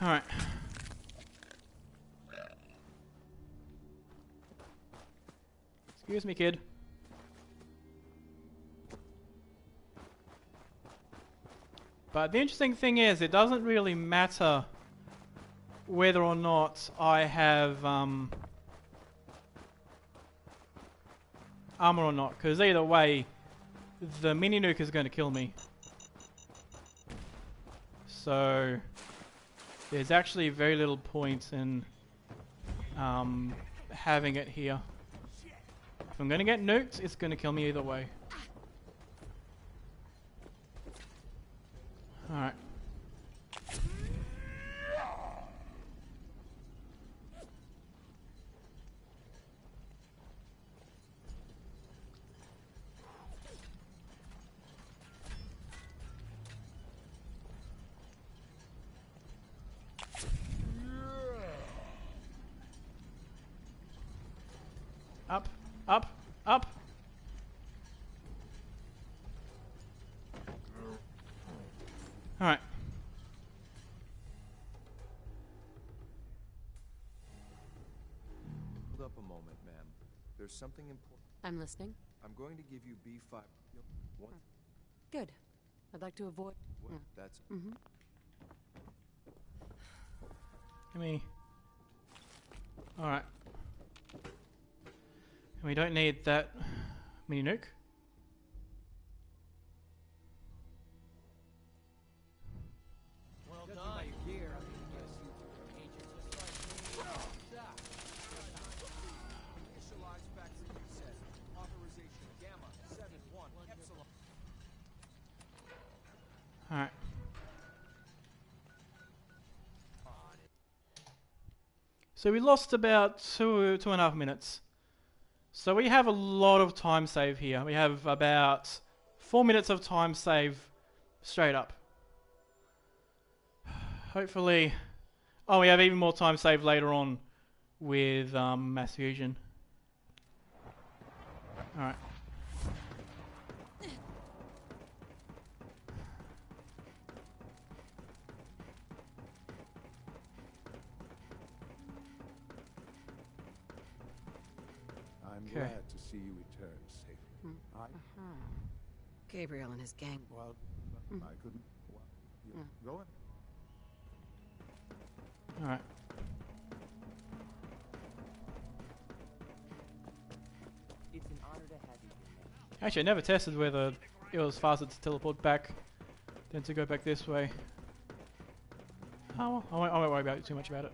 Alright. Excuse me, kid. But the interesting thing is, it doesn't really matter whether or not I have armor or not, because either way, the mini nuke is going to kill me. So there's actually very little point in having it here. If I'm going to get nuked, it's going to kill me either way. Alright. Up, up, up. All right. Hold up a moment, ma'am. There's something important. I'm listening. I'm going to give you B5. One. Good. I'd like to avoid... Well, that's... Mm-hmm. Let me... Alright. And we don't need that mini nuke. Well done. Gear. Initialized factory reset. Authorization Gamma 7-1 Epsilon. Alright. So we lost about 2.5 minutes. So we have a lot of time save here. We have about 4 minutes of time save straight up. Hopefully... Oh, we have even more time save later on with mass fusion. Alright. I'm Okay. glad to see you return safely. Gabriel and his gang. Well, I couldn't. Well, go on. Alright. It's an honor to have you here. Actually, I never tested whether it was faster to teleport back than to go back this way. Oh well, I won't worry about it too much about it.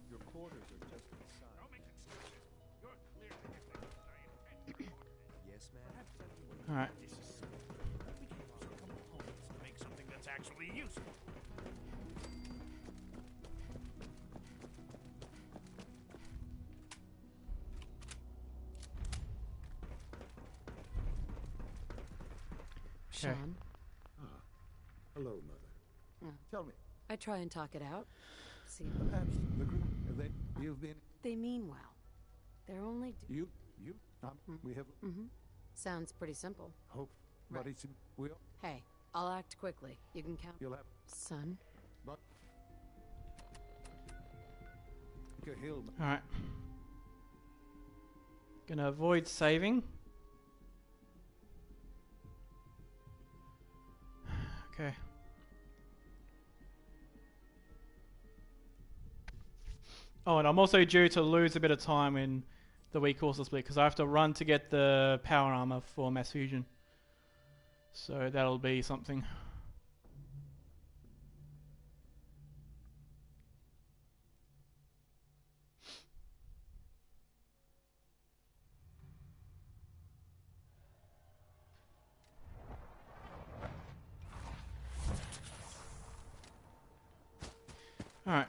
Your quarters are just inside. Yes, ma'am. Alright. Make something that's actually useful. Sean. Ah, hello, Mother. Tell me. I try and talk it out. See, Perhaps the group that you've been. they mean well. They're only. We have. Sounds pretty simple. Hope, Right. but it's we'll. Hey, I'll act quickly. You can count. You'll have. Son. But. Hill. All right. Gonna avoid saving. Okay. Oh, and I'm also due to lose a bit of time in the weak course split because I have to run to get the power armor for mass fusion. So that'll be something. All right.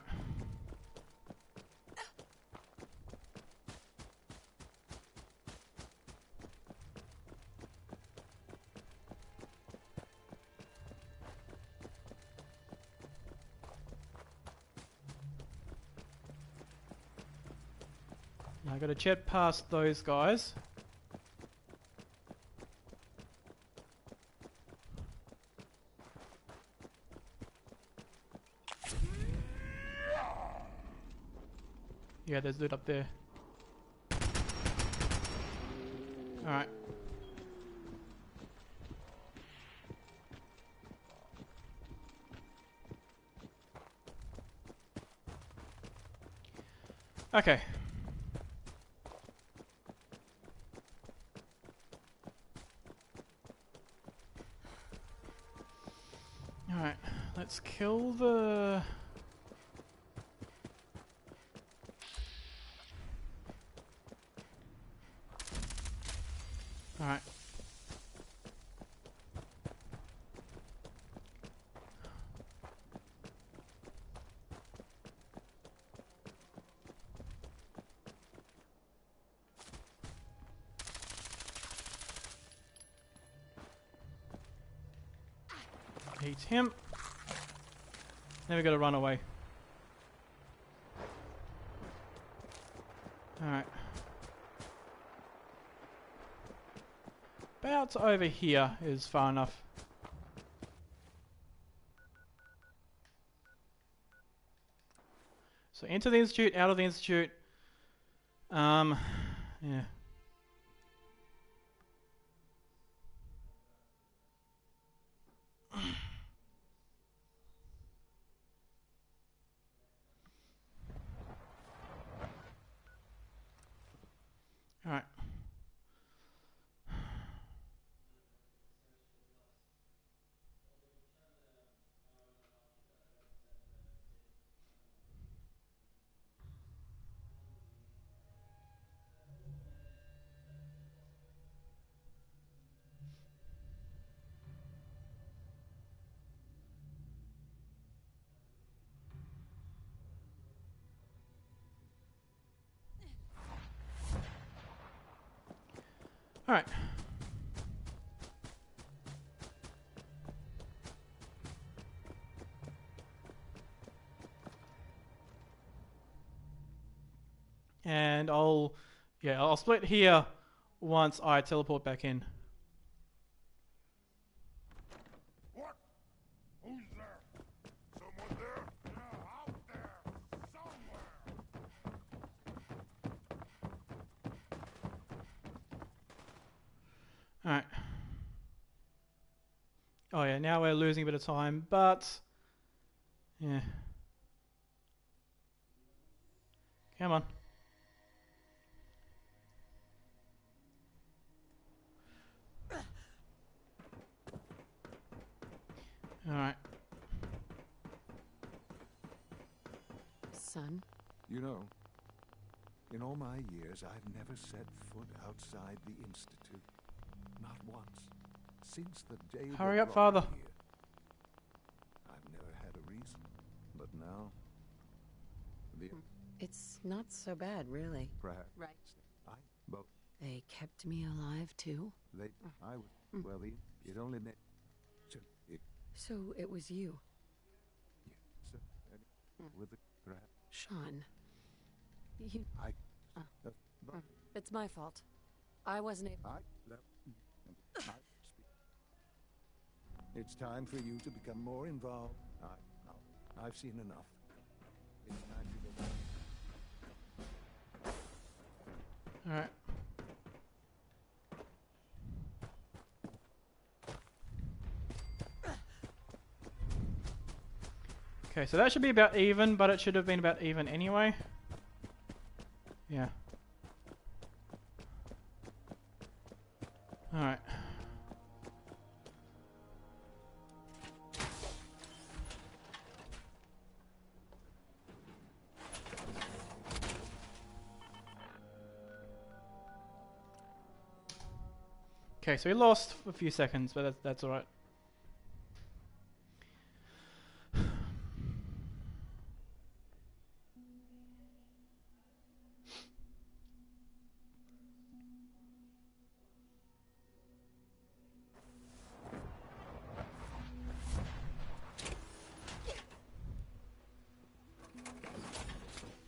Now I got to jet past those guys. Yeah, there's loot up there. Alright. Okay. Alright, let's kill the... Alright. Eat him. Then we gotta run away. Alright. About over here is far enough. So into the institute, out of the institute. Yeah. Alright. Alright. And I'll split here once I teleport back in. What? Who's there? Someone there? Yeah, out there. Somewhere. Alright. Oh yeah, now we're losing a bit of time, but... Yeah. Come on. Alright. Son? You know, in all my years, I've never set foot outside the Institute. Not once. Since the day Hurry they up, brought me Father. here. I've never had a reason. But now... It's not so bad, really. Perhaps. Right. But They kept me alive, too. I was... Well, it only meant... So it, So it was you. so, with the grab. Sean. You... I. It's my fault. I wasn't able... It's time for you to become more involved. I've seen enough. It's time to go back. Alright. Okay, so that should be about even, but it should have been about even anyway. Yeah. Alright. Okay, so we lost a few seconds, but that's alright.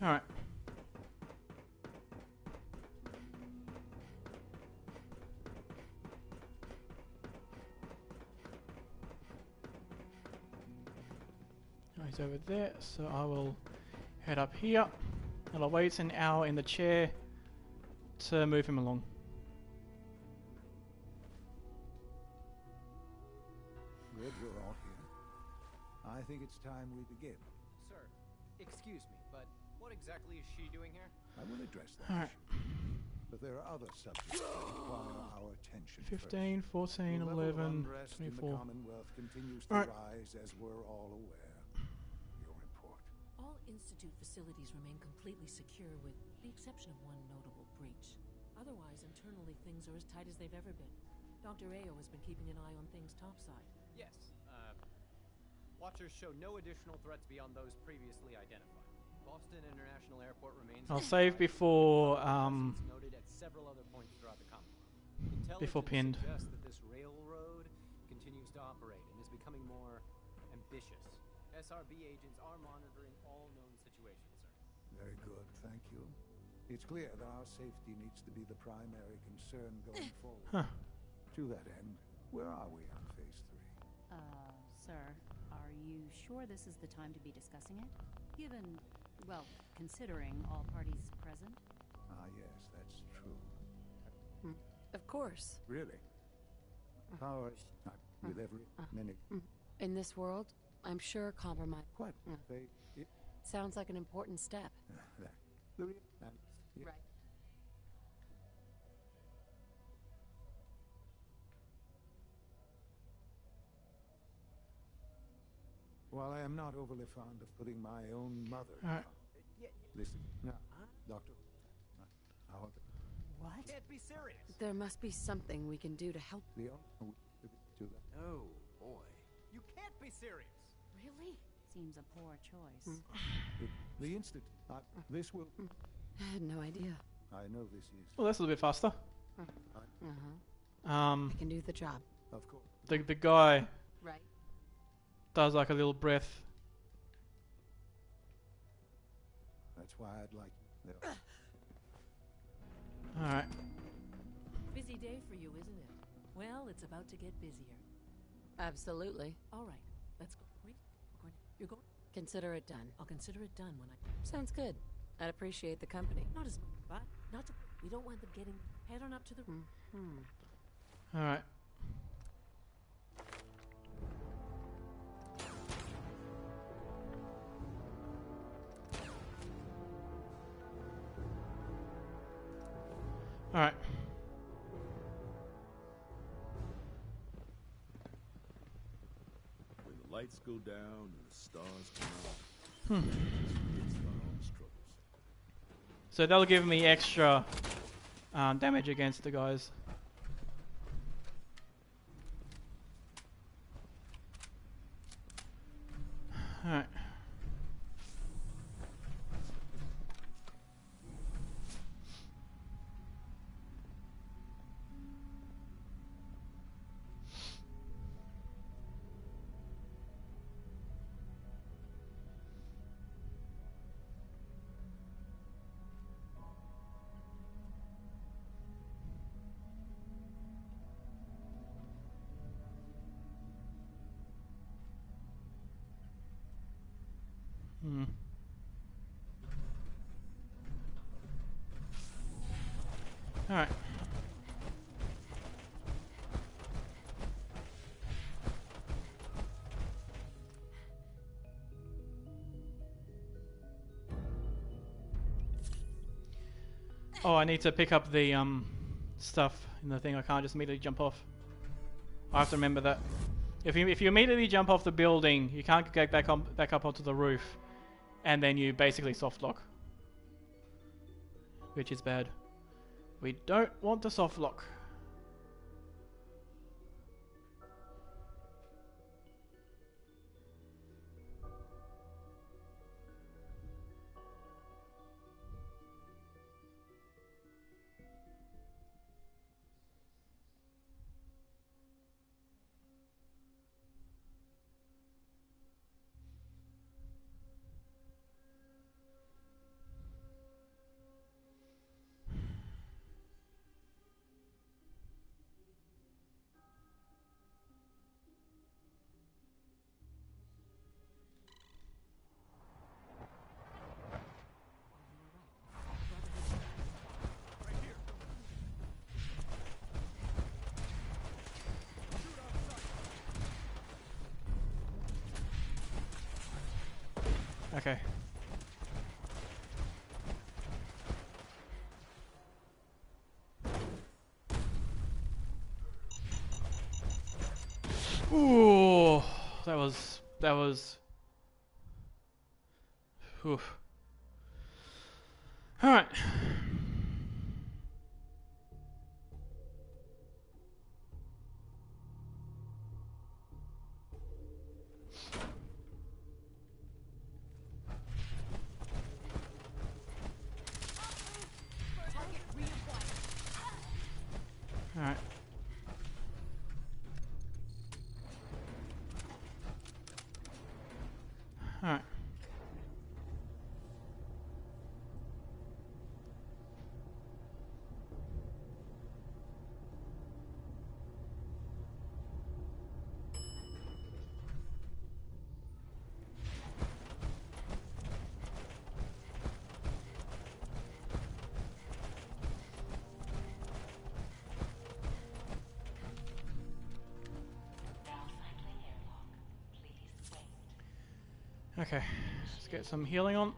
Alright. He's over there, so I will head up here and I'll wait an hour in the chair to move him along. Good, we're all here. I think it's time we begin. Sir, excuse me, but what exactly is she doing here? I will address that Alright. issue. But there are other subjects that require our attention 15, first. 14, The level of 11, unrest in the 24. Commonwealth continues to Alright. rise, as we're all aware. Your report. All Institute facilities remain completely secure with the exception of one notable breach. Otherwise, internally, things are as tight as they've ever been. Dr. Ayo has been keeping an eye on things topside. Yes, watchers show no additional threats beyond those previously identified. Boston International Airport remains... I'll save before noted at several other points throughout the Commonwealth. before pinned. Suggests that this railroad continues to operate and is becoming more ambitious. SRB agents are monitoring all known situations, sir. Very good, thank you. It's clear that our safety needs to be the primary concern going forward. Huh. To that end, where are we on phase 3? Sir, are you sure this is the time to be discussing it? Given, well, considering all parties present? Ah, yes, that's true. Of course. Really? Power with every minute. In this world, I'm sure compromise... What? Sounds like an important step. Right. While I am not overly fond of putting my own mother down, listen, now, Doctor, how... What? Can't be serious. There must be something we can do to help. The only to that. Oh, boy. You can't be serious. Really? Seems a poor choice. The instant this will... I had no idea. I know this is... Well, that's a little bit faster. I can do the job. Of course. The guy Right. does like a little breath. That's why I'd like... Alright. Busy day for you, isn't it? Well, it's about to get busier. Absolutely. All right, let's go. Wait, you're going? Consider it done. I'll consider it done when I... Sounds good. I'd appreciate the company. Not as much, but not to... We don't want them getting... Head on up to the room. Alright. Alright. When the lights go down and the stars come out, Hmm. it's about all the struggles. So that'll give me extra damage against the guys. Alright. Hmm. Alright. Oh, I need to pick up the stuff in the thing. I can't just immediately jump off. I have to remember that. If you immediately jump off the building, you can't get back up onto the roof, and then you basically soft lock, which is bad. We don't want to soft lock. Okay. Ooh, that was. Oof. All right. All right. All right. Okay, let's get some healing on.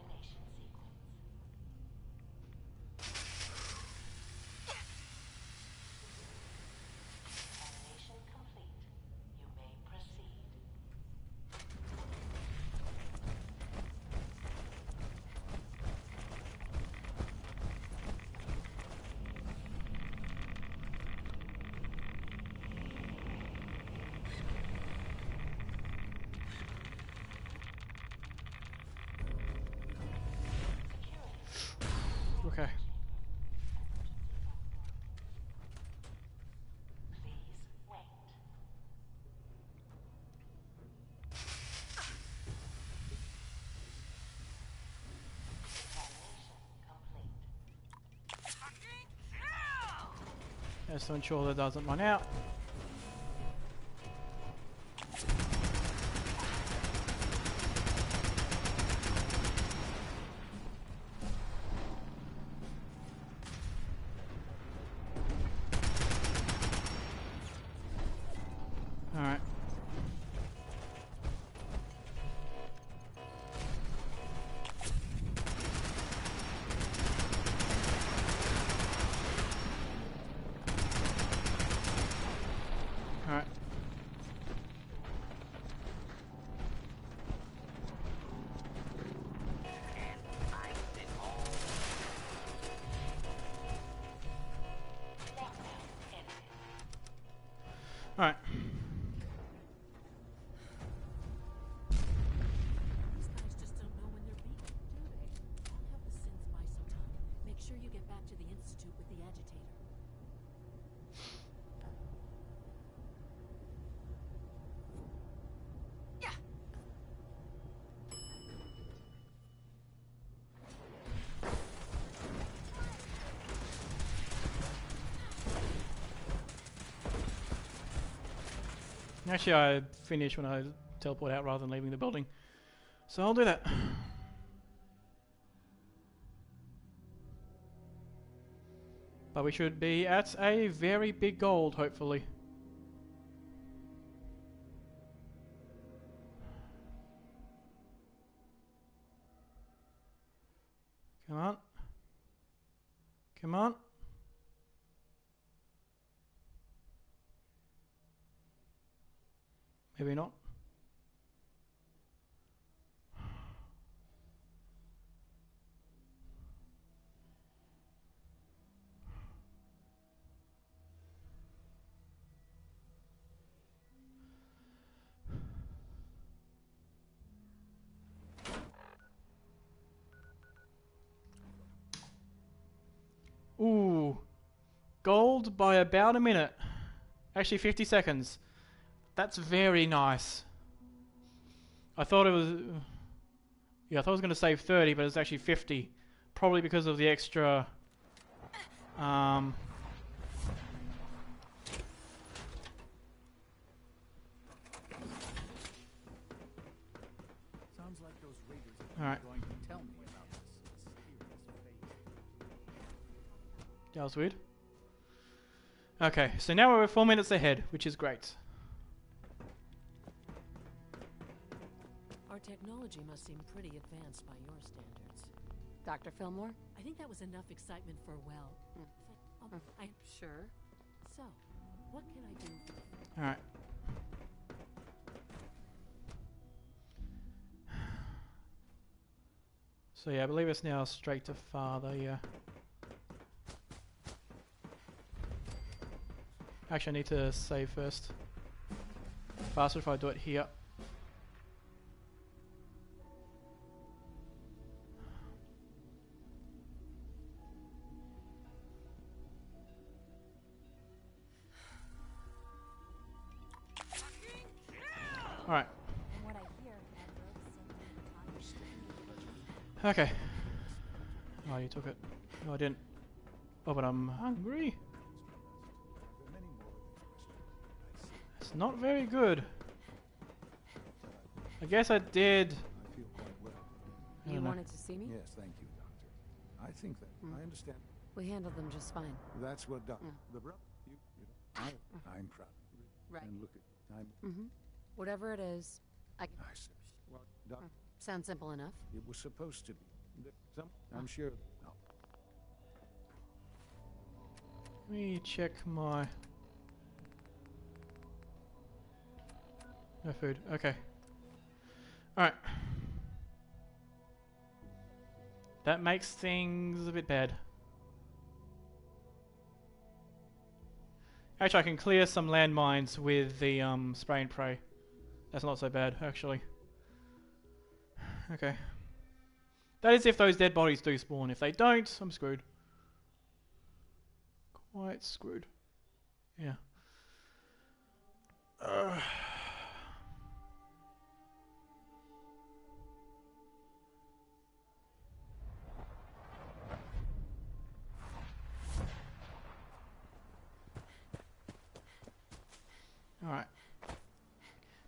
Okay. Just to ensure that doesn't run out. Alright. Alright. Alright. These guys just don't know when they're beaten, do they? I'll have the synths buy some time. Make sure you get back to the Institute with the agitator. Actually, I finish when I teleport out rather than leaving the building. So I'll do that. But we should be at a very big gold, hopefully. Come on. Come on. Maybe not. Ooh. Gold by about a minute. Actually, 50 seconds. That's very nice. I thought it was... Yeah, I thought I was going to save 30, but it's actually 50. Probably because of the extra... Sounds like those raiders are going to tell me about this mysterious fate. That was weird. Okay, so now we're 4 minutes ahead, which is great. Our technology must seem pretty advanced by your standards. Dr. Fillmore? I think that was enough excitement for, well... I'm sure. So, what can I do for you? Alright. So yeah, I believe it's now straight to father, yeah. Actually, I need to save first. Faster if I do it here. Alright. Okay. Oh, you took it. No, I didn't. Oh, but I'm hungry. It's not very good. I guess I did. I feel quite well. You wanted to see me? Yes, thank you, Doctor. I think that I understand. We handled them just fine. That's what Doctor. The brother. I'm proud. Right. And look at I'm. Whatever it is, I see. Well, Doc, sounds simple enough. it was supposed to be. I'm sure. No. Let me check my... No food. Okay. Alright. That makes things a bit bad. Actually, I can clear some landmines with the spray and pray. That's not so bad, actually. Okay. That is if those dead bodies do spawn. If they don't, I'm screwed. Quite screwed. Yeah. Alright.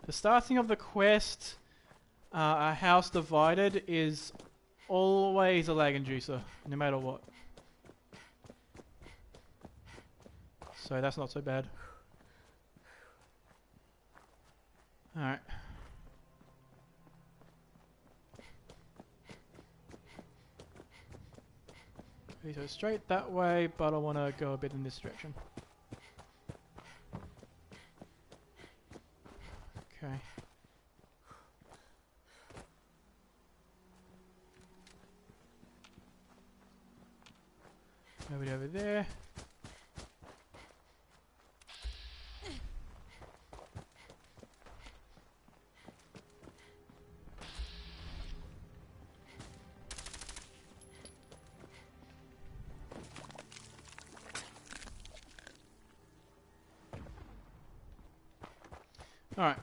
The starting of the quest, a house divided, is always a lag inducer, no matter what. So that's not so bad. Alright. We go straight that way, but I want to go a bit in this direction. Okay. Nobody over there. Alright.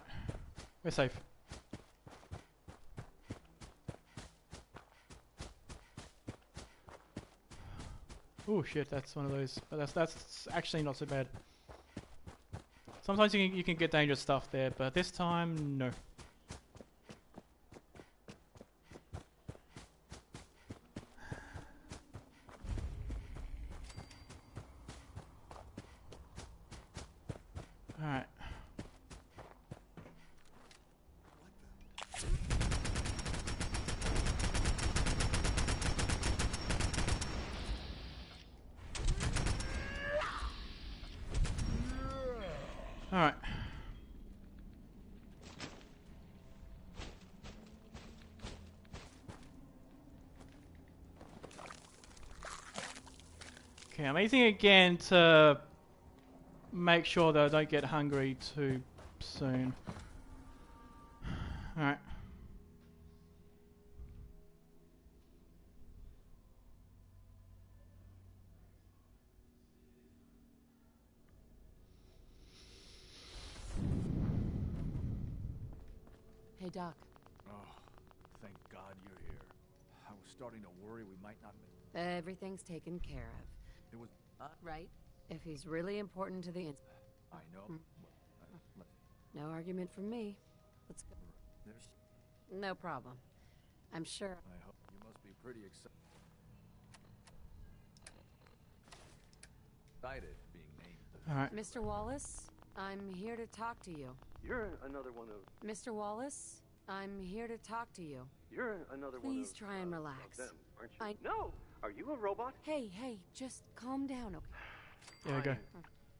We're safe. Oh shit, that's one of those. But that's actually not so bad. Sometimes you can get dangerous stuff there, but this time, no. Alright. Alright. Okay, I'm eating again to make sure that I don't get hungry too soon. Alright. Hey, Doc. Oh, thank God you're here. I was starting to worry we might not make... Everything's taken care of. It was... Right? If he's really important to the I know. No argument from me. Let's go. There's... No problem. I'm sure. I hope you must be pretty excited being named. Alright. Mr. Wallace, I'm here to talk to you. You're another one of... Mr. Wallace, I'm here to talk to you. You're another one of... Please try and relax. Them, aren't you? No! Are you a robot? Hey, just calm down, okay? There we go.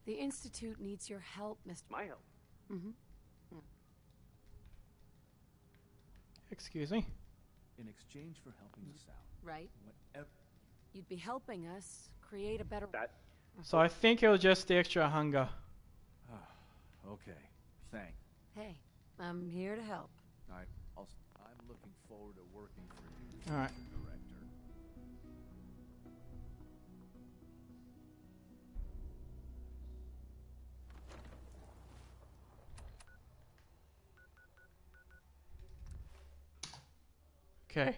The Institute needs your help, Mr. My help? Mm-hmm. Excuse me? In exchange for helping us out. Right? Whatever. You'd be helping us create a better... So I think it was just the extra hunger. Okay, thanks. Hey, I'm here to help. I'm looking forward to working for you, Alright. Director. Okay.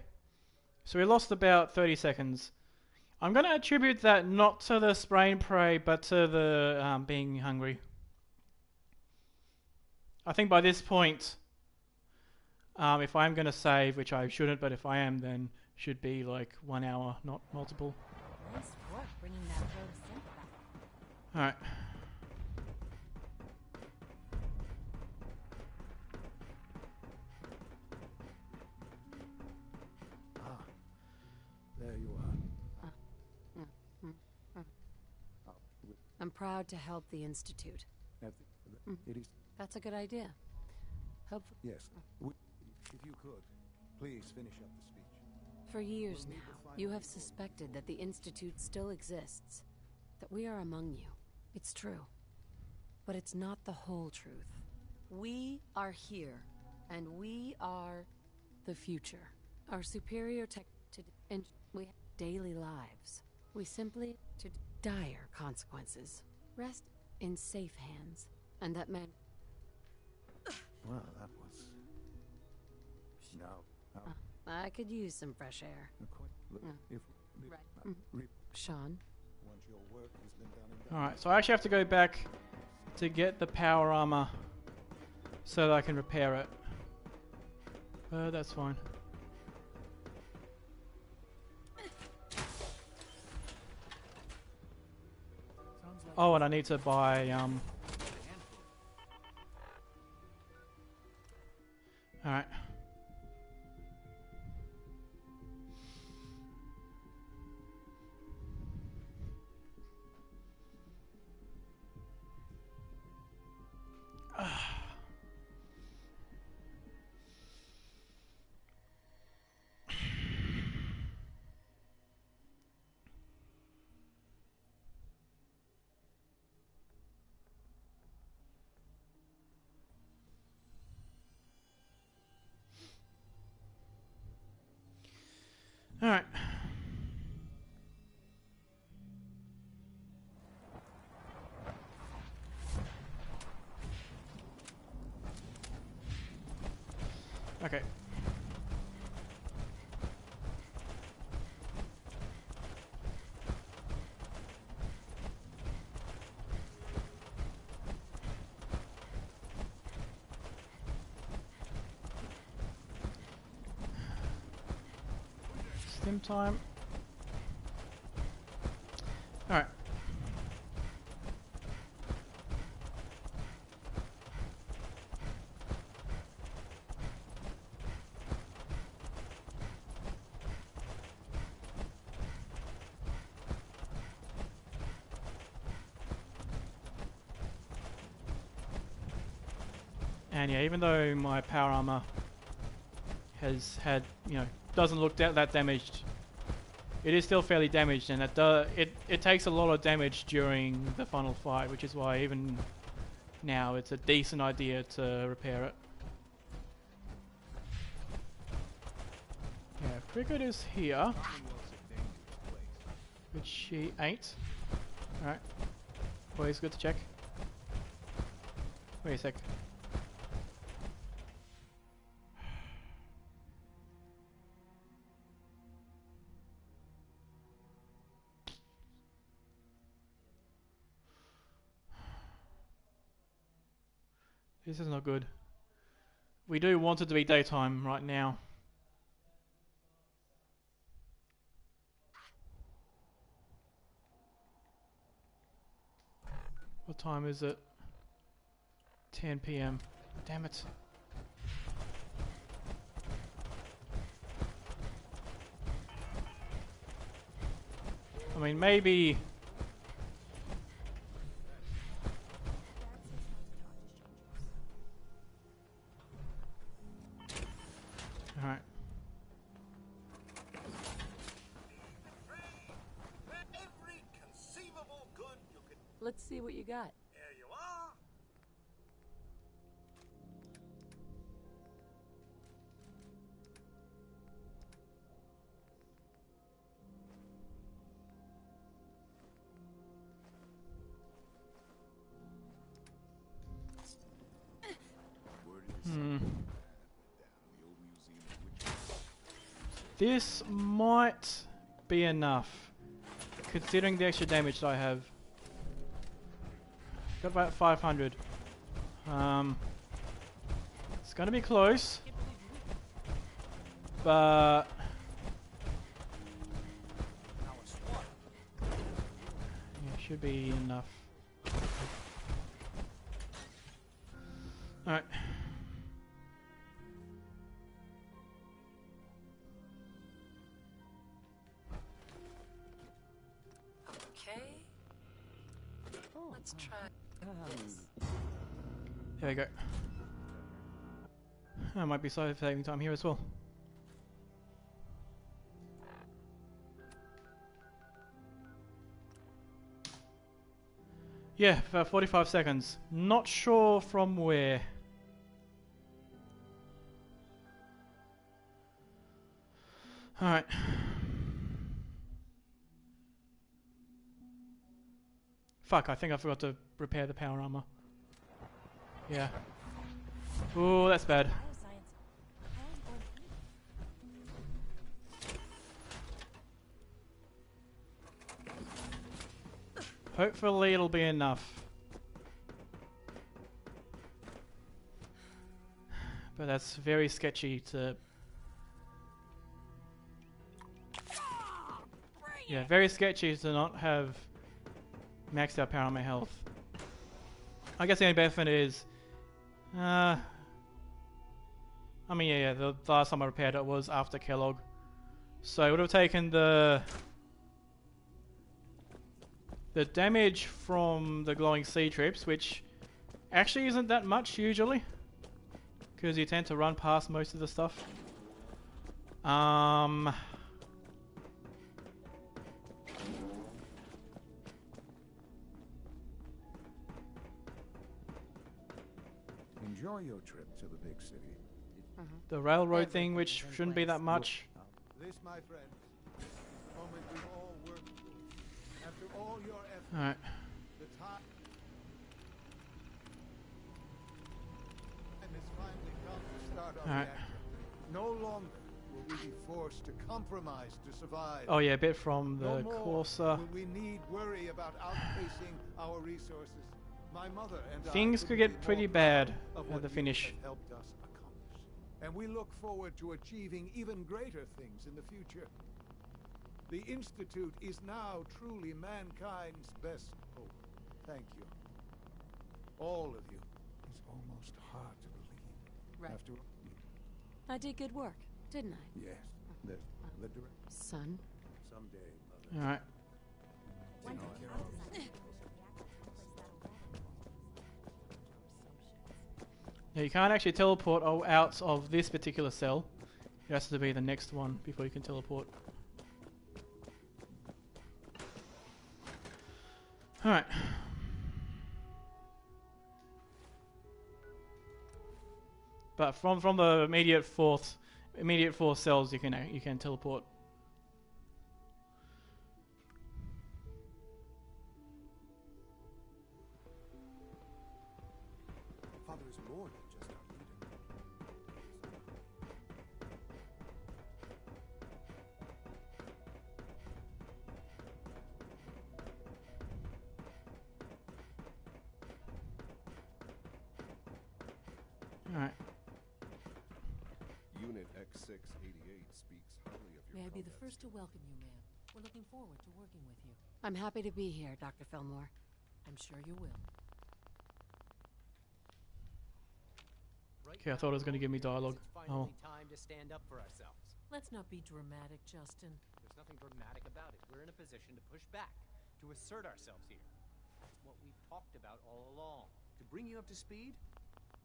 So we lost about 30 seconds. I'm going to attribute that not to the spray and pray, but to the being hungry. I think by this point, if I'm going to save, which I shouldn't, but if I am, then should be like 1 hour, not multiple. Nice work bringing that flow to sync back. Alright. There you are. I'm proud to help the Institute. It is. That's a good idea. Hopefully. Yes. If you could, please finish up the speech. For years now, you have suspected that the Institute still exists, that we are among you. It's true. But it's not the whole truth. We are here, and we are the future. Our superior tech and we have daily lives. We simply to dire consequences. Rest in safe hands, and that man. Well, that was. Now. I could use some fresh air. Sean. Once your work has been done. Alright, so I actually have to go back to get the power armor so that I can repair it. That's fine. Oh, and I need to buy, Alright. Alright. Okay. Stim time. Alright. And yeah, even though my power armor has had, doesn't look that damaged, it is still fairly damaged, and it takes a lot of damage during the final fight, which is why even now it's a decent idea to repair it. Yeah, Cricket is here, which she ain't. Alright, always good to check. Wait a sec. This is not good. We do want it to be daytime right now. What time is it? 10 PM. Damn it. I mean, maybe... Alright. Every conceivable good you could. Let's see what you got. There you are. This might be enough, considering the extra damage that I have. Got about 500. It's gonna be close, but yeah, should be enough. All right. Let's try. There we go. I might be saving time here as well. Yeah, about 45 seconds. Not sure from where. Alright. Fuck, I think I forgot to repair the power armor. Yeah. Ooh, that's bad. Hopefully it'll be enough. But that's very sketchy to... Yeah, very sketchy to not have maxed out power armor health. I guess the only benefit is... I mean, yeah, the last time I repaired it was after Kellogg. So it would have taken the damage from the glowing sea trips, which actually isn't that much usually, because you tend to run past most of the stuff. Enjoy your trip to the big city. The railroad thing, which shouldn't be that much. This, my friend, the moment we've all worked for. After all your efforts, Alright. the time has finally come to start our reactor. No longer will we be forced to compromise to survive. Oh yeah, a bit from the no more Corsa. will we need worry about outpacing our resources. My mother and Things I could get pretty bad at the finish. helped us accomplish, and we look forward to achieving even greater things in the future. The Institute is now truly mankind's best hope. Thank you, all of you. It's almost hard to believe. Right. After I did good work, didn't I? yes, the director. Son. Someday, Alright. Yeah, you can't actually teleport out of this particular cell. It has to be the next one before you can teleport. Alright. But from the immediate four cells you can teleport. Father is more than just our leader. Alright. Unit X688 speaks highly of your May I be the combat first to welcome you, ma'am. We're looking forward to working with you. I'm happy to be here, Dr. Fillmore. I'm sure you will. Okay, I thought it was going to give me dialogue. It's finally time to stand up for ourselves. Let's not be dramatic, Justin. There's nothing dramatic about it. We're in a position to push back, to assert ourselves here. That's what we've talked about all along. To bring you up to speed,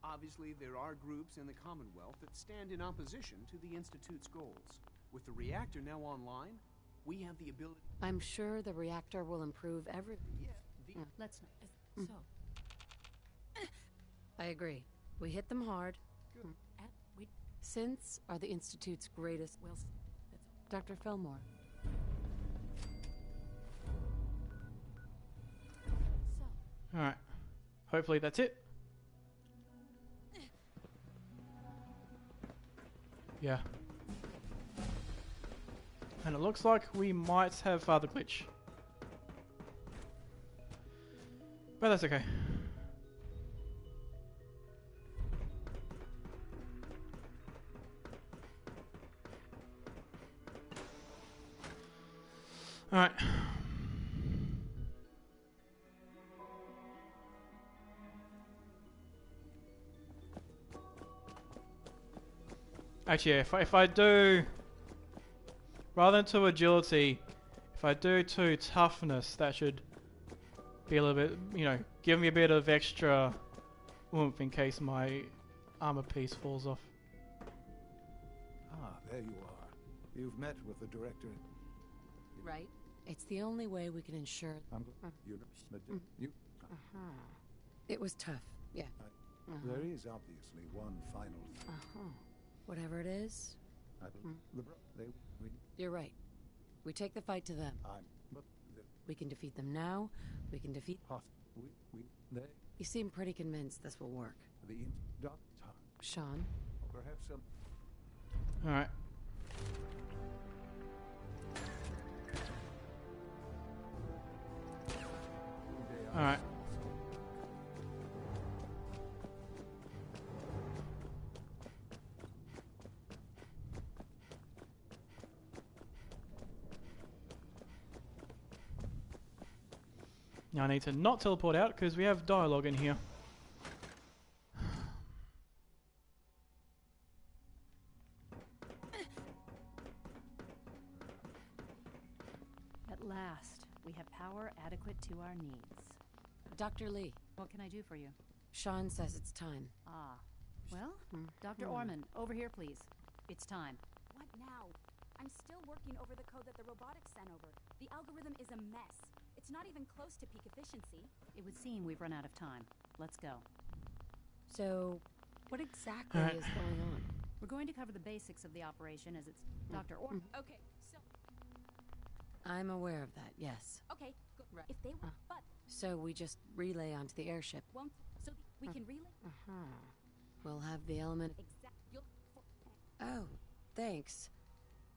obviously there are groups in the Commonwealth that stand in opposition to the Institute's goals. With the reactor now online, we have the ability... I'm sure the reactor will improve everything. Yeah, Let's not. So, I agree. We hit them hard. good. We Synths are the Institute's greatest... well, Dr. Fillmore. so. Alright. Hopefully that's it. Yeah. And it looks like we might have Father Glitch. But that's okay. Alright. Actually, yeah, if I do, rather than to agility, if I do to toughness, that should be a little bit, you know, give me a bit of extra oomph in case my armor piece falls off. Ah, there you are. You've met with the director. Right? It's the only way we can ensure... It was tough, yeah. There is obviously one final thing. Whatever it is, you're right. We take the fight to them. We can defeat them now. We can defeat... You seem pretty convinced this will work. Sean? Perhaps some... Alright. Alright. Now I need to not teleport out because we have dialogue in here. At last, we have power adequate to our needs. Dr. Lee. What can I do for you? Sean says it's time. Ah. Well, Dr. Orman, over here, please. It's time. What now? I'm still working over the code that the robotics sent over. The algorithm is a mess. It's not even close to peak efficiency. It would seem we've run out of time. Let's go. So, what exactly is going on? We're going to cover the basics of the operation as it's Dr. Orman. Okay, so... I'm aware of that, yes. Okay, good. Right. If they were... But... So we just relay onto the airship. Won't... So we can relay... We'll have the element... Exactly. Oh, thanks.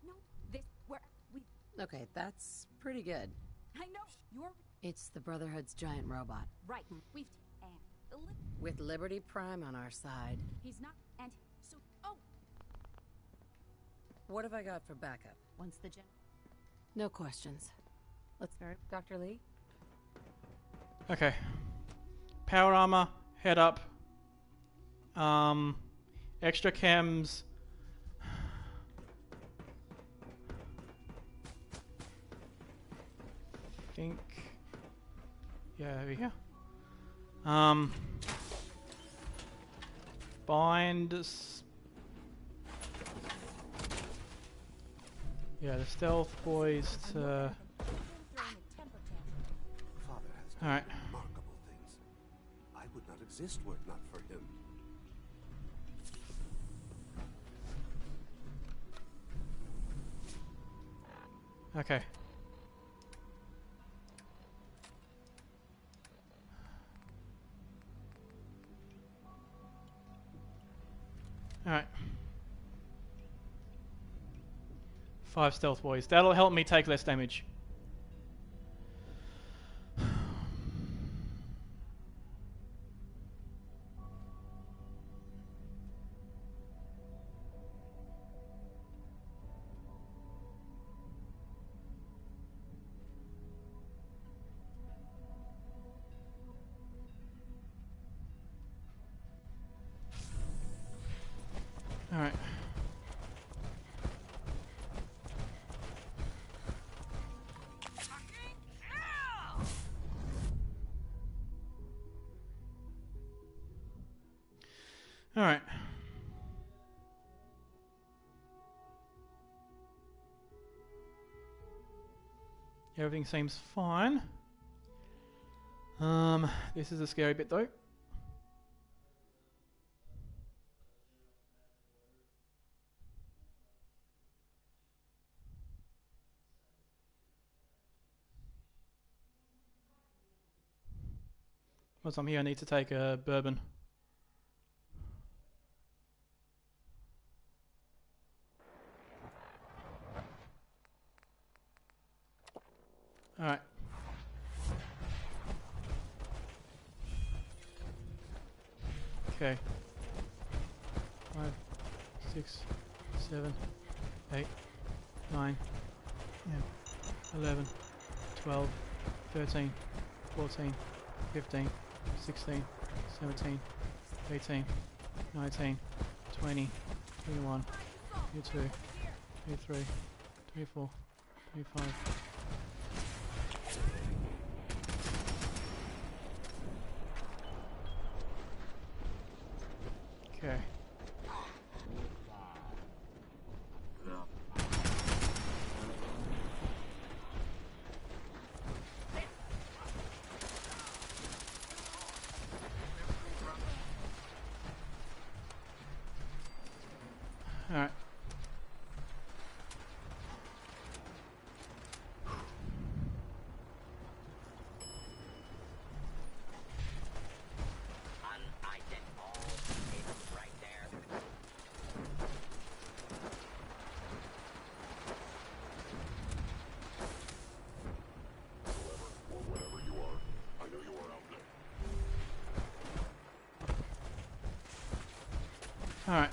No, this... Where... We... Okay, that's pretty good. I know, you're... It's the Brotherhood's giant robot. Right. We've... And... With Liberty Prime on our side. He's not... And... So... Oh! What have I got for backup? Once the gen... No questions. Let's start. Dr. Lee? Okay. Power armor, head up. Extra chems. Think. Yeah, over here. bind. Yeah, the stealth boys to. Father has done Alright. remarkable things. I would not exist were it not for him. Okay. Alright. 5 stealth boys. That'll help me take less damage. Alright. Alright. Everything seems fine. This is a scary bit though. Once I'm here, I need to take a bourbon. Alright. Okay. 5, 6, 7, 8, 9, 10, 11, 12, 13, 14, 15, 16, 17, 18, 19, 20, 21, 22, 23, 24, 25. Okay. Alright. Alright.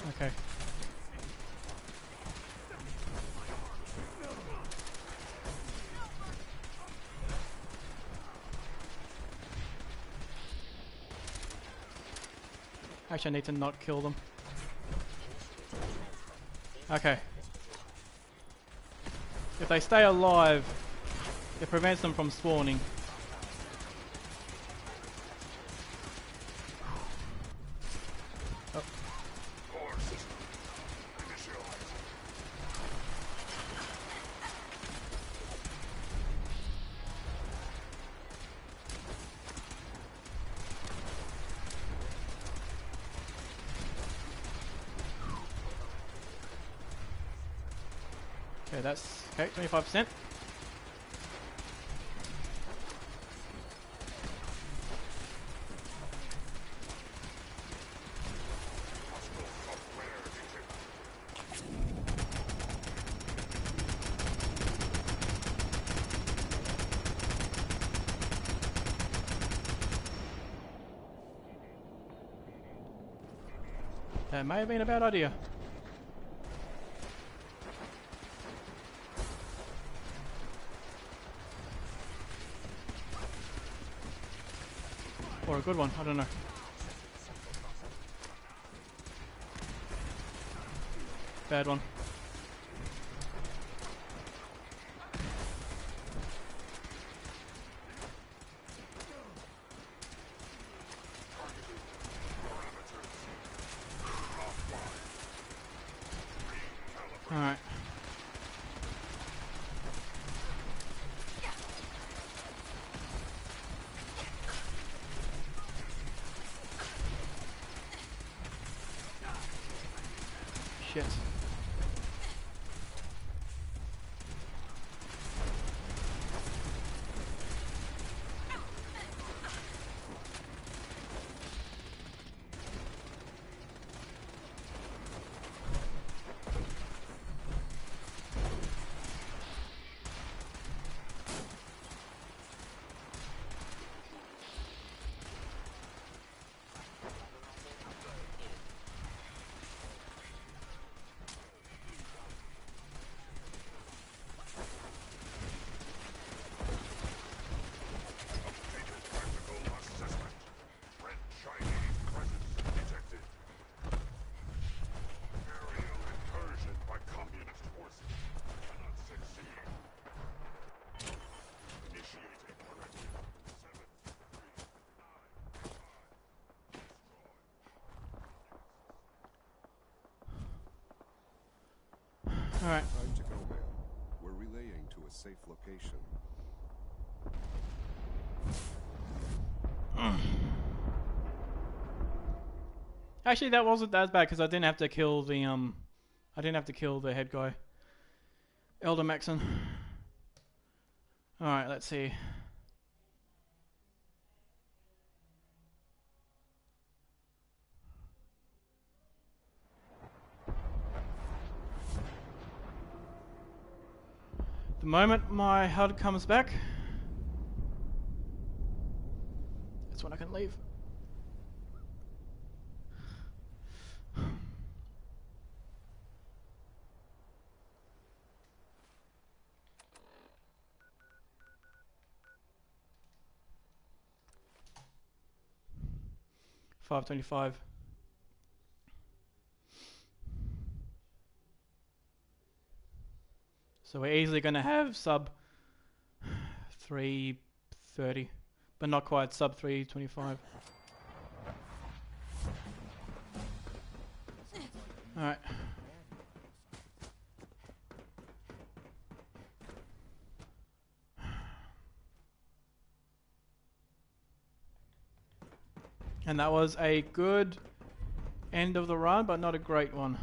Okay. Actually, I need to not kill them. Okay. If they stay alive, it prevents them from spawning. Oh. Okay, that's okay, 25%. That may have been a bad idea. Or a good one, I don't know. Bad one. Alright. Shit. Alright. Time to go, man. We're relaying to a safe location. Actually, that wasn't that bad because I didn't have to kill the head guy, Elder Maxon. All right, let's see. The moment my HUD comes back, that's when I can leave. $5.25. So we're easily going to have sub 330, but not quite sub 325. All right. And that was a good end of the run, but not a great one.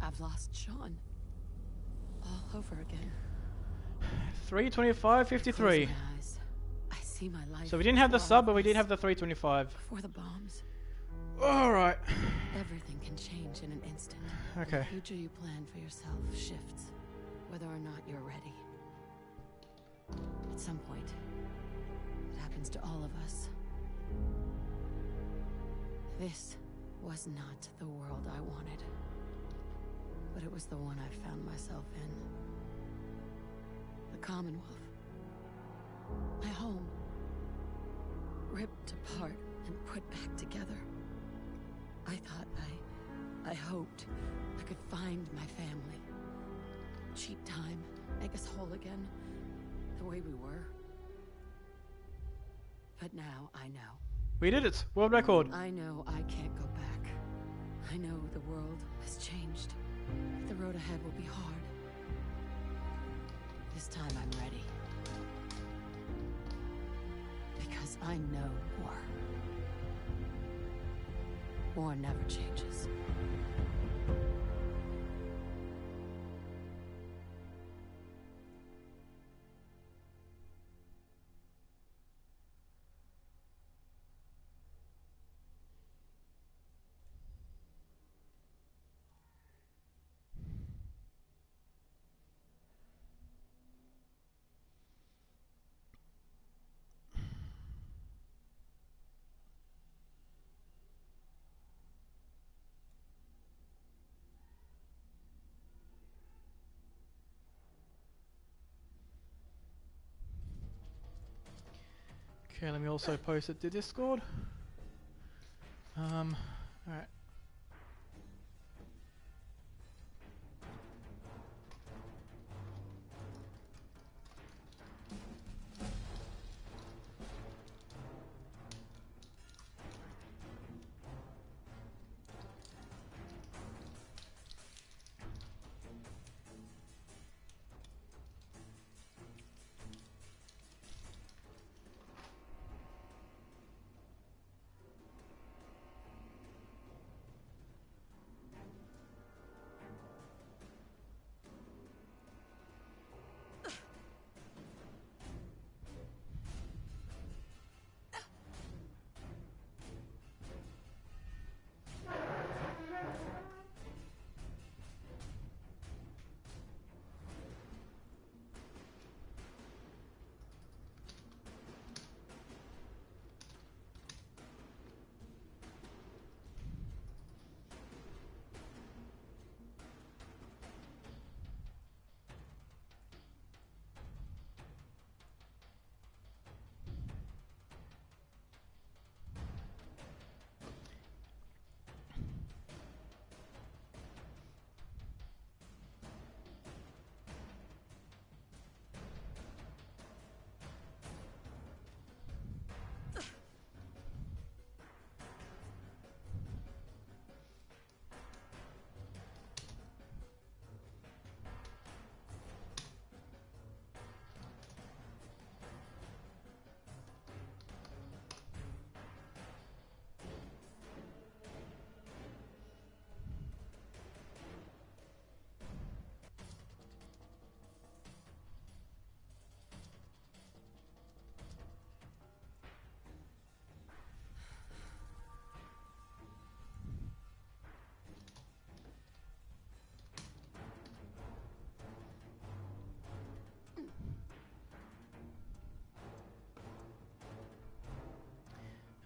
I've lost Sean. All over again. 325.53. I see my life. So we didn't have the sub, but we did have the 325. Before the bombs. Alright. Everything can change in an instant. Okay. The future you plan for yourself shifts, whether or not you're ready. At some point, it happens to all of us. This was not the world I wanted. But it was the one I found myself in. The Commonwealth. My home. Ripped apart and put back together. I thought I hoped I could find my family. Cheat time, make us whole again, the way we were. But now I know. We did it! World record! I know I can't go back. I know the world has changed. The road ahead will be hard. This time I'm ready. Because I know war. War never changes. Okay, let me also post it to Discord. Alright.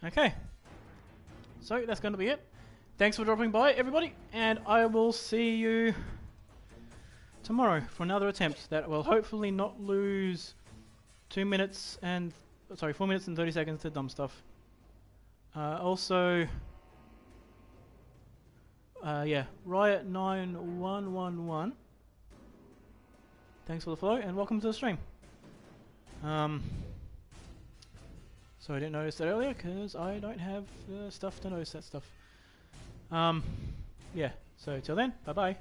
Okay, so that's going to be it. Thanks for dropping by, everybody, and I will see you tomorrow for another attempt that will hopefully not lose 4 minutes and 30 seconds to dumb stuff. Also, yeah, Riot 9111. Thanks for the follow and welcome to the stream. So I didn't notice that earlier because I don't have stuff to notice that stuff. Yeah, so till then, bye bye.